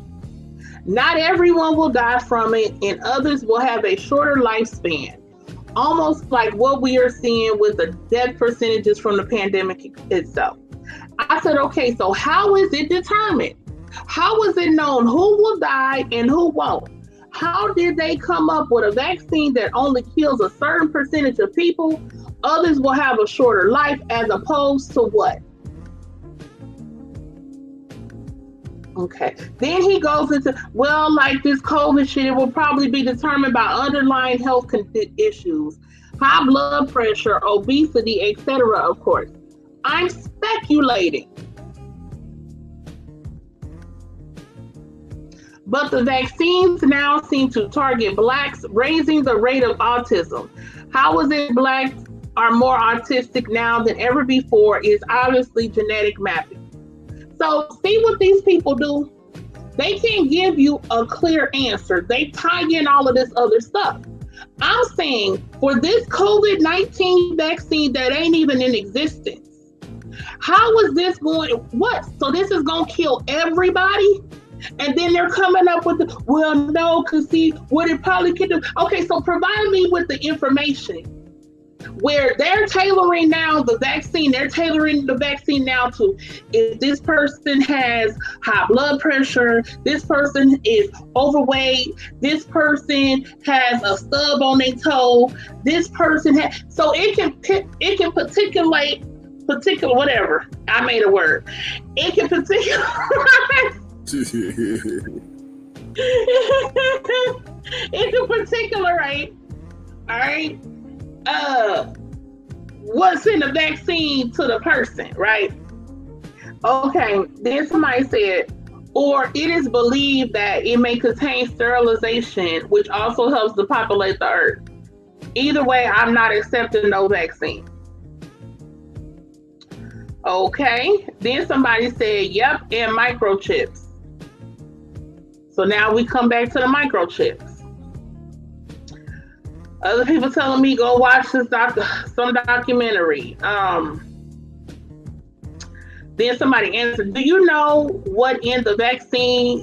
Speaker 5: Not everyone will die from it, and others will have a shorter lifespan. Almost like what we are seeing with the death percentages from the pandemic itself. I said, okay, so how is it determined? How is it known who will die and who won't? How did they come up with a vaccine that only kills a certain percentage of people? Others will have a shorter life, as opposed to what? Okay. Then he goes into, well, like this COVID shit, it will probably be determined by underlying health issues, high blood pressure, obesity, etc. Of course. I'm speculating. But the vaccines now seem to target Blacks, raising the rate of autism. How is it Blacks are more autistic now than ever before is obviously genetic mapping. So see what these people do? They can't give you a clear answer. They tie in all of this other stuff. I'm saying for this COVID-19 vaccine that ain't even in existence, how is this going? What? So this is going to kill everybody? And then they're coming up with the, well, no, because see, what it probably could do. Okay, so provide me with the information where they're tailoring now the vaccine. They're tailoring the vaccine now to if this person has high blood pressure, this person is overweight, this person has a stub on their toe, this person has, so it can particular whatever. I made a word. It can particular. It can particulate, all right, what's in the vaccine to the person, right? Okay, then somebody said, or it is believed that it may contain sterilization, which also helps to populate the earth. Either way, I'm not accepting no vaccine. Okay, then somebody said, yep, and microchips. So now we come back to the microchips. Other people telling me go watch some documentary. Then somebody answered, do you know what in the vaccine?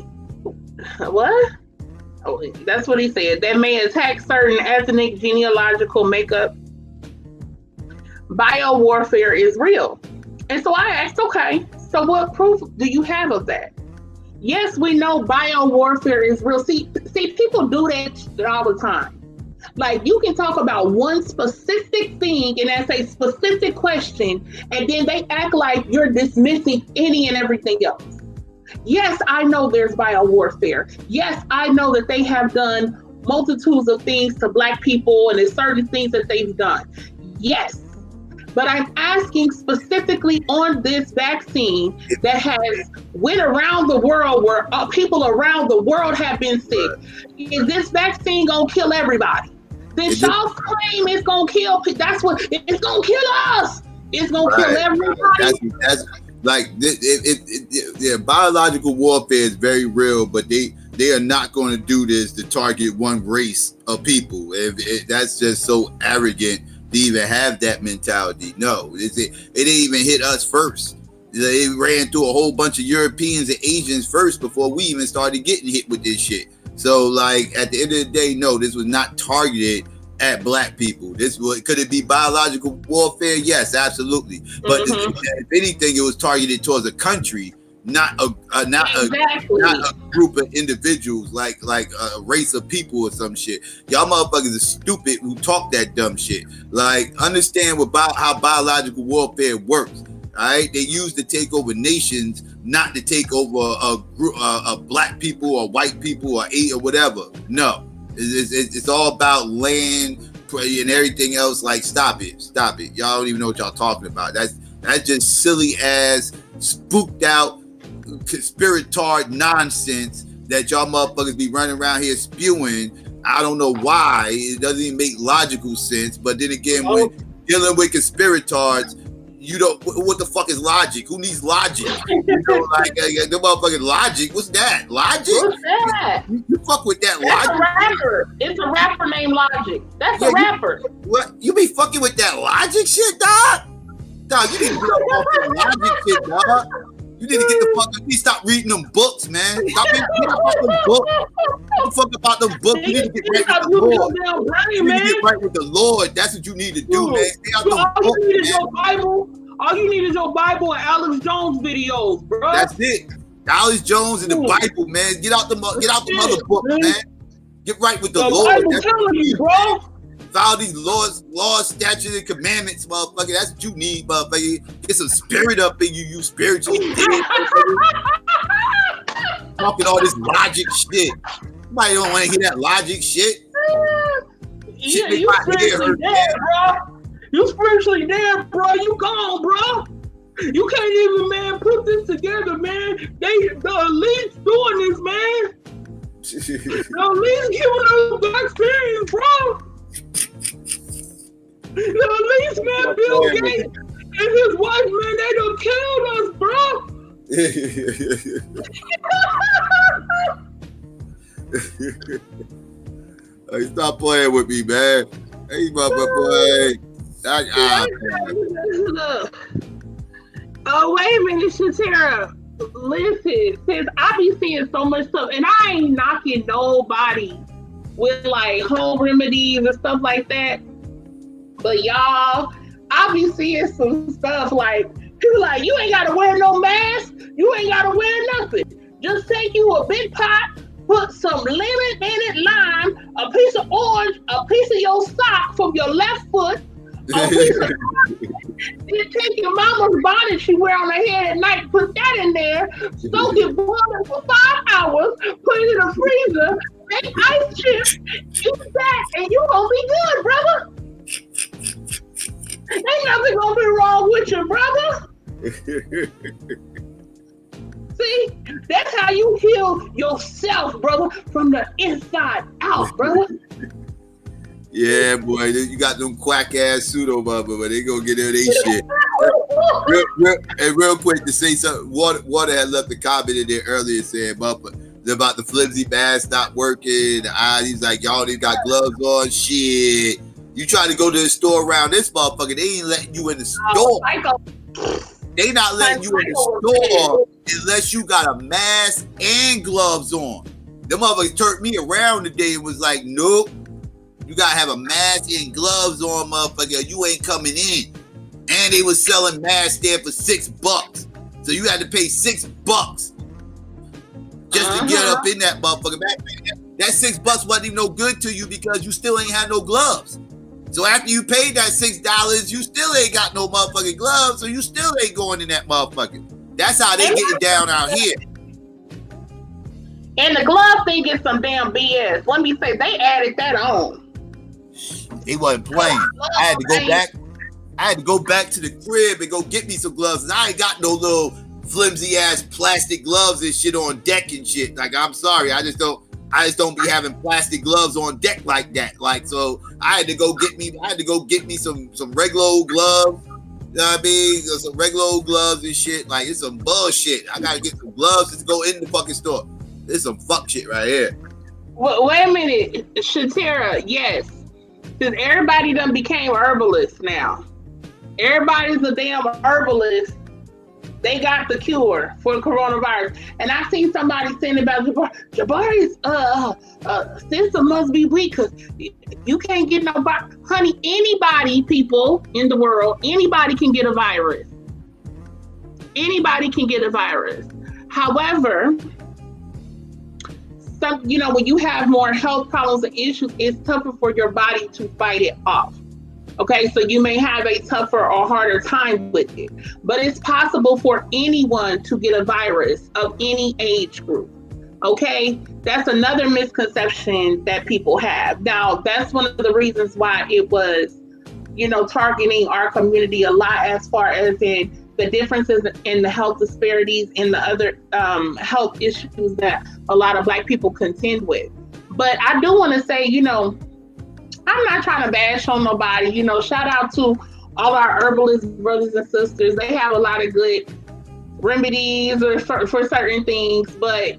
Speaker 5: What? Oh, that's what he said. That may attack certain ethnic genealogical makeup. Biowarfare is real. And so I asked, okay, so what proof do you have of that? Yes, we know biowarfare is real. See, people do that all the time. Like, you can talk about one specific thing and that's a specific question, and then they act like you're dismissing any and everything else. Yes, I know there's biowarfare. Yes, I know that they have done multitudes of things to Black people and there's certain things that they've done. Yes. But I'm asking specifically on this vaccine that has went around the world where people around the world have been sick. Is this vaccine gonna kill everybody? Then y'all claim it's gonna kill. That's what it's gonna kill us. It's gonna kill everybody.
Speaker 4: That's like biological warfare is very real, but they are not going to do this to target one race of people. That's just so arrogant to even have that mentality. No, it didn't even hit us first. They ran through a whole bunch of Europeans and Asians first before we even started getting hit with this shit. So, like, at the end of the day, no, this was not targeted at Black people. Could it be biological warfare? Yes, absolutely. But if anything, it was targeted towards a country, not a group of individuals, like a race of people or some shit. Y'all motherfuckers are stupid who talk that dumb shit. Like, understand how biological warfare works. All right, they use to take over nations, not to take over a group of Black people or white people or whatever. No, it's all about land and everything else. Like, stop it. Y'all don't even know what y'all talking about. That's just silly ass, spooked out, conspiratard nonsense that y'all motherfuckers be running around here spewing. I don't know why. It doesn't even make logical sense. But then again, when dealing with conspiratards, you don't. What the fuck is logic? Who needs logic? You know, like the motherfucking logic. What's that? Logic? What's that? You fuck with that
Speaker 5: That's
Speaker 4: logic?
Speaker 5: A rapper. It's a rapper named Logic. That's a rapper.
Speaker 4: What? You be fucking with that logic shit, dog? Dog, you need to get off that logic shit, dog. You need to get the fuck. You need to stop reading them books, man. Stop reading them books. Don't fuck about them books. You need to get right with the Lord. You need to get right with the Lord. That's what you need to do, man. Stay out them books,
Speaker 5: all you need is your Bible. All you need is your Bible and Alex Jones videos, bro.
Speaker 4: That's it. Alex Jones and the Bible, man. Get out the other books, man. Get right with the Lord.
Speaker 5: Bible telling you, bro.
Speaker 4: Follow these laws, statutes, and commandments, motherfucker. That's what you need, motherfucker. Get some spirit up in you, you spiritually dead. Talking all this logic shit. Nobody don't want to hear that logic shit.
Speaker 5: Yeah, you spiritually dead, bro. You spiritually dead, bro. You gone, bro. You can't even, man, put this together, man. The elite's doing this, man. The elite's giving us vaccines, bro. The elite's, man, Bill Gates and his wife, man, they done killed us, bro.
Speaker 4: Hey, stop playing with me, man. Hey, motherfucker, boy.
Speaker 5: Oh, wait a minute, Shatera. Listen, since I be seeing so much stuff, and I ain't knocking nobody with like home remedies and stuff like that. But y'all, I be seeing some stuff like people like, you ain't gotta wear no mask, you ain't gotta wear nothing. Just take you a big pot, put some lemon in it, lime, a piece of orange, a piece of your sock from your left foot, a piece of then take your mama's bonnet she wear on her head at night, put that in there, soak it, boil it for 5 hours, put it in the freezer, make ice chips, eat that, and you gonna be good, brother. Ain't nothing gonna be wrong with you, brother. See, that's how you heal yourself, brother, from the inside out, brother.
Speaker 4: Yeah, boy, you got them quack ass pseudo mother, but they gonna get in their shit. real quick to say something. Water had left a comment in there earlier saying about the flimsy mask not working. He's like, y'all didn't got gloves on. Shit, you trying to go to the store around this motherfucker? They ain't letting you in the store. They not letting you in the store unless you got a mask and gloves on. Them motherfuckers turned me around today and was like, nope. You gotta have a mask and gloves on, motherfucker. You ain't coming in. And they was selling masks there for $6. So you had to pay $6 just to get up in that motherfucker. That $6 wasn't even no good to you because you still ain't had no gloves. So after you paid that $6, you still ain't got no motherfucking gloves, so you still ain't going in that motherfucker. That's how they getting down out here.
Speaker 5: And the glove thing is some damn BS. Let me say, they added that on.
Speaker 4: He wasn't playing. I had to go back to the crib and go get me some gloves. And I ain't got no little flimsy ass plastic gloves and shit on deck and shit. Like, I'm sorry, I just don't be having plastic gloves on deck like that. Like, so I had to go get me some regular old gloves. You know what I mean? Some regular old gloves and shit. Like, it's some bullshit. I gotta get some gloves to go in the fucking store. This is some fuck shit right here.
Speaker 5: Well, wait a minute, Shatera, yes. Because everybody done became herbalists now. Everybody's a damn herbalist. They got the cure for the coronavirus. And I seen somebody saying about Jabari's system must be weak because you can't get nobody. Honey, anybody, people in the world, anybody can get a virus. Anybody can get a virus. However, when you have more health problems and issues, it's tougher for your body to fight it off. Okay, so you may have a tougher or harder time with it, but it's possible for anyone to get a virus of any age group. Okay, that's another misconception that people have. Now, that's one of the reasons why it was, targeting our community a lot as far as in the differences in the health disparities and the other health issues that a lot of Black people contend with. But I do want to say, I'm not trying to bash on nobody. Shout out to all our herbalist brothers and sisters. They have a lot of good remedies for certain things. But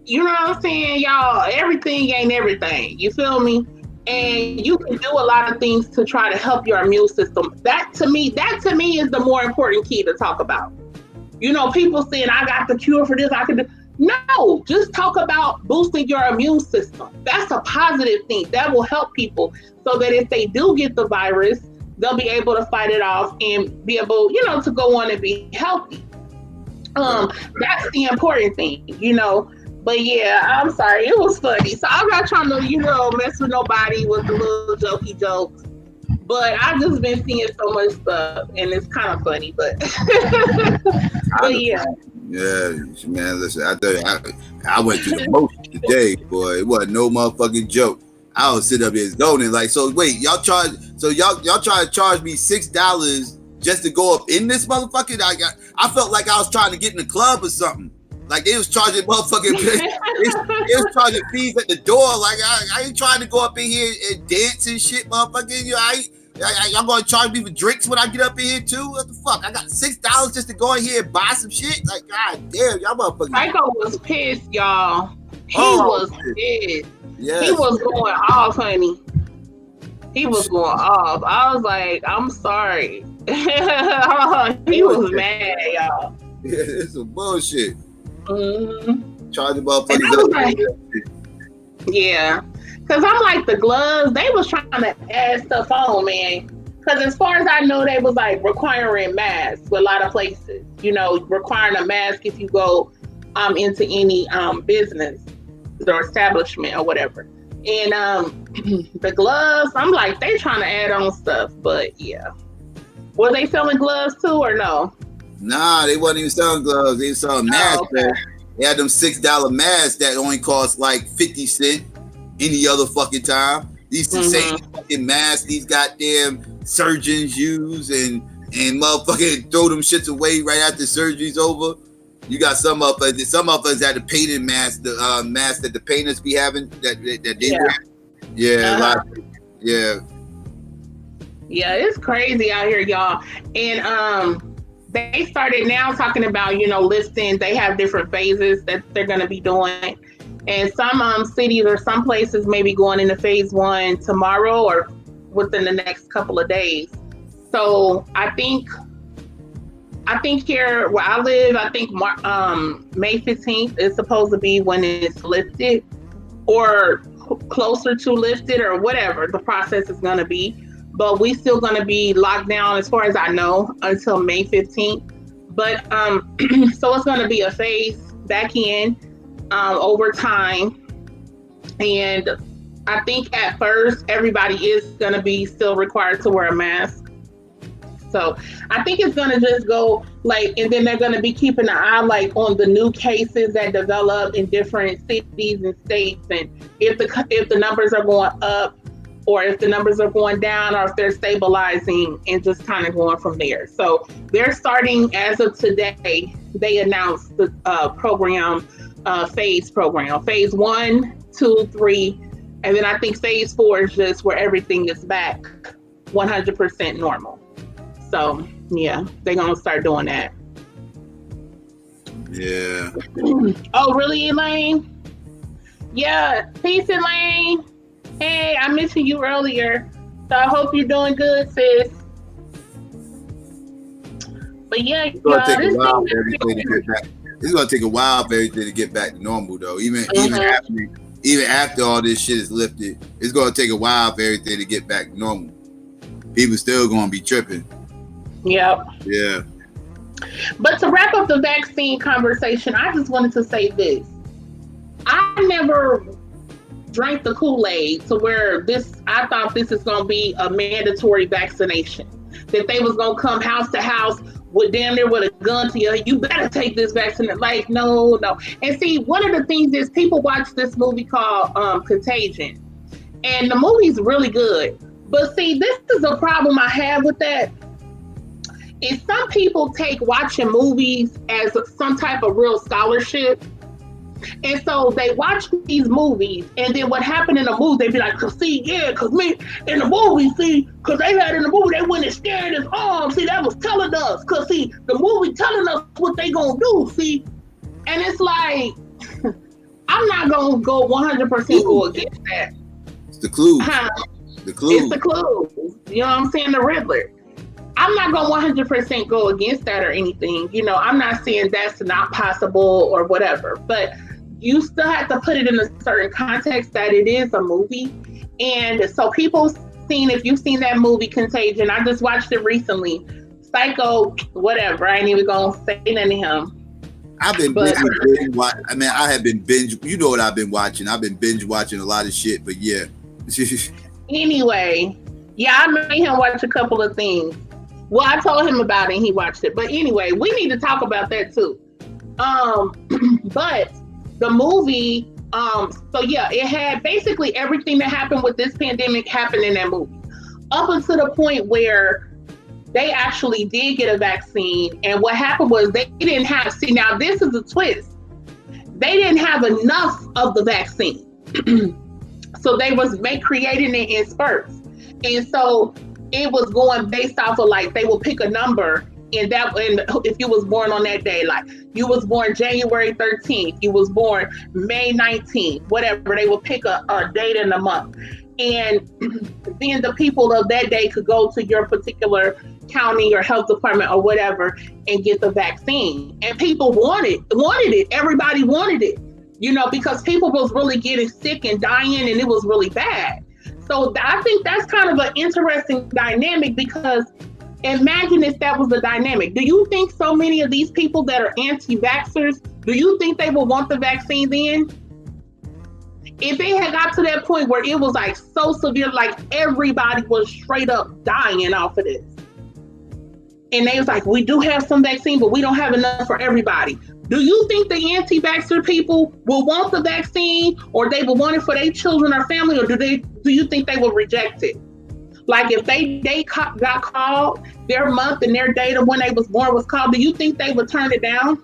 Speaker 5: you know what I'm saying, y'all? Everything ain't everything. You feel me? And you can do a lot of things to try to help your immune system. That to me is the more important key to talk about. People saying, I got the cure for this, I can do. No, just talk about boosting your immune system. That's a positive thing. That will help people so that if they do get the virus, they'll be able to fight it off and be able, to go on and be healthy. That's the important thing, But yeah, I'm sorry, it was funny. So I'm not trying to, mess with nobody with the little jokey jokes. But I've just been seeing so much stuff, and it's kind of funny. But, but yeah.
Speaker 4: Yeah, man. Listen, I tell you, I went through the motion today, boy. It wasn't no motherfucking joke. I was sitting up there zoning like, so wait, y'all try to charge me $6 just to go up in this motherfucker? I felt like I was trying to get in the club or something. Like they was charging motherfucking, they was charging fees at the door. Like I ain't trying to go up in here and dance and shit, motherfucker. Y'all gonna charge me for drinks when I get up in here too? What the fuck? I got $6 just to go in here and buy some shit? Like, god damn, y'all motherfuckers.
Speaker 5: Psycho was pissed, y'all. He was pissed.
Speaker 4: Yes.
Speaker 5: He was going off, honey. He was going off. I was like, I'm sorry. He was mad, y'all.
Speaker 4: It's some bullshit.
Speaker 5: Mm-hmm.
Speaker 4: Charging motherfuckers up.
Speaker 5: Yeah. Because I'm like, the gloves, they was trying to add stuff on, man. Because as far as I know, they was like requiring masks with a lot of places. You know, requiring a mask if you go into any business or establishment or whatever. And the gloves, I'm like, they trying to add on stuff. But yeah. Were they selling gloves too or no?
Speaker 4: Nah, they wasn't even selling gloves. They were selling masks.
Speaker 5: Oh, okay.
Speaker 4: They had them $6 masks that only cost like 50 cents any other fucking time. These same fucking masks these goddamn surgeons use and motherfucking throw them shits away right after surgery's over. You got some of us had the painted mask, the mask that the painters be having that they wear. Yeah, yeah. Yeah,
Speaker 5: it's crazy out here, y'all. And they started now talking about, you know, lifting. They have different phases that they're going to be doing. And some cities or some places may be going into phase 1 tomorrow or within the next couple of days. So I think here where I live, I think May 15th is supposed to be when it's lifted or closer to lifted or whatever the process is going to be. But we still going to be locked down, as far as I know, until May 15th. But so it's going to be a phase back in over time. And I think at first everybody is going to be still required to wear a mask. So I think it's going to just go like, and then they're going to be keeping an eye like on the new cases that develop in different cities and states, and if the numbers are going up, or if the numbers are going down, or if they're stabilizing, and just kind of going from there. So they're starting as of today. They announced the phase 1, 2, 3, and then I think phase 4 is just where everything is back 100% normal. So yeah, they're gonna start doing that.
Speaker 4: Yeah.
Speaker 5: Oh really, Elaine? Yeah, peace, Elaine. Hey, I mentioned you earlier, so I hope you're doing good, sis. But yeah,
Speaker 4: it's gonna take a while for everything to get back. It's gonna take a while for everything to get back to normal, though. Even after all this shit is lifted, it's gonna take a while for everything to get back to normal. People still gonna be tripping.
Speaker 5: Yep.
Speaker 4: Yeah.
Speaker 5: But to wrap up the vaccine conversation, I just wanted to say this: I never drank the Kool-Aid to where I thought this is going to be a mandatory vaccination, that they was going to come house to house with damn near with a gun to you better take this vaccine. Like, no. And see, one of the things is people watch this movie called Contagion, and the movie's really good. But see, this is a problem I have with that, is some people take watching movies as some type of real scholarship. And so they watch these movies, and then what happened in the movie, they be like, cause me in the movie, cause they had in the movie, they went and scared his arm. See, that was telling us, cause see, the movie telling us what they gonna do, see. And it's like, I'm not gonna go 100% go against that.
Speaker 4: It's the clue.
Speaker 5: It's the clue. You know what I'm saying? The Riddler. I'm not going to 100% go against that or anything. You know, I'm not saying that's not possible or whatever, but you still have to put it in a certain context that it is a movie. And so if you've seen that movie Contagion, I just watched it recently. Psycho, whatever. I ain't even going to say nothing to him.
Speaker 4: I've been binge watching. I mean, I have been binge. You know what I've been watching? I've been binge watching a lot of shit, but yeah.
Speaker 5: Anyway, yeah, I made him watch a couple of things. Well, I told him about it and he watched it. But anyway, we need to talk about that too. But the movie, so yeah, it had basically everything that happened with this pandemic happened in that movie. Up until the point where they actually did get a vaccine. And what happened was they didn't have, see now this is a twist. They didn't have enough of the vaccine. So they was creating it in spurts. And so it was going based off of like, they will pick a number and if you was born on that day, like you was born January 13th, you was born May 19th, whatever, they will pick a date in the month. And then the people of that day could go to your particular county or health department or whatever and get the vaccine. And people wanted it. Everybody wanted it, you know, because people was really getting sick and dying and it was really bad. So I think that's kind of an interesting dynamic, because imagine if that was the dynamic. Do you think so many of these people that are anti-vaxxers, do you think they would want the vaccine then? If they had got to that point where it was like so severe, like everybody was straight up dying off of this, and they was like, we do have some vaccine, but we don't have enough for everybody. Do you think the anti-vaxxer people will want the vaccine, or they will want it for their children or family, or do you think they will reject it? Like if they got called, their month and their date of when they was born was called, do you think they would turn it down?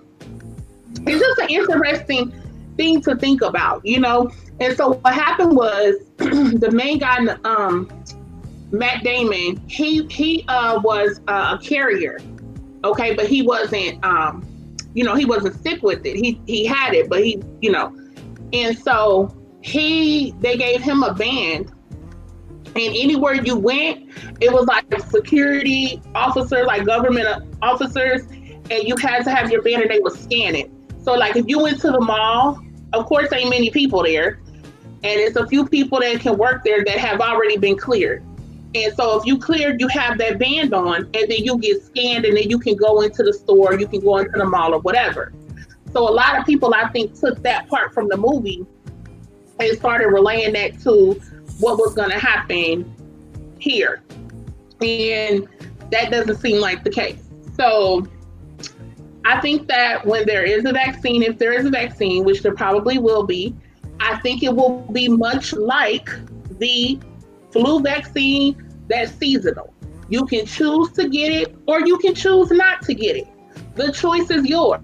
Speaker 5: It's just an interesting thing to think about, you know? And so what happened was the main guy, Matt Damon, he was a carrier, okay? But he wasn't, you know, he wasn't sick with it. He had it, but he, you know. And so they gave him a band. And anywhere you went, it was like security officers, like government officers, and you had to have your band and they would scan it. So like if you went to the mall, of course ain't many people there. And it's a few people that can work there that have already been cleared. And so if you cleared, you have that band on, and then you get scanned, and then you can go into the store, you can go into the mall or whatever. So a lot of people, I think, took that part from the movie and started relaying that to what was going to happen here. And that doesn't seem like the case. So I think that when there is a vaccine, if there is a vaccine, which there probably will be, I think it will be much like the flu vaccine that's seasonal. You can choose to get it or you can choose not to get it. The choice is yours.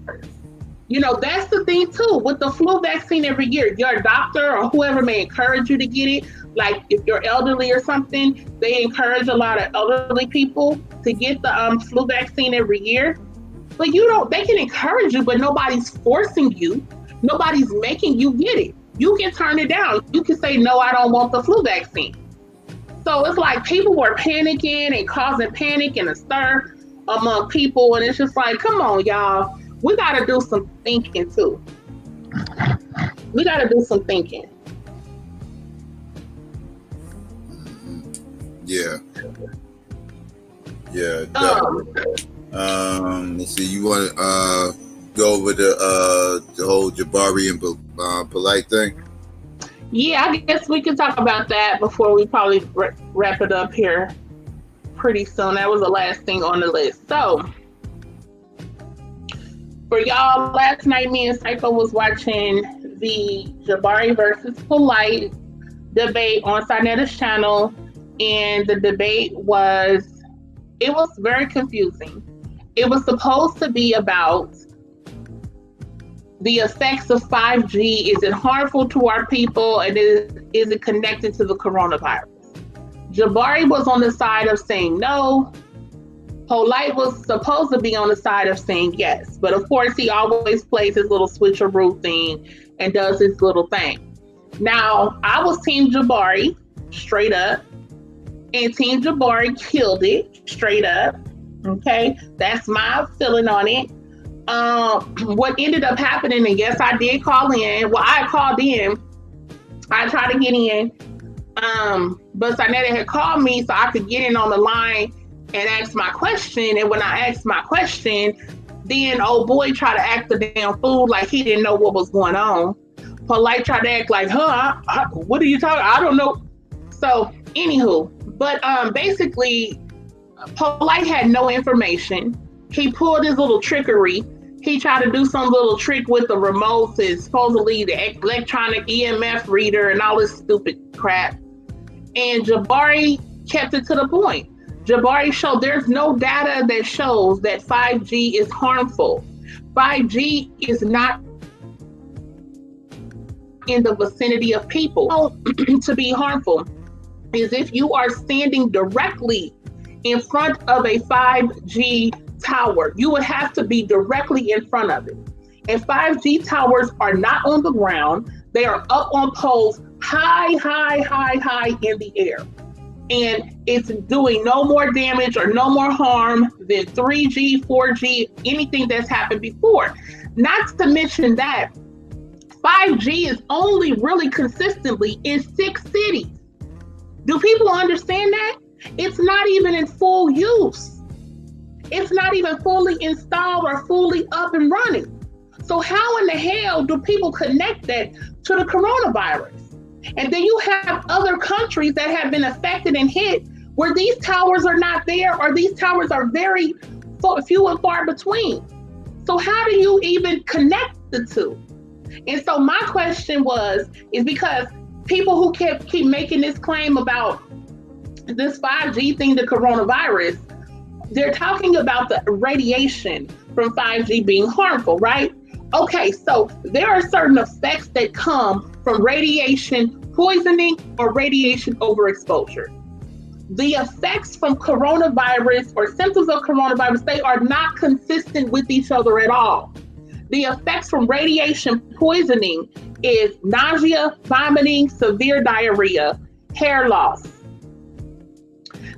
Speaker 5: You know, that's the thing too, with the flu vaccine every year, your doctor or whoever may encourage you to get it. Like if you're elderly or something, they encourage a lot of elderly people to get the flu vaccine every year. But they can encourage you, but nobody's forcing you. Nobody's making you get it. You can turn it down. You can say, no, I don't want the flu vaccine. So it's like people were panicking and causing panic and a stir among people. And it's just like, come on, y'all. We got to do some thinking too. We got to do some thinking.
Speaker 4: Yeah. Yeah. Let's see. You want to go over the whole Jabari and Polight thing?
Speaker 5: Yeah, I guess we can talk about that before we probably wrap it up here pretty soon. That was the last thing on the list. So for y'all, last night me and Psycho was watching the Jabari versus Polight debate on Synetta's channel, and the debate was very confusing. It was supposed to be about the effects of 5G. Is it harmful to our people, and is it connected to the coronavirus? Jabari was on the side of saying no. Polight was supposed to be on the side of saying yes. But of course, he always plays his little switcheroo thing and does his little thing. Now, I was Team Jabari, straight up. And Team Jabari killed it, straight up. Okay? That's my feeling on it. What ended up happening, and yes, I did call in. Well, I called in. I tried to get in. But Synetta had called me so I could get in on the line and ask my question. And when I asked my question, then old boy tried to act the damn fool like he didn't know what was going on. Polight tried to act like, what are you talking? I don't know. So, anywho, but basically, Polight had no information. He pulled his little trickery. He tried to do some little trick with the remotes and supposedly the electronic EMF reader and all this stupid crap. And Jabari kept it to the point. Jabari showed there's no data that shows that 5G is harmful. 5G is not in the vicinity of people. To be harmful is if you are standing directly in front of a 5G tower. You would have to be directly in front of it. And 5G towers are not on the ground. They are up on poles high in the air. and it's doing no more damage or no more harm than 3G, 4G, anything that's happened before. Not to mention that 5G is only really consistently in 6 cities. Do people understand that? It's not even in full use. It's not even fully installed or fully up and running. So how in the hell do people connect that to the coronavirus? And then you have other countries that have been affected and hit where these towers are not there, or these towers are very few and far between. So how do you even connect the two? And so my question is because people who keep making this claim about this 5G thing, the coronavirus, they're talking about the radiation from 5G being harmful, right? Okay, so there are certain effects that come from radiation poisoning or radiation overexposure. The effects from coronavirus or symptoms of coronavirus, they are not consistent with each other at all. The effects from radiation poisoning is nausea, vomiting, severe diarrhea, hair loss.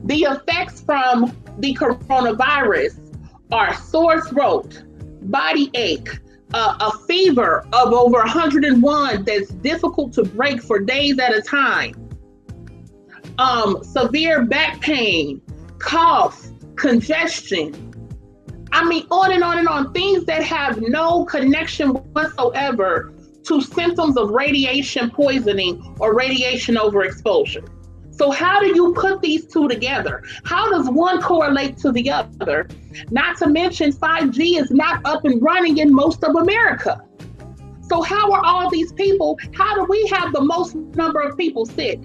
Speaker 5: The effects from the coronavirus are sore throat, body ache, a fever of over 101 that's difficult to break for days at a time, severe back pain, cough, congestion. I mean, on and on and on, things that have no connection whatsoever to symptoms of radiation poisoning or radiation overexposure. So how do you put these two together? How does one correlate to the other? Not to mention 5G is not up and running in most of America. So how are all these people, how do we have the most number of people sick?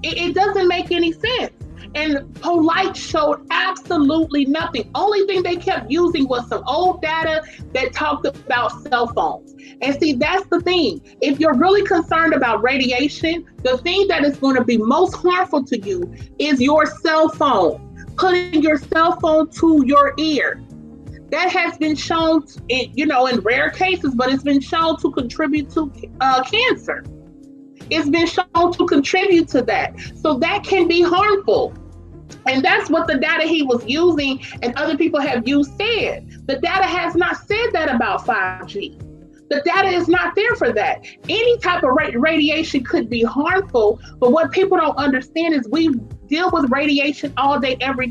Speaker 5: It doesn't make any sense. And Polight showed absolutely nothing. Only thing they kept using was some old data that talked about cell phones. And see, that's the thing. If you're really concerned about radiation, the thing that is going to be most harmful to you is your cell phone. Putting your cell phone to your ear. That has been shown, in rare cases, but it's been shown to contribute to cancer. It's been shown to contribute to that. So that can be harmful. And that's what the data he was using and other people have used said. The data has not said that about 5G. The data is not there for that. Any type of radiation could be harmful, but what people don't understand is we deal with radiation all day, every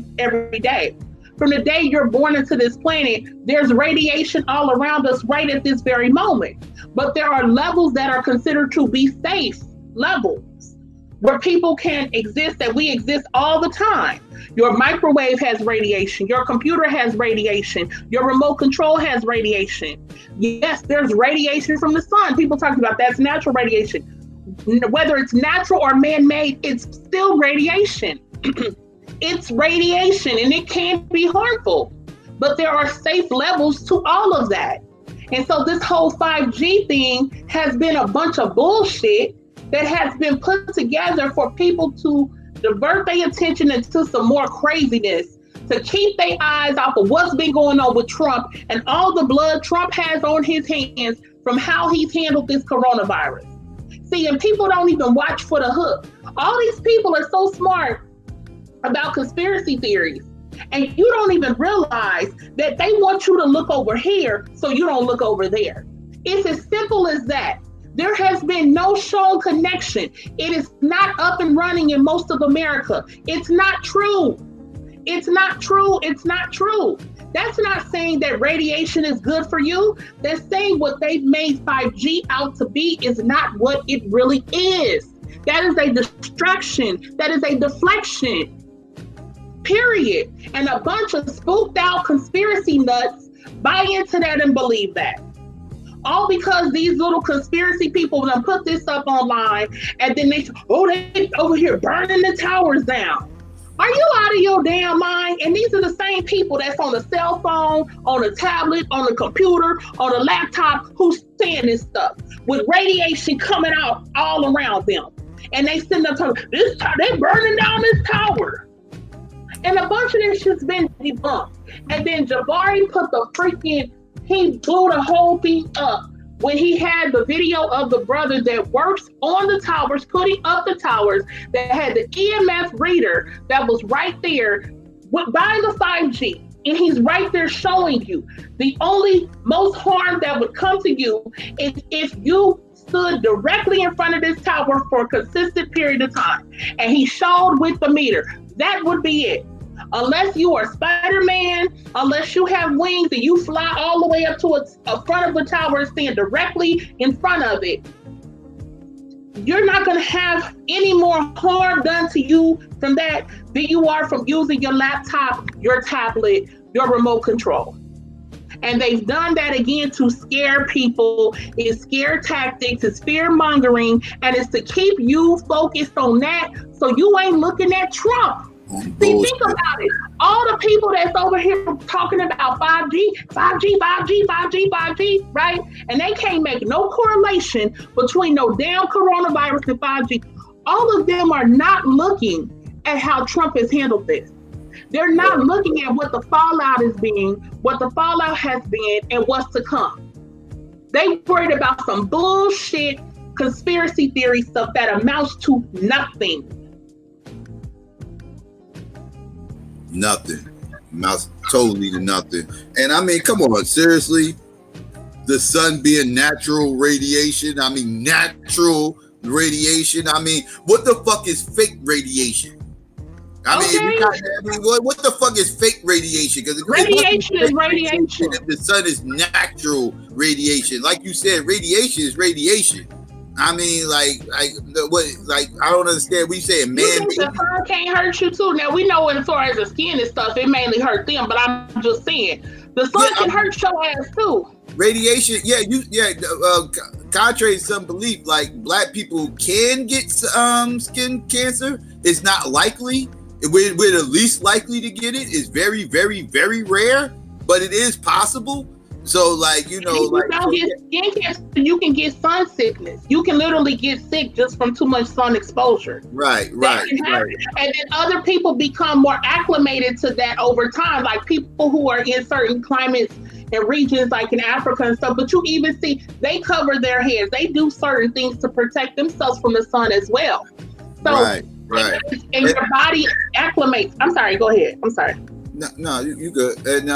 Speaker 5: day. From the day you're born into this planet, there's radiation all around us right at this very moment. But there are levels that are considered to be safe levels where people can exist, that we exist all the time. Your microwave has radiation, your computer has radiation, your remote control has radiation. Yes, there's radiation from the sun. People talk about that's natural radiation. Whether it's natural or man-made, it's still radiation. It's radiation and it can be harmful, but there are safe levels to all of that. And so this whole 5G thing has been a bunch of bullshit that has been put together for people to divert their attention into some more craziness, to keep their eyes off of what's been going on with Trump and all the blood Trump has on his hands from how he's handled this coronavirus. See, and people don't even watch for the hook. All these people are so smart about conspiracy theories, and you don't even realize that they want you to look over here so you don't look over there. It's as simple as that. There has been no shown connection. It is not up and running in most of America. It's not true. It's not true. It's not true. That's not saying that radiation is good for you. That's saying what they've made 5G out to be is not what it really is. That is a distraction. That is a deflection. Period. And a bunch of spooked out conspiracy nuts buy into that and believe that. All because these little conspiracy people done put this up online and then they over here burning the towers down. Are you out of your damn mind? And these are the same people that's on the cell phone, on a tablet, on the computer, on a laptop who's saying this stuff with radiation coming out all around them. And they sitting up talking, they burning down this tower. And a bunch of this shit's been debunked. And then Jabari put he blew the whole thing up when he had the video of the brother that works on the towers, putting up the towers, that had the EMF reader that was right there by the 5G. And he's right there showing you the only most harm that would come to you is if you stood directly in front of this tower for a consistent period of time. And he showed with the meter. That would be it. Unless you are Spider-Man, unless you have wings and you fly all the way up to a front of the tower and stand directly in front of it, you're not going to have any more harm done to you from that than you are from using your laptop, your tablet, your remote control. And they've done that again to scare people. It's scare tactics, it's fear mongering, and it's to keep you focused on that so you ain't looking at Trump. See, think about it. All the people that's over here talking about 5G, right? And they can't make no correlation between no damn coronavirus and 5G. All of them are not looking at how Trump has handled this. They're not looking at what the fallout has been, and what's to come. They worried about some bullshit conspiracy theory stuff that amounts to nothing.
Speaker 4: Nothing. Amounts totally to nothing. And I mean, come on, seriously? The sun being natural radiation? I mean, natural radiation? I mean, what the fuck is fake radiation? I mean, what the fuck is fake radiation? Because
Speaker 5: radiation is radiation.
Speaker 4: If the sun is natural radiation, like you said, radiation is radiation. I mean, I don't understand. We saying man.
Speaker 5: The sun can't hurt you too. Now we know as far as the skin and stuff, it mainly hurt them. But I'm just saying, the sun can hurt your ass too.
Speaker 4: Radiation, contrary to some belief, like black people can get skin cancer. It's not likely. We're the least likely to get it. It's very, very, very rare, but it is possible. So, like, you know,
Speaker 5: you don't get skin cancer, you can get sun sickness. You can literally get sick just from too much sun exposure.
Speaker 4: Right.
Speaker 5: And then other people become more acclimated to that over time, like people who are in certain climates and regions like in Africa and stuff. But you even see they cover their heads. They do certain things to protect themselves from the sun as well. So,
Speaker 4: right.
Speaker 5: And your body acclimates. I'm sorry, go ahead. I'm sorry.
Speaker 4: No, you good. And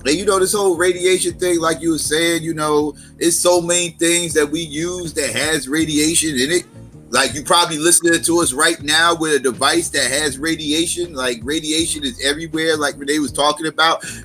Speaker 4: and you know, this whole radiation thing, like you were saying, you know, it's so many things that we use that has radiation in it. Like, you probably listening to us right now with a device that has radiation. Like, radiation is everywhere, like Renee was talking about. You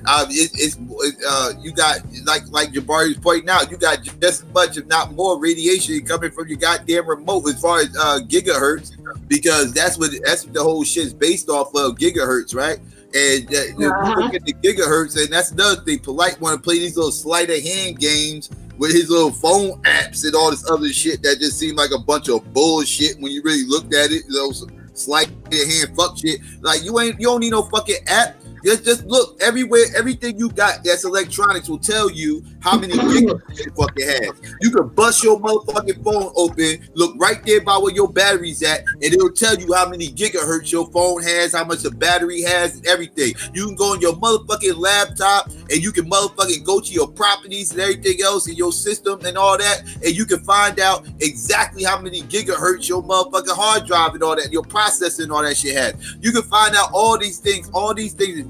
Speaker 4: got, like Jabari was pointing out, you got just as much, if not more, radiation coming from your goddamn remote as far as gigahertz, because that's what the whole shit is based off of, gigahertz, right? And look at the gigahertz, and that's another thing. Polight want to play these little sleight of hand games with his little phone apps and all this other shit that just seemed like a bunch of bullshit when you really looked at it. Those sleight of hand fuck shit. Like, you don't need no fucking app. Just look everywhere. Everything you got that's electronics will tell you how many gigahertz it fucking has. You can bust your motherfucking phone open, look right there by where your battery's at, and it'll tell you how many gigahertz your phone has, how much the battery has, and everything. You can go on your motherfucking laptop and you can motherfucking go to your properties and everything else in your system and all that, and you can find out exactly how many gigahertz your motherfucking hard drive and all that, your processor and all that shit has. You can find out all these things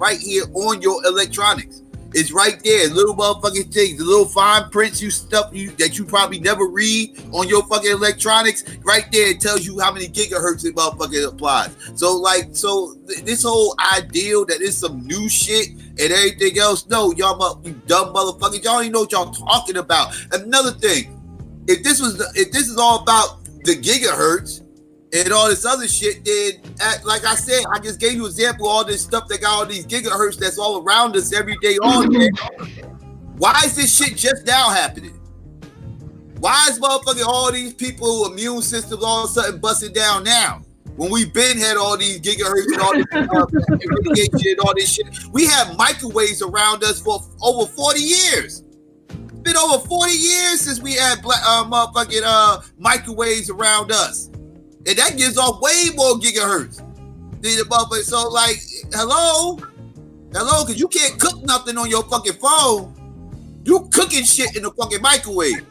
Speaker 4: right here on your electronics. It's right there, little motherfucking things, the little fine prints that you probably never read on your fucking electronics. Right there, it tells you how many gigahertz it motherfucking applies. So this whole ideal that it's some new shit and everything else, no, y'all, you dumb motherfuckers, y'all don't even know what y'all talking about. Another thing, if this is all about the gigahertz and all this other shit, then, like I said, I just gave you an example of all this stuff that got all these gigahertz that's all around us every day on there. Why is this shit just now happening? Why is motherfucking all these people, immune systems all of a sudden busting down now? When we've been had all these gigahertz and all this radiation and all this shit. We have microwaves around us for over 40 years. It's been over 40 years since we had microwaves around us. And that gives off way more gigahertz than the motherfucker. So, like, hello, because you can't cook nothing on your fucking phone. You cooking shit in the fucking microwave.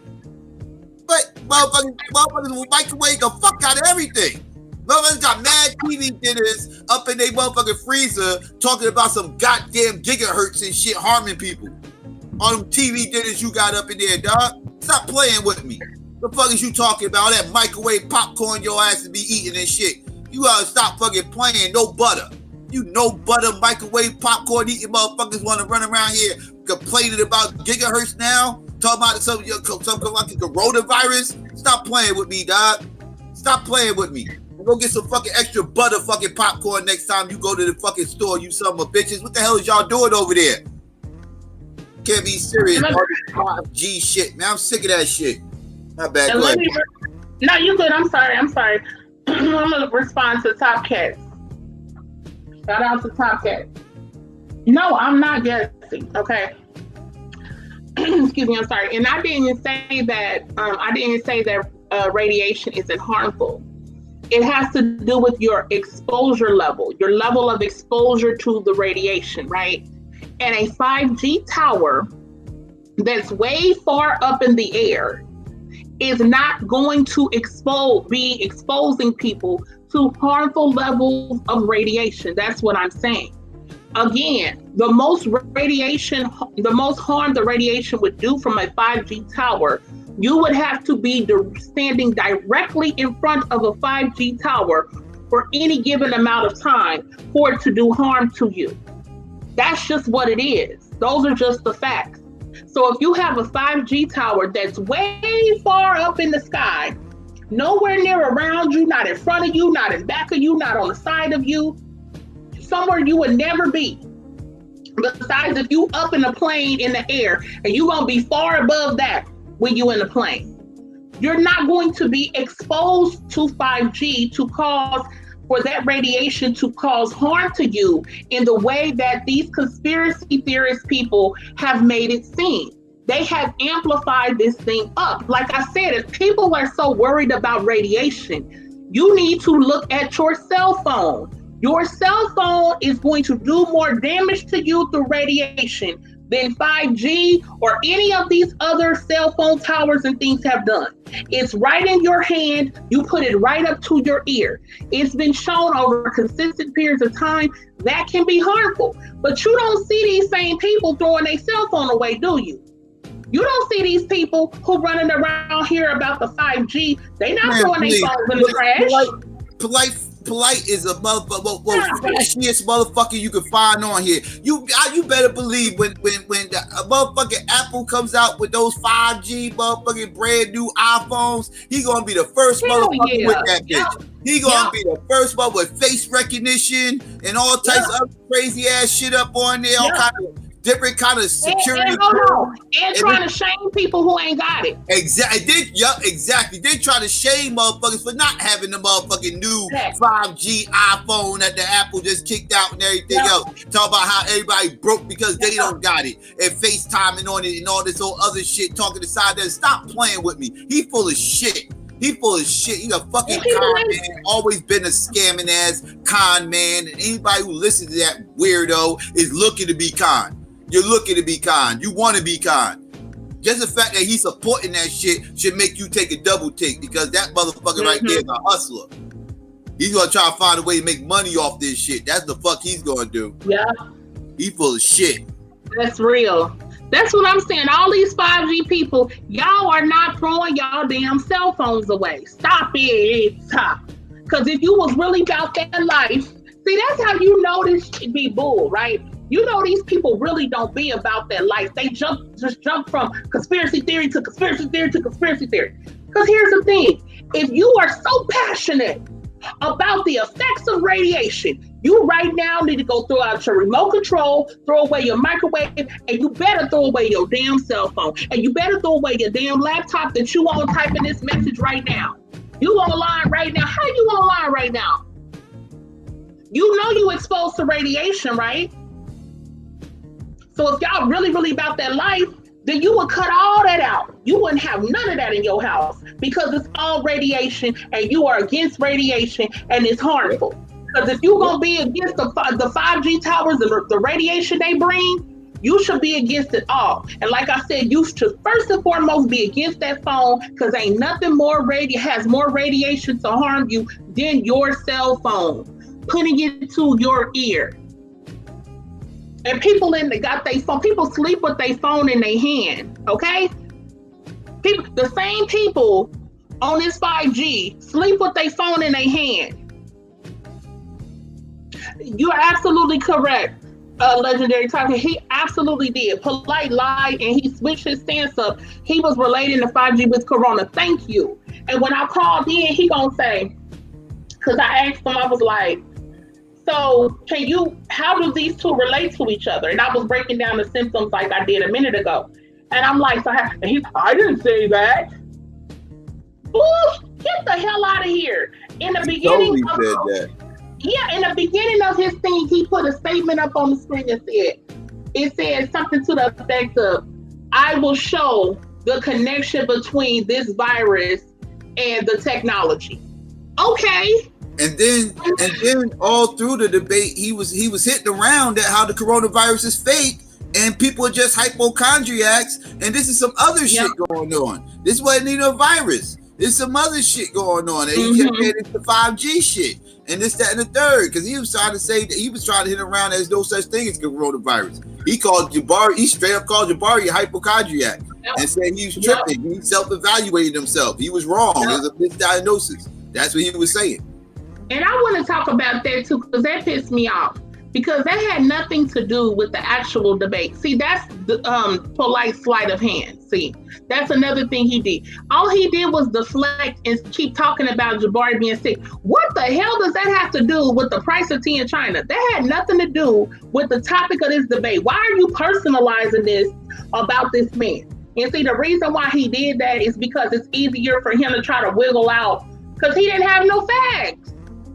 Speaker 4: But motherfuckers will microwave the fuck out of everything. Motherfuckers got mad TV dinners up in their motherfucking freezer talking about some goddamn gigahertz and shit harming people. All them TV dinners you got up in there, dog. Stop playing with me. The fuck is you talking about? All that microwave popcorn your ass to be eating and shit. You gotta stop fucking playing. No butter. You no butter microwave popcorn eating motherfuckers want to run around here complaining about gigahertz now? Talking about some fucking coronavirus? Stop playing with me, dog. Stop playing with me. Go get some fucking extra butter fucking popcorn next time you go to the fucking store, you son of a bitches. What the hell is y'all doing over there? Can't be serious. All this 5G shit, man. I'm sick of that shit. My bad. Go ahead.
Speaker 5: No, you good. I'm sorry. I'm gonna respond to Top Cat. Shout out to Top Cat. No, I'm not guessing. Okay. Excuse me. I'm sorry. And I didn't say that. Radiation isn't harmful. It has to do with your exposure level, your level of exposure to the radiation, right? And a 5G tower that's way far up in the air is not going to be exposing people to harmful levels of radiation. That's what I'm saying. Again, the most harm the radiation would do from a 5G tower, you would have to be standing directly in front of a 5G tower for any given amount of time for it to do harm to you. That's just what it is. Those are just the facts. So if you have a 5G tower that's way far up in the sky, nowhere near around you, not in front of you, not in back of you, not on the side of you, somewhere you would never be. Besides, if you up in a plane in the air and you gonna be far above that when you in the plane, you're not going to be exposed to 5G for that radiation to cause harm to you in the way that these conspiracy theorist people have made it seem. They have amplified this thing up. Like I said, if people are so worried about radiation, you need to look at your cell phone. Your cell phone is going to do more damage to you through radiation than 5G or any of these other cell phone towers and things have done. It's right in your hand. You put it right up to your ear. It's been shown over consistent periods of time that can be harmful. But you don't see these same people throwing their cell phone away, do you? You don't see these people who running around here about the 5G. They not throwing their phones in the trash.
Speaker 4: Polight is a motherfucker, flashiest motherfucker you can find on here. You better believe when the motherfucking Apple comes out with those 5G motherfucking brand new iPhones, he gonna be the first motherfucker with that bitch. He gonna be the first one with face recognition and all types of crazy ass shit up on there, all kind of different kind of security.
Speaker 5: And trying to shame people who ain't got it.
Speaker 4: Exactly. They try to shame motherfuckers for not having the motherfucking new 5G iPhone that the Apple just kicked out and everything else. Talk about how everybody broke because they don't got it. And FaceTiming on it and all this old other shit talking aside there. Stop playing with me. He full of shit. He full of shit. He a fucking con man. Always been a scamming ass con man. And anybody who listens to that weirdo is looking to be con. You're looking to be kind. You want to be kind. Just the fact that he's supporting that shit should make you take a double take because that motherfucker right there is a hustler. He's going to try to find a way to make money off this shit. That's the fuck he's going to do. Yeah. He full of shit.
Speaker 5: That's real. That's what I'm saying. All these 5G people, y'all are not throwing y'all damn cell phones away. Stop it. Stop. Because if you was really about that life, see, that's how you know this should be bull, right? You know these people really don't be about that life. They just jump from conspiracy theory to conspiracy theory to conspiracy theory. Because here's the thing. If you are so passionate about the effects of radiation, you right now need to go throw out your remote control, throw away your microwave, and you better throw away your damn cell phone. And you better throw away your damn laptop that you on typing this message right now. You online right now. How you online right now? You know you exposed to radiation, right? So if y'all really about that life, then you would cut all that out. You wouldn't have none of that in your house because it's all radiation and you are against radiation and it's harmful. Because if you're going to be against the 5G towers and the radiation they bring, You should be against it all. And like I said, you should first and foremost be against that phone, because ain't nothing has more radiation to harm you than your cell phone, putting it to your ear. And people got their phone. People sleep with their phone in their hand. Okay, the same people on this 5G sleep with their phone in their hand. You are absolutely correct, Legendary Talker. He absolutely did. Polight lied and he switched his stance up. He was relating the 5G with Corona. Thank you. And when I called in, he gonna say, because I asked him, I was like, so how do these two relate to each other? And I was breaking down the symptoms like I did a minute ago. And I'm like, I didn't say that. Ooh, get the hell out of here. In the beginning in the beginning of his thing, he put a statement up on the screen and it said something to the effect of, I will show the connection between this virus and the technology. Okay.
Speaker 4: And then all through the debate, he was hitting around at how the coronavirus is fake and people are just hypochondriacs, and this is some other shit going on. This wasn't even a virus. There's some other shit going on. And he kept getting into 5G shit and this, that, and the third, because he was trying to say that he was trying to hit around there's no such thing as coronavirus. He straight up called Jabari a hypochondriac and said he was tripping. He self-evaluated himself. He was wrong. It was a misdiagnosis. That's what he was saying.
Speaker 5: And I want to talk about that too, because that pissed me off, because that had nothing to do with the actual debate. See, that's the polite sleight of hand. See, that's another thing he did. All he did was deflect and keep talking about Jabari being sick. What the hell does that have to do with the price of tea in China? That had nothing to do with the topic of this debate. Why are you personalizing this about this man? And see, the reason why he did that is because it's easier for him to try to wiggle out, because he didn't have no facts.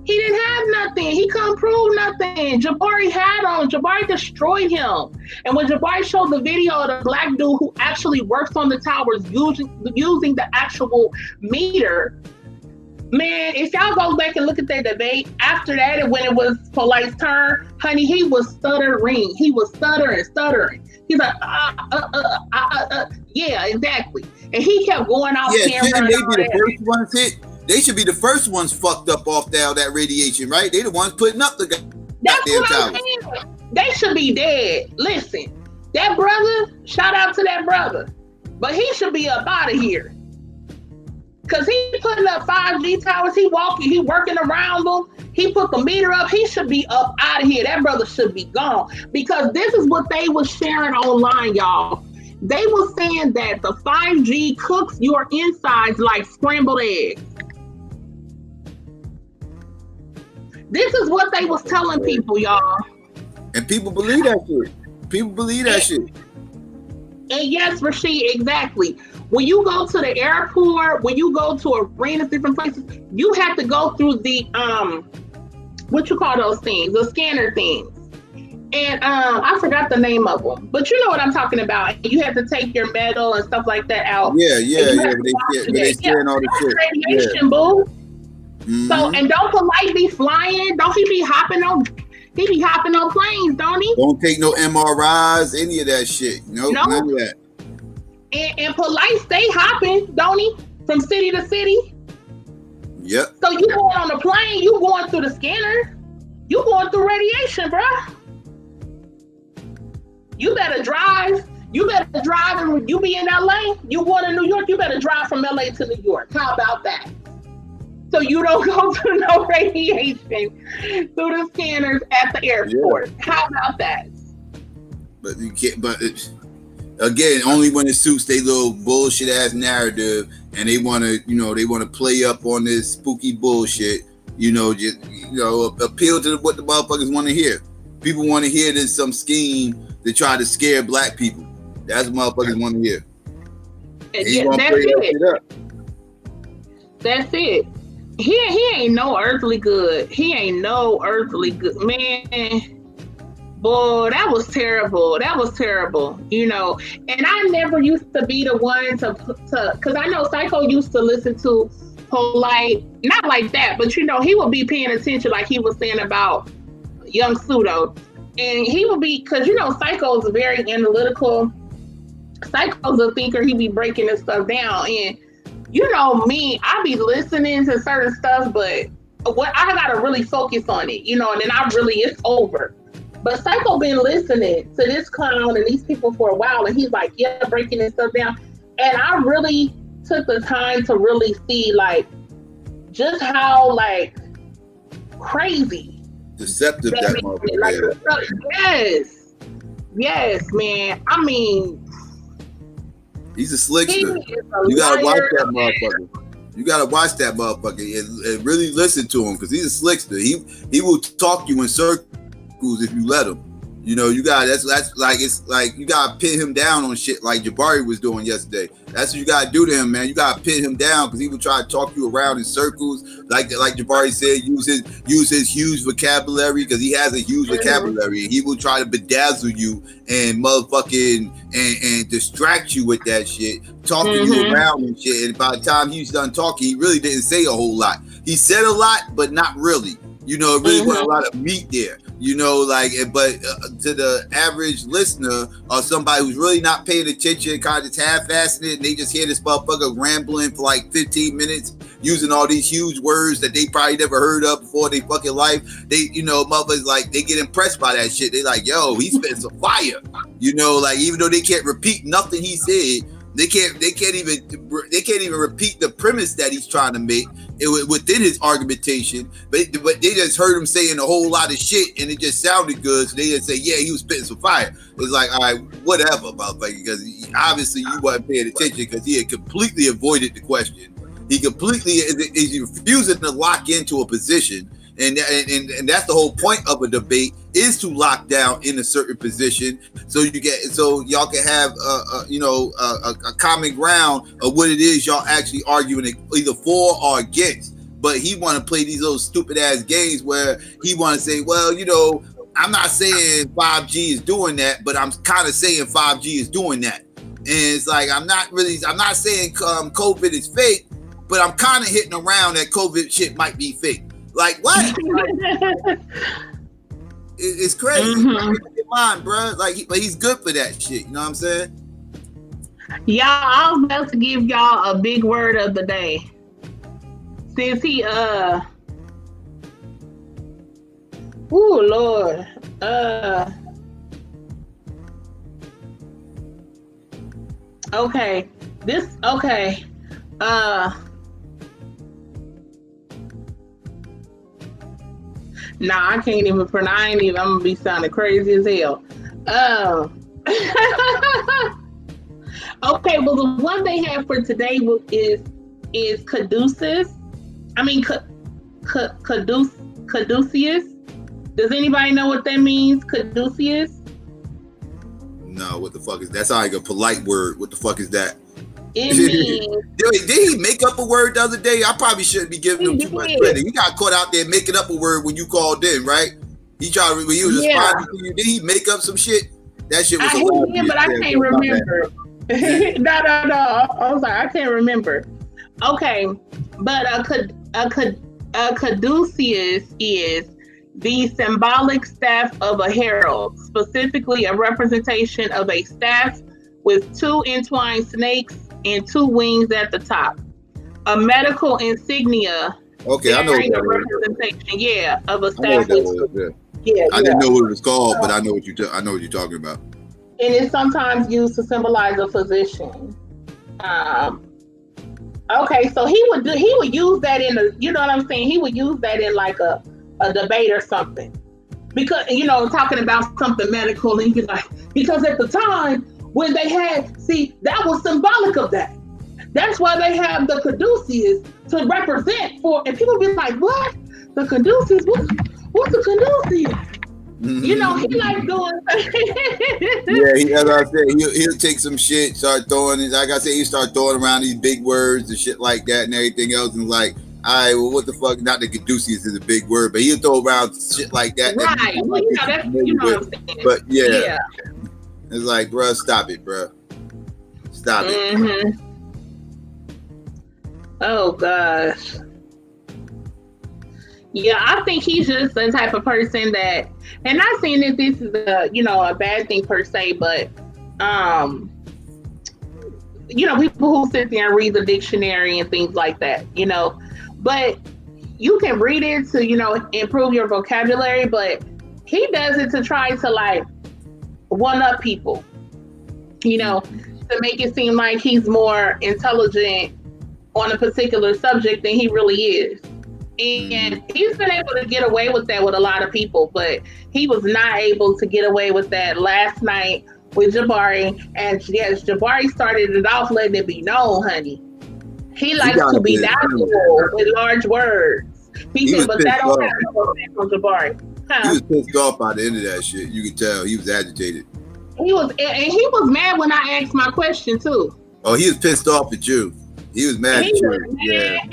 Speaker 5: He didn't have nothing. He couldn't prove nothing. Jabari had on. Jabari destroyed him. And when Jabari showed the video of the black dude who actually works on the towers using the actual meter, man, if y'all go back and look at that debate, after that, and when it was Polight's turn, honey, he was stuttering. He was stuttering. He's like, yeah, exactly. And he kept going off camera.
Speaker 4: They should be the first ones fucked up off that radiation, right? They the ones putting up the goddamn towers.
Speaker 5: They should be dead. Listen, that brother, shout out to that brother, but he should be up out of here. Cause he putting up 5G towers, he working around them. He put the meter up. He should be up out of here. That brother should be gone, because this is what they was sharing online, y'all. They were saying that the 5G cooks your insides like scrambled eggs. This is what they was telling people, y'all.
Speaker 4: And people believe that shit.
Speaker 5: And yes, Rashid, exactly. When you go to the airport, when you go to arenas, different places, you have to go through the what you call those things, the scanner things. And I forgot the name of them, but you know what I'm talking about. You have to take your metal and stuff like that out.
Speaker 4: Yeah. They scan all the shit.
Speaker 5: Radiation, boo. Mm-hmm. So, and don't Polight be flying? Don't he be hopping on? He be hopping on planes, don't he?
Speaker 4: Don't take no MRIs, any of that shit. Nope, none of that.
Speaker 5: And Polight stay hopping, don't he? From city to city.
Speaker 4: Yep.
Speaker 5: So you going on a plane? You going through the scanner? You going through radiation, bruh? You better drive. And when you be in LA, you going to New York, you better drive from LA to New York. How about that? So you don't go through no radiation through the scanners at the airport. Yeah. How about that?
Speaker 4: But you can't. But again, only when it suits their little bullshit ass narrative, and they want to, play up on this spooky bullshit. Appeal to what the motherfuckers want to hear. People want to hear there's some scheme to try to scare black people. That's what motherfuckers want to hear.
Speaker 5: That's it. He ain't no earthly good. Man. Boy, that was terrible. And I never used to be the one to because I know Psycho used to listen to Polight, not like that, but he would be paying attention, like he was saying about Young Pseudo. And he would be, because, you know, Psycho is very analytical. Psycho's a thinker. He be breaking this stuff down. And, you know, me, I be listening to certain stuff, but what I got to really focus on it, you know, and then it's over. But Psycho been listening to this clown and these people for a while, and he's like, yeah, breaking this stuff down. And I really took the time to really see, like, just how, like, crazy.
Speaker 4: Deceptive that motherfucker.
Speaker 5: Like, yes, man. I mean,
Speaker 4: he's a slickster. You gotta watch that motherfucker. You gotta watch that motherfucker and really listen to him, because he's a slickster. He will talk you in circles if you let him. You know, you got that's like, it's like you gotta pin him down on shit like Jabari was doing yesterday. That's what you gotta do to him, man. You gotta pin him down, because he will try to talk you around in circles. Like Jabari said, use his huge vocabulary, because he has a huge vocabulary. He will try to bedazzle you and motherfucking and distract you with that shit, talking you around and shit. And by the time he's done talking, he really didn't say a whole lot. He said a lot, but not really. You know, it really wasn't a lot of meat there. You know, like, but to the average listener or somebody who's really not paying attention, kind of just half-assing it, and they just hear this motherfucker rambling for like 15 minutes, using all these huge words that they probably never heard of before they fucking life. They, you know, motherfuckers, like, they get impressed by that shit. They like, yo, he spit some fire. You know, like, even though they can't repeat nothing he said, they can't even repeat the premise that he's trying to make within his argumentation, but they just heard him saying a whole lot of shit and it just sounded good, so they just say, yeah, he was spitting some fire. It's like, all right, whatever, motherfucker, because obviously you wasn't paying attention, because he had completely avoided the question. He completely is refusing to lock into a position, and that's the whole point of a debate, is to lock down in a certain position, so y'all can have a common ground of what it is y'all actually arguing either for or against. But he want to play these little stupid ass games where he want to say, well, you know, I'm not saying 5G is doing that, but I'm kind of saying 5G is doing that. And it's like, I'm not saying COVID is fake, but I'm kind of hitting around that COVID shit might be fake. Like, what? It's crazy. Your mind, bro. Like, but he's good for that shit. You know what I'm saying?
Speaker 5: Y'all, I was about to give y'all a big word of the day. Since he, ooh, Lord. Okay. Nah, I can't even pronounce. I'm gonna be sounding crazy as hell. Okay, well, the one they have for today is caduceus. I mean, caduceus. Does anybody know what that means? Caduceus?
Speaker 4: No, what the fuck is that? That's like a polite word. What the fuck is that?
Speaker 5: It means.
Speaker 4: Did he make up a word the other day? I probably shouldn't be giving him too much credit. He got caught out there making up a word when you called in, right? He tried when he was responding to you. Did he make up some shit? That shit was
Speaker 5: hilarious. But I can't remember. No. I was like, I can't remember. Okay, but a caduceus is the symbolic staff of a herald, specifically a representation of a staff with two entwined snakes and two wings at the top. A medical insignia.
Speaker 4: Okay, I know what that
Speaker 5: representation. Yeah, of a staff. I
Speaker 4: didn't know what it was called, but I know what you're talking about.
Speaker 5: And it's sometimes used to symbolize a physician. Okay, so he would use that in a, you know what I'm saying? He would use that in like a debate or something, because, you know, talking about something medical, and he's like, because at the time when they had, that was symbolic of that. That's why they have the caduceus to represent for, and people be like, what? The caduceus? What's the caduceus? Mm-hmm. You know, he like doing.
Speaker 4: Yeah, as I said, he'll take some shit, start throwing it. Like I said, he start throwing around these big words and shit like that and everything else, and like, all right, well, what the fuck? Not the caduceus is a big word, but he'll throw around shit like that.
Speaker 5: Right. Well, you know, that's, you know what I'm saying.
Speaker 4: But yeah. It's like, bro, stop it, bro. Stop it.
Speaker 5: Oh gosh. Yeah, I think he's just the type of person that, and not saying that this is a bad thing per se, but people who sit there and read the dictionary and things like that, but you can read it to improve your vocabulary, but he does it to try to like one up people, to make it seem like he's more intelligent on a particular subject than he really is. And he's been able to get away with that with a lot of people, but he was not able to get away with that last night with Jabari. And yes, Jabari started it off letting it be known, honey. He likes to be doubtful with large words. He said, but that don't have no effect on Jabari. Huh?
Speaker 4: He was pissed off by the end of that shit. You could tell he was agitated.
Speaker 5: He was mad when I asked my question too.
Speaker 4: Oh, he was pissed off at you. He was mad at you. Yeah.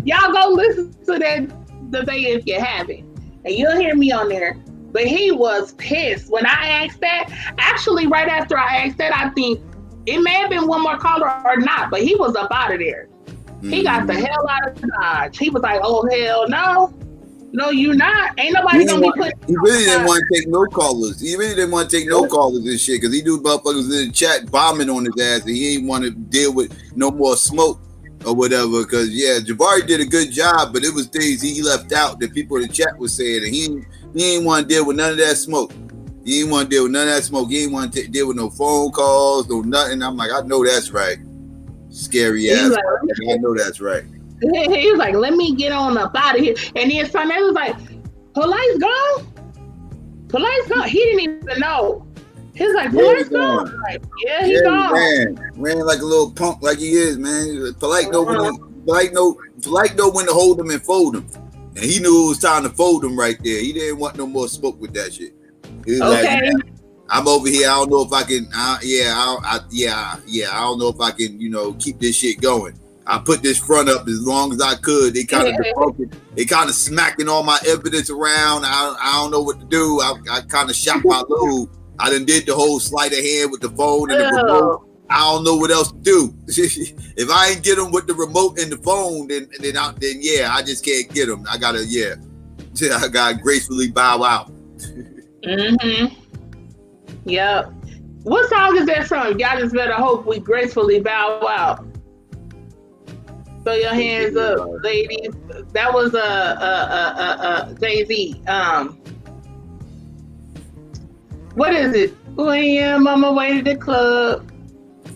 Speaker 5: Y'all go listen to that debate if you haven't, and you'll hear me on there. But he was pissed when I asked that. Actually, right after I asked that, I think it may have been one more caller or not, but he was up out of there. He got the hell out of Dodge. He was like, "Oh hell no, no, you not. Ain't nobody gonna be putting."
Speaker 4: He really didn't want to take no callers. He really didn't want to take no callers and shit because he knew motherfuckers in the chat bombing on his ass, and he didn't want to deal with no more smoke or whatever. Because Jabari did a good job, but it was things he left out that people in the chat was saying, and he didn't want to deal with none of that smoke. He didn't want to deal with none of that smoke. He didn't want to deal with no phone calls, no nothing. I'm like, I know that's right. Scary ass. I know that's right.
Speaker 5: He was like, let me get on up out of here. And then Sunday was like, Polight's gone? Polight's gone? He didn't even know. He was like, Polight's gone? Like, yeah, he's gone.
Speaker 4: Ran like a little punk like he is, man. Polight know when to hold him and fold him. And he knew it was time to fold him right there. He didn't want no more smoke with that shit. He was like, I'm over here. I don't know if I can. I don't know if I can. Keep this shit going. I put this front up as long as I could. They kind of debunked. They kind of smacking all my evidence around. I don't know what to do. I kind of shot my load. I done did the whole sleight of hand with the phone and the remote. I don't know what else to do. If I ain't get them with the remote and the phone, then I just can't get them. I gotta gracefully bow out.
Speaker 5: Yep. What song is that from? Y'all just better hope we gracefully bow out. Throw your hands up, ladies. That was a Jay-Z. What is it? Who I am on my way to the club.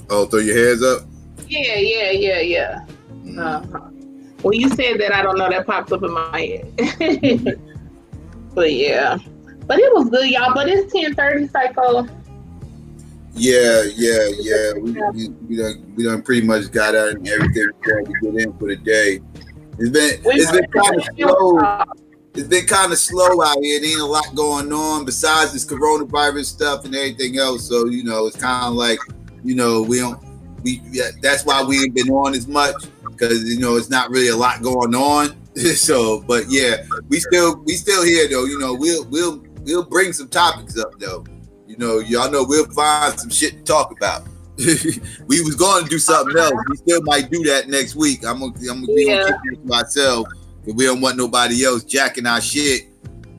Speaker 4: Oh, throw your hands up?
Speaker 5: Yeah. When you said that, I don't know, that pops up in my head. But yeah. But it was good, y'all. But it's 10:30, Psycho.
Speaker 4: Yeah. We done pretty much got out and everything we tried to get in for the day. It's been kind of slow. It's been kind of slow out here. There ain't a lot going on besides this coronavirus stuff and everything else. So it's kind of like that's why we ain't been on as much because it's not really a lot going on. So, but yeah, we still here though. We'll bring some topics up though. Y'all know we'll find some shit to talk about. We was going to do something else. We still might do that next week. I'm gonna keep it to myself because we don't want nobody else jacking our shit.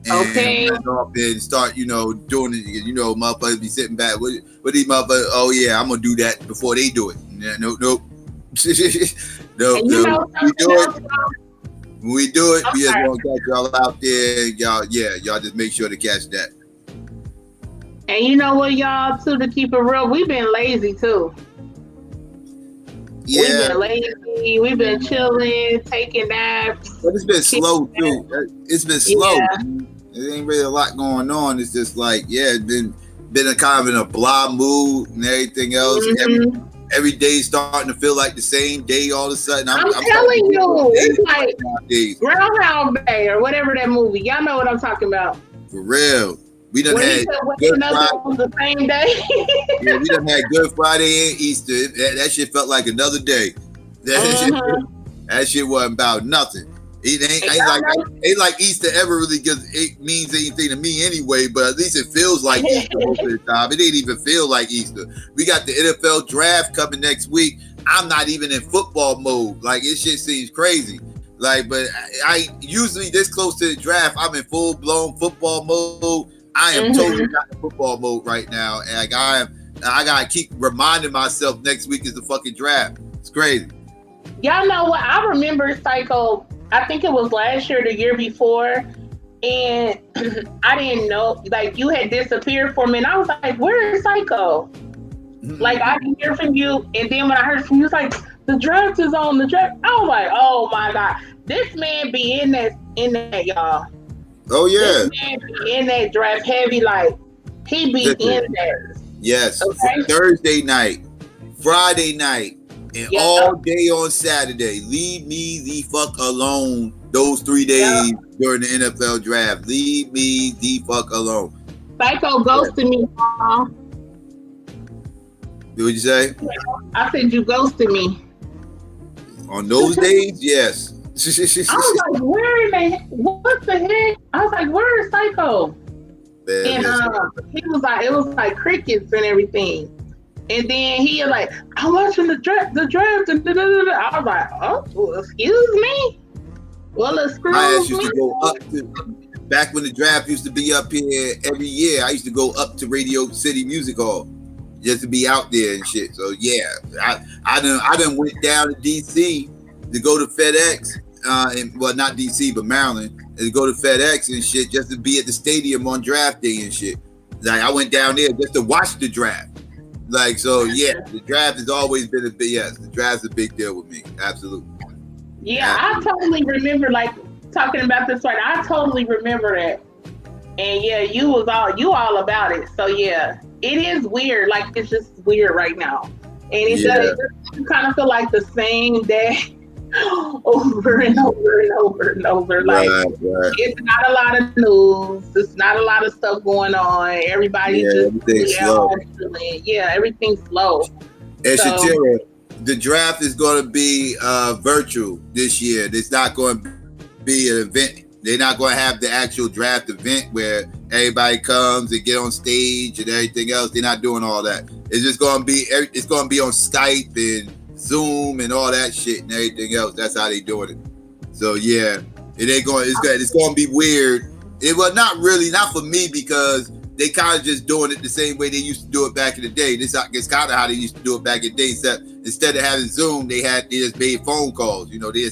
Speaker 4: And and start, doing it. Motherfuckers be sitting back. What these motherfuckers? Oh yeah, I'm gonna do that before they do it. Nope. No. When we do it, we just want to catch y'all out there. Y'all just make sure to catch that.
Speaker 5: And you know what, y'all, too, to keep it real, we've been lazy, too.
Speaker 4: Yeah.
Speaker 5: We've been lazy. We've been chilling, taking naps.
Speaker 4: But it's been slow, too. It's been slow. Yeah. There ain't really a lot going on. It's just like, it's been a kind of in a blah mood and everything else. Mm-hmm. Every day starting to feel like the same day all of a sudden.
Speaker 5: I'm telling you, it's like Groundhog Day or whatever that movie. Y'all know what I'm talking about.
Speaker 4: For real. We done had Good Friday.
Speaker 5: The same day.
Speaker 4: Yeah, we done had Good Friday and Easter. That shit felt like another day. That shit wasn't about nothing. It ain't like Easter ever really means anything to me anyway, but at least it feels like Easter most of the time. It didn't even feel like Easter. We got the NFL draft coming next week. I'm not even in football mode. Like, this shit seems crazy. Like, but I usually this close to the draft, I'm in full blown football mode. I am totally not in football mode right now, and like I gotta keep reminding myself next week is the fucking draft. It's crazy.
Speaker 5: Y'all know what? I remember Psycho. I think it was last year, the year before, and I didn't know. Like, you had disappeared for me, and I was like, "Where is Psycho?" Like, I didn't hear from you, and then when I heard from you, it's like, the draft is on. The draft. I was like, "Oh my god, this man be in that, y'all."
Speaker 4: Oh yeah,
Speaker 5: this man be in that draft heavy. Like, he be in there.
Speaker 4: Yes,
Speaker 5: okay?
Speaker 4: Thursday night, Friday night, and all day on Saturday. Leave me the fuck alone. Those 3 days during the NFL draft. Leave me the fuck alone.
Speaker 5: Psycho ghosted me, y'all.
Speaker 4: What you say?
Speaker 5: I said you ghosted me.
Speaker 4: On those days, yes.
Speaker 5: I was like, where in the what the heck? I was like, where is Psycho? And he was like, it was like crickets and everything. And then he was like, I'm watching the draft, and I was like, oh, well, excuse me. Well, excuse me.
Speaker 4: I used to go up to, back when the draft used to be up here every year, I used to go up to Radio City Music Hall just to be out there and shit. So yeah, I done went down to DC to go to FedEx, and well, not DC, but Maryland, and to go to FedEx and shit just to be at the stadium on draft day and shit. Like, I went down there just to watch the draft. Like, so yeah, the draft has always been a big, yes, the draft's a big deal with me. Absolutely.
Speaker 5: Yeah, I totally remember, like, talking about this right now. I totally remember that. And yeah, you all about it. So yeah, it is weird. Like, it's just weird right now. And it does, you kind of feel like the same day over and over and over and over. Like, it's not a lot of news. It's not a lot of stuff going on. Everybody's just
Speaker 4: slow.
Speaker 5: Yeah, everything's slow.
Speaker 4: And so, Shatira, the draft is going to be virtual this year. It's not going to be an event. They're not going to have the actual draft event where everybody comes and get on stage and everything else. They're not doing all that. It's just going to be, it's going to be on Skype and Zoom and all that shit and everything else. That's how they doing it. So yeah, it ain't going. It's going to be weird. It was not really, not for me, because they kind of just doing it the same way they used to do it back in the day. This is kind of how they used to do it back in the day. Except instead of having Zoom, they just made phone calls. You know, they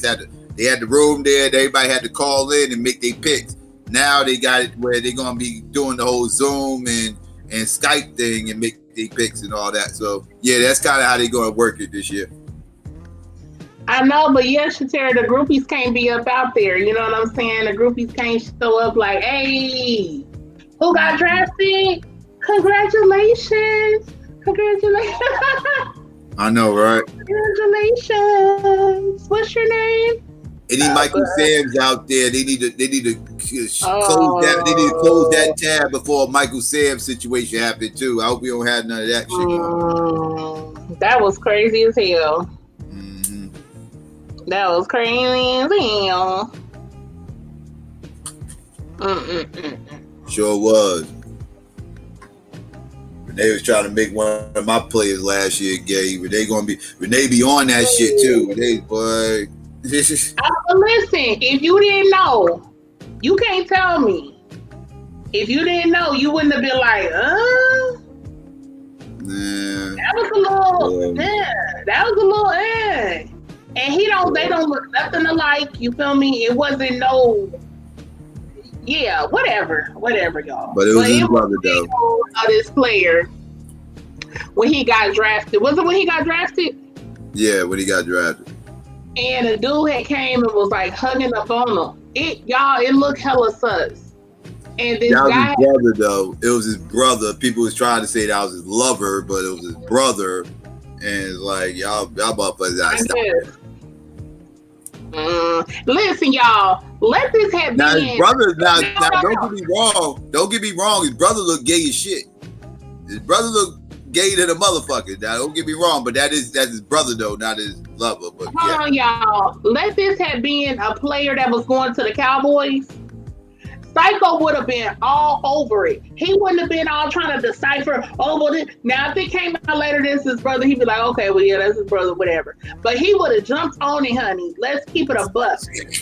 Speaker 4: had the room there. Everybody had to call in and make their picks. Now they got it where they're gonna be doing the whole Zoom and Skype thing and make their picks and all that. So yeah, that's kind of how they're gonna work it this year.
Speaker 5: I know, but yeah, Shatira, the groupies can't be up out there. You know what I'm saying? The groupies can't show up like, hey, who got drafted? Congratulations.
Speaker 4: I know, right?
Speaker 5: Congratulations. What's your name?
Speaker 4: Any Michael Sam's out there, they need to close that. They need to close that tab before a Michael Sam situation happened too. I hope we don't have none of that shit.
Speaker 5: That was crazy as hell. That was crazy as hell.
Speaker 4: Sure was. Renee was trying to make one of my players last year gay. Renee be on that shit too. Renee, boy.
Speaker 5: Listen, if you didn't know, you can't tell me. If you didn't know, you wouldn't have been like, That was a little, And they don't look nothing alike. You feel me? It wasn't whatever, y'all.
Speaker 4: But it was his brother, though.
Speaker 5: This player, when he got drafted, was it when he got drafted?
Speaker 4: Yeah, when he got drafted.
Speaker 5: And a dude had came and was like hugging up on him. It looked hella sus. And this guy,
Speaker 4: his brother, though. It was his brother. People was trying to say that was his lover, but it was his brother. And it's like, y'all motherfuckers gotta stop.
Speaker 5: Listen, y'all. Let this happen.
Speaker 4: Now his brother. Now don't get me wrong. Don't get me wrong. His brother look gay as shit. His brother look gay to the motherfucker. Now don't get me wrong, but that's his brother though, not his lover. But
Speaker 5: hold on, y'all. Let this have been a player that was going to the Cowboys. Psycho would have been all over it. He wouldn't have been all trying to decipher. Oh, well, now if it came out later, this is his brother. He'd be like, okay, well, yeah, that's his brother, whatever. But he would have jumped on it, honey. Let's keep it a buck.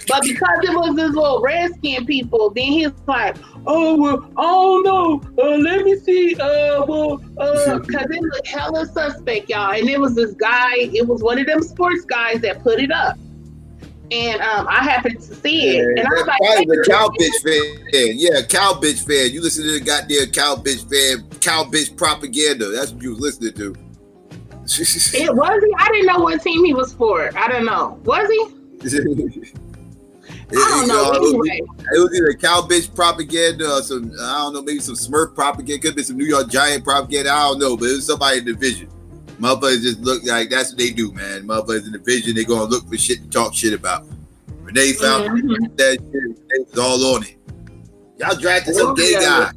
Speaker 5: But because it was this little redskin people, then he's like, oh, well, I don't know. Let me see. Because it looked hella suspect, y'all. And it was this guy. It was one of them sports guys that put it up. And I happened to see it, and I was like,
Speaker 4: "Probably the cow bitch fan." Yeah, cow bitch fan. You listen to the goddamn cow bitch fan, cow bitch propaganda. That's what you was listening to.
Speaker 5: It was he? I didn't know what team he was for. I don't know. Was he? I don't know. Anyway,
Speaker 4: it was either cow bitch propaganda or some, I don't know, maybe some Smurf propaganda. Could be some New York Giant propaganda. I don't know, but it was somebody in the division. Motherfuckers just look like that's what they do, man. Motherfuckers in the vision, they gonna look for shit to talk shit about. Renee found that shit, they was all on it. Y'all drafted some gay guy.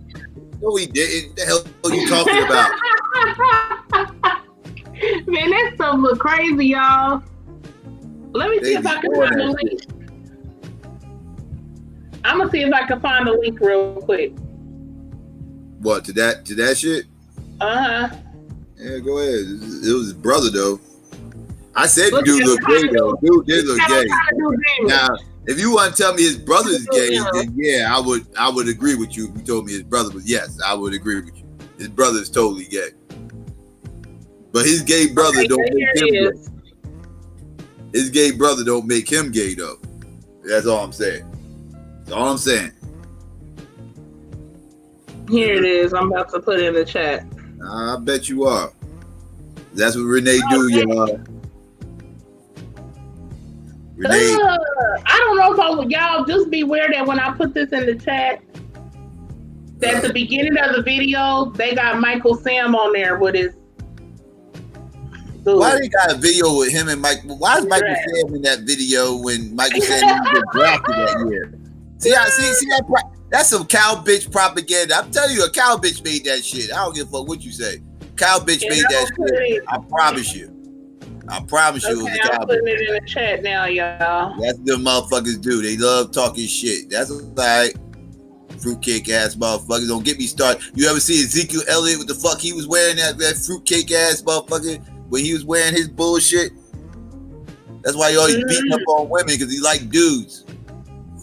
Speaker 4: No, we didn't. What the hell are you talking about?
Speaker 5: Man, that stuff look crazy, y'all. Let me see if I can find the link. I'm gonna see if I can find the link real quick.
Speaker 4: What, to that shit?
Speaker 5: Uh-huh.
Speaker 4: Yeah, go ahead. It was his brother though. I said the dude looked gay though. Dude did look gay. Now, if you want to tell me his brother's gay, then yeah, I would agree with you. If you told me his brother was, yes, I would agree with you. His brother's totally gay. But his gay brother don't make him gay. His gay brother don't make him gay though. That's all I'm saying. That's all I'm saying.
Speaker 5: Here it is. I'm about to put it in the chat.
Speaker 4: I bet you are. That's what Renee do, y'all. Renee.
Speaker 5: I don't know if y'all just beware that when I put this in the chat, that the beginning of the video, they got Michael Sam on there with his. Dude.
Speaker 4: Why they got a video with him and Mike? Why is Michael Sam in that video when Michael Sam was drafted that year? See that's some cow bitch propaganda. I'm telling you, a cow bitch made that shit. I don't give a fuck what you say. Cow bitch made that shit. I promise you. I promise you it was a cow bitch.
Speaker 5: I'm putting it in the chat now, y'all.
Speaker 4: That's what them motherfuckers do. They love talking shit. That's like fruitcake ass motherfuckers. Don't get me started. You ever see Ezekiel Elliott, what the fuck he was wearing, that fruitcake ass motherfucker when he was wearing his bullshit? That's why he always beating up on women, because he like dudes.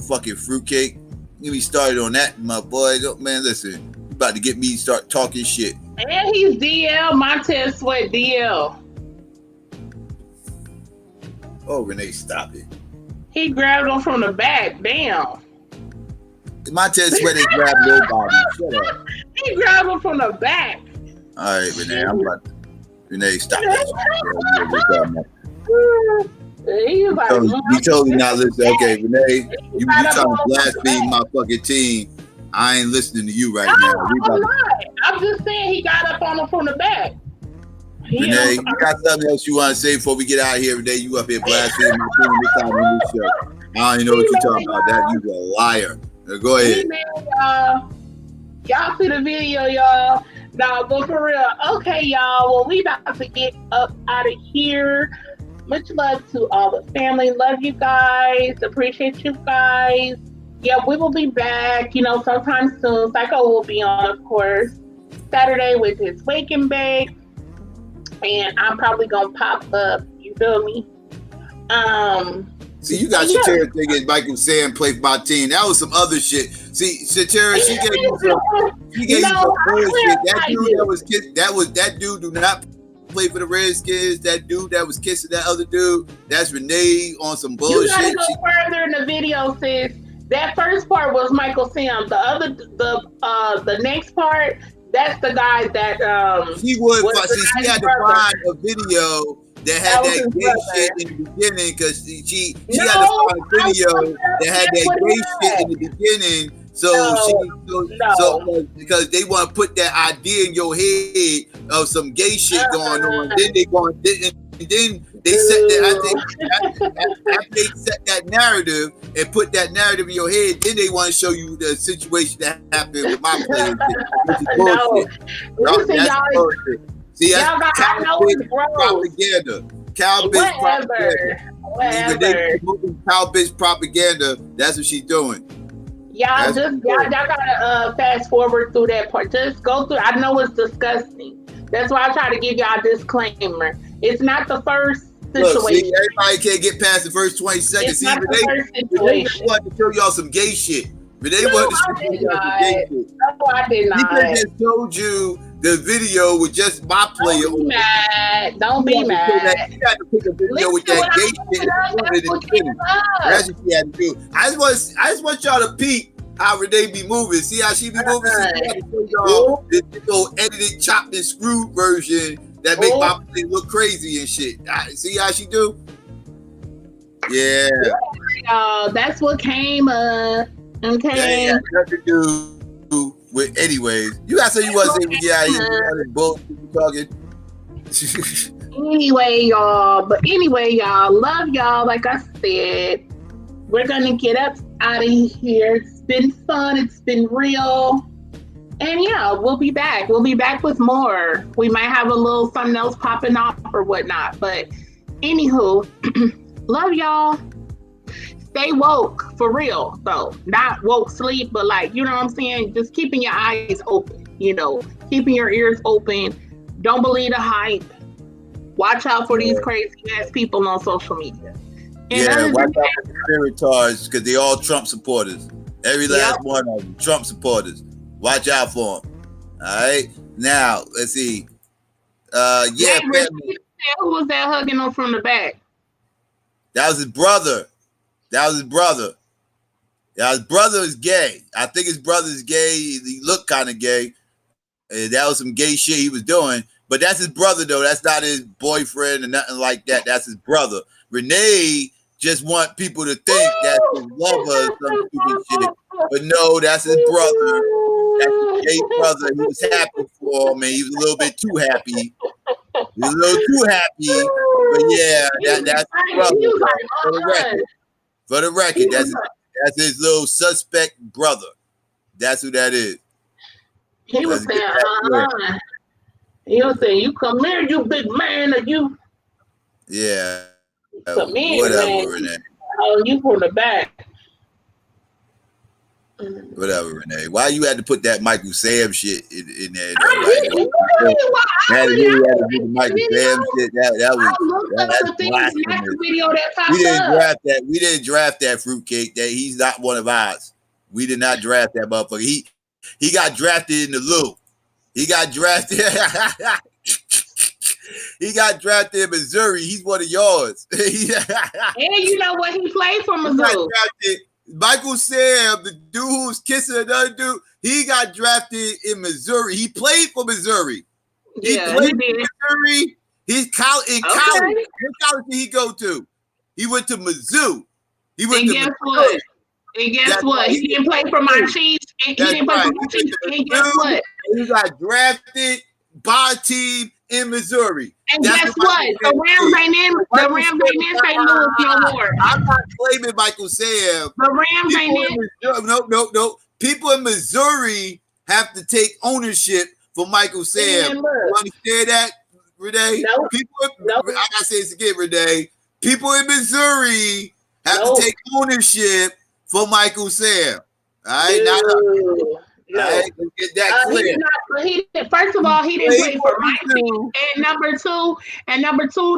Speaker 4: Fucking fruitcake. Get me started on that, my boy. Man, listen, you about to get me to start talking shit.
Speaker 5: And he's DL, Montez Sweat DL.
Speaker 4: Oh, Renee, stop it.
Speaker 5: He grabbed him from the back. Damn.
Speaker 4: Montez Sweat ain't grabbed nobody. Shut up.
Speaker 5: He grabbed him from the back.
Speaker 4: All right, Renee, I'm about to. Renee, stop that.
Speaker 5: You
Speaker 4: totally not listening. Okay, Renee, you trying to blaspheme my fucking team. I ain't listening to you right now.
Speaker 5: I'm not. I'm just saying he got up on him from the back.
Speaker 4: Renee, you got something else you want to say before we get out of here? Renee, you up here blaspheming my team this time on this show. I don't even know what you're talking about. That you a liar. Go ahead.
Speaker 5: Y'all see the video, y'all. Nah, but for real. Okay, y'all. Well, we about to get up out of here. Much love to all the family. Love you guys. Appreciate you guys. Yeah, we will be back, sometime soon. Psycho will be on, of course, Saturday with his Wake and Bake. And I'm probably going to pop up. You feel me?
Speaker 4: See, you got Shatera thinking Michael Sam played for my team. That was some other shit. See, Shatera, she gave you some bullshit. That dude do not play for the Redskins. That dude that was kissing that other dude, that's Renee on some bullshit.
Speaker 5: You gotta go further in the video, sis. That first part was Michael Sam. The next part, that's the guy that
Speaker 4: she had to find a video that had that gay shit in the beginning, because she had to find a video that had that gay shit in the beginning. So because they want to put that idea in your head of some gay shit going on, then they set that. I think after they set that narrative and put that narrative in your head, then they want to show you the situation that happened with my players. That's bullshit. See, that's propaganda. Cow bitch propaganda. Cow bitch propaganda. That's what she's doing.
Speaker 5: Y'all gotta fast forward through that part. Just go through. I know it's disgusting. That's why I try to give y'all a disclaimer. It's not the first situation.
Speaker 4: Look, see, everybody can't get past the first 20 seconds.
Speaker 5: It's not the first situation.
Speaker 4: Renee wanted to show y'all some gay shit. Renee
Speaker 5: No,
Speaker 4: wanted to
Speaker 5: I
Speaker 4: show
Speaker 5: did
Speaker 4: y'all some gay shit.
Speaker 5: No, I did
Speaker 4: He
Speaker 5: not.
Speaker 4: could have just told you the video with just my player.
Speaker 5: Don't be mad. Don't be mad.
Speaker 4: You had to pick a video with that gay shit. That's what she had to do. I just want y'all to peep how Renee be moving. See how she be moving? See, she had to show y'all this little edited, chopped and screwed version that make my play look crazy and shit. See how she do? Yeah.
Speaker 5: That's what came up. Okay.
Speaker 4: Yeah, nothing to do with. Anyways, you gotta say you wasn't saying yeah, you bullshit talking.
Speaker 5: Anyway, y'all, love y'all. Like I said, we're gonna get up out of here. It's been fun. It's been real. And yeah, we'll be back. We'll be back with more. We might have a little something else popping off or whatnot. But anywho, love y'all. Stay woke for real, though. Not woke sleep, but like, you know what I'm saying? Just keeping your eyes open, keeping your ears open. Don't believe the hype. Watch out for these crazy ass people on social media. And
Speaker 4: watch out for the spiritards because they all Trump supporters. Every last one of them, Trump supporters. Watch out for them. All right. Now, let's see.
Speaker 5: Who was that hugging him from the back?
Speaker 4: That was his brother. His brother is gay. I think his brother is gay. He looked kind of gay. That was some gay shit he was doing. But that's his brother, though. That's not his boyfriend or nothing like that. That's his brother. Renee just want people to think that's his lover or some stupid shit. But no, that's his brother. That's his gay brother. He was happy for him, and he was a little bit too happy. He was a little too happy. But yeah, that's his brother. For the record, that's his little suspect brother. That's who that is.
Speaker 5: He was saying, he was saying, you come here, you big man, or you.
Speaker 4: Yeah.
Speaker 5: Come here,
Speaker 4: whatever, Renee.
Speaker 5: Oh, you from the back.
Speaker 4: Whatever, Renee. Why you had to put that Michael Sam shit in there?
Speaker 5: I didn't.
Speaker 4: Michael Sam shit. That's blasphemous. We didn't draft that fruitcake. That he's not one of ours. We did not draft that motherfucker. He got drafted in the Lou. He got drafted. He got drafted in Missouri. He's one of yours. And
Speaker 5: you know what? He played for Missouri.
Speaker 4: Michael Sam, the dude who's kissing another dude, he got drafted in Missouri. He played for Missouri. He played for Missouri. He's college. College. What college did he go to? He went to Mizzou. He went to Missouri.
Speaker 5: And guess what? He didn't play for my Chiefs. And guess what?
Speaker 4: He got drafted by a team in Missouri.
Speaker 5: And guess what? The Rams ain't in St. Louis no more.
Speaker 4: I'm not claiming Michael Sam.
Speaker 5: The Rams ain't in.
Speaker 4: No. People in Missouri have to take ownership for Michael Sam. You understand that, Renee?
Speaker 5: No.
Speaker 4: I gotta say this again, Renee. People in Missouri have to take ownership for Michael Sam. All right, all right, let's get that clear.
Speaker 5: First of all, he didn't play for my team. And number two,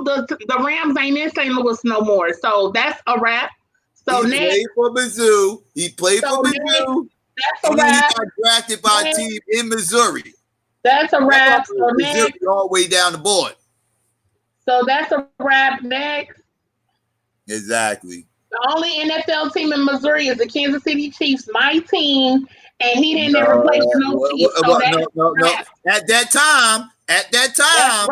Speaker 5: the Rams ain't in St. Louis no more. So that's a wrap. So
Speaker 4: he played for Mizzou. He played for Mizzou.
Speaker 5: That's a wrap.
Speaker 4: He got drafted by a team in Missouri.
Speaker 5: That's a wrap. So
Speaker 4: Missouri all the way down the board.
Speaker 5: So that's a wrap. Next.
Speaker 4: Exactly.
Speaker 5: The only NFL team in Missouri is the Kansas City Chiefs, my team, and he didn't ever play for no Chiefs. So
Speaker 4: no. At that time, at that time,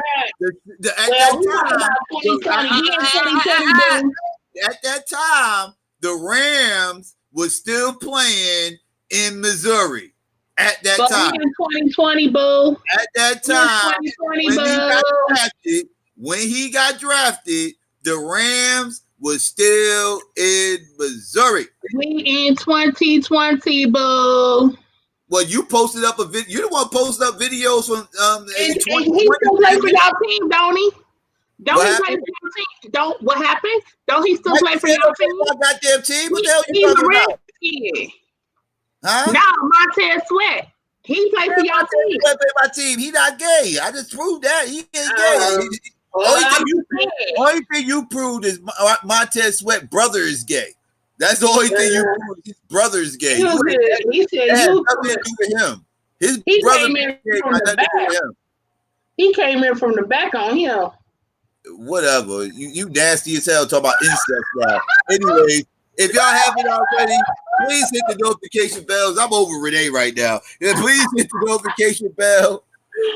Speaker 4: the Rams was still playing in Missouri. At that time,
Speaker 5: in 2020, boo.
Speaker 4: At that time, when he got drafted, the Rams was still in Missouri.
Speaker 5: We in 2020, boo.
Speaker 4: Well, you posted up a video. You the one posted up videos from
Speaker 5: he still play for y'all team, don't he? Don't he play for your team? What happened? Don't he still play for your team?
Speaker 4: My goddamn team. What the hell you talking about? Huh?
Speaker 5: No, Montez Sweat. He played for y'all team.
Speaker 4: My team. He not gay. I just proved that he ain't gay. Only thing you proved is Montez Sweat brother is gay. That's the only thing you proved. His brother is gay.
Speaker 5: He said you.
Speaker 4: Nothing to do with him. His
Speaker 5: He
Speaker 4: brother
Speaker 5: came in from the back. He came in from the back on him.
Speaker 4: Whatever. You nasty as hell talking about incest now. Anyways, if y'all haven't already, please hit the notification bells. I'm over Renee right now. Yeah, please hit the notification bell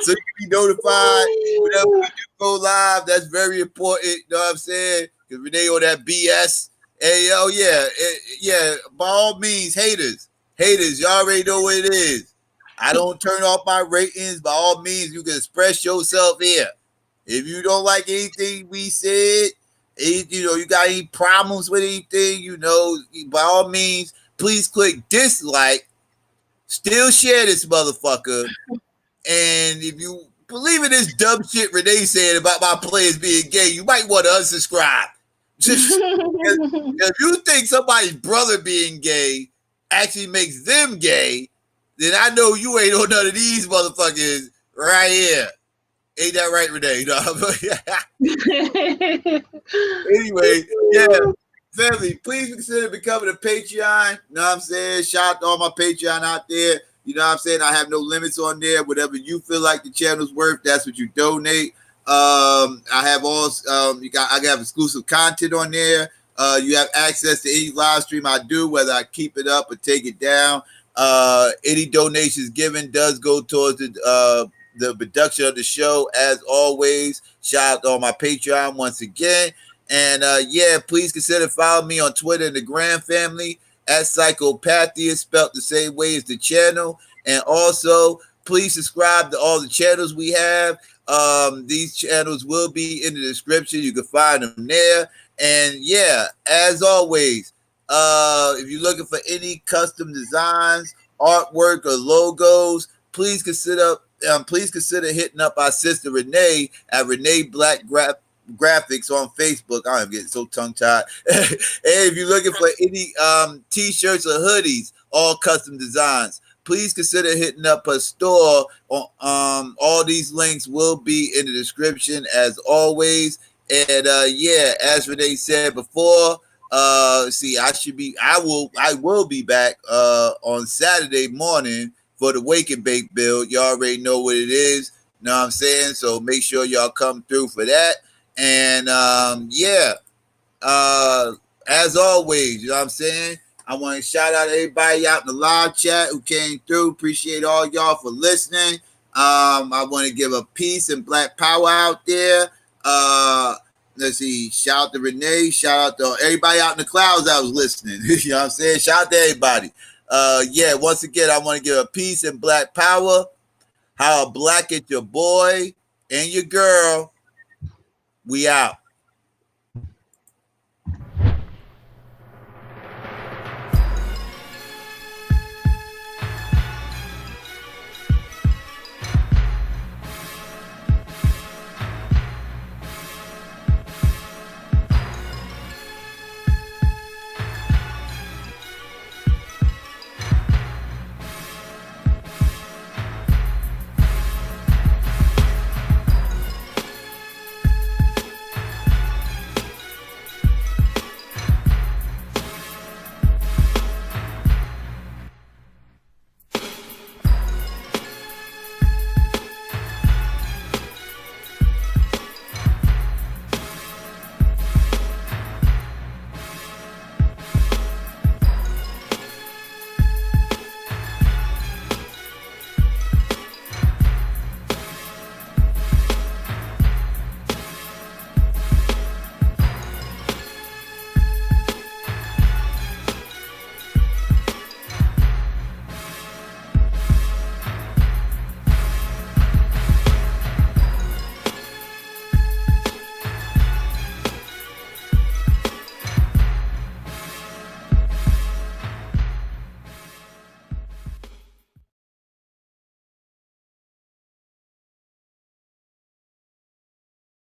Speaker 4: so you can be notified whenever we do go live. That's very important. You know what I'm saying? Because Renee on that BS. Hey, yo, yeah. By all means, haters, y'all already know what it is. I don't turn off my ratings. By all means, you can express yourself here. If you don't like anything we said, you got any problems with anything, by all means, please click dislike. Still share this motherfucker. And if you believe in this dumb shit Renee said about my players being gay, you might want to unsubscribe. If you think somebody's brother being gay actually makes them gay, then I know you ain't on none of these motherfuckers right here. Ain't that right, Renee? Anyway, yeah. Family, please consider becoming a Patreon. You know what I'm saying? Shout out to all my Patreon out there. You know what I'm saying? I have no limits on there. Whatever you feel like the channel's worth, that's what you donate. I have I have exclusive content on there. You have access to any live stream I do, whether I keep it up or take it down. Any donations given does go towards the production of the show. As always, shout out to all my Patreon once again. And please consider following me on Twitter and the Grand family at SYKOPATHeist, spelled the same way as the channel. And also, please subscribe to all the channels we have. These channels will be in the description. You can find them there. And as always, if you're looking for any custom designs, artwork, or logos, please consider hitting up our sister Renee at Renee Black Graphics on Facebook. I'm getting so tongue-tied. And if you're looking for any t-shirts or hoodies, all custom designs, please consider hitting up her store. All these links will be in the description as always. And as Renee said before, I will be back on Saturday morning for the Wake and Bake build. You already know what it is. You know what I'm saying? So make sure y'all come through for that. And as always, you know what I'm saying? I want to shout out everybody out in the live chat who came through. Appreciate all y'all for listening. I want to give a peace and black power out there. Let's see. Shout out to Renee. Shout out to everybody out in the clouds that was listening. You know what I'm saying? Shout out to everybody. Once again, I want to give a peace and black power. How black it your boy and your girl. We out.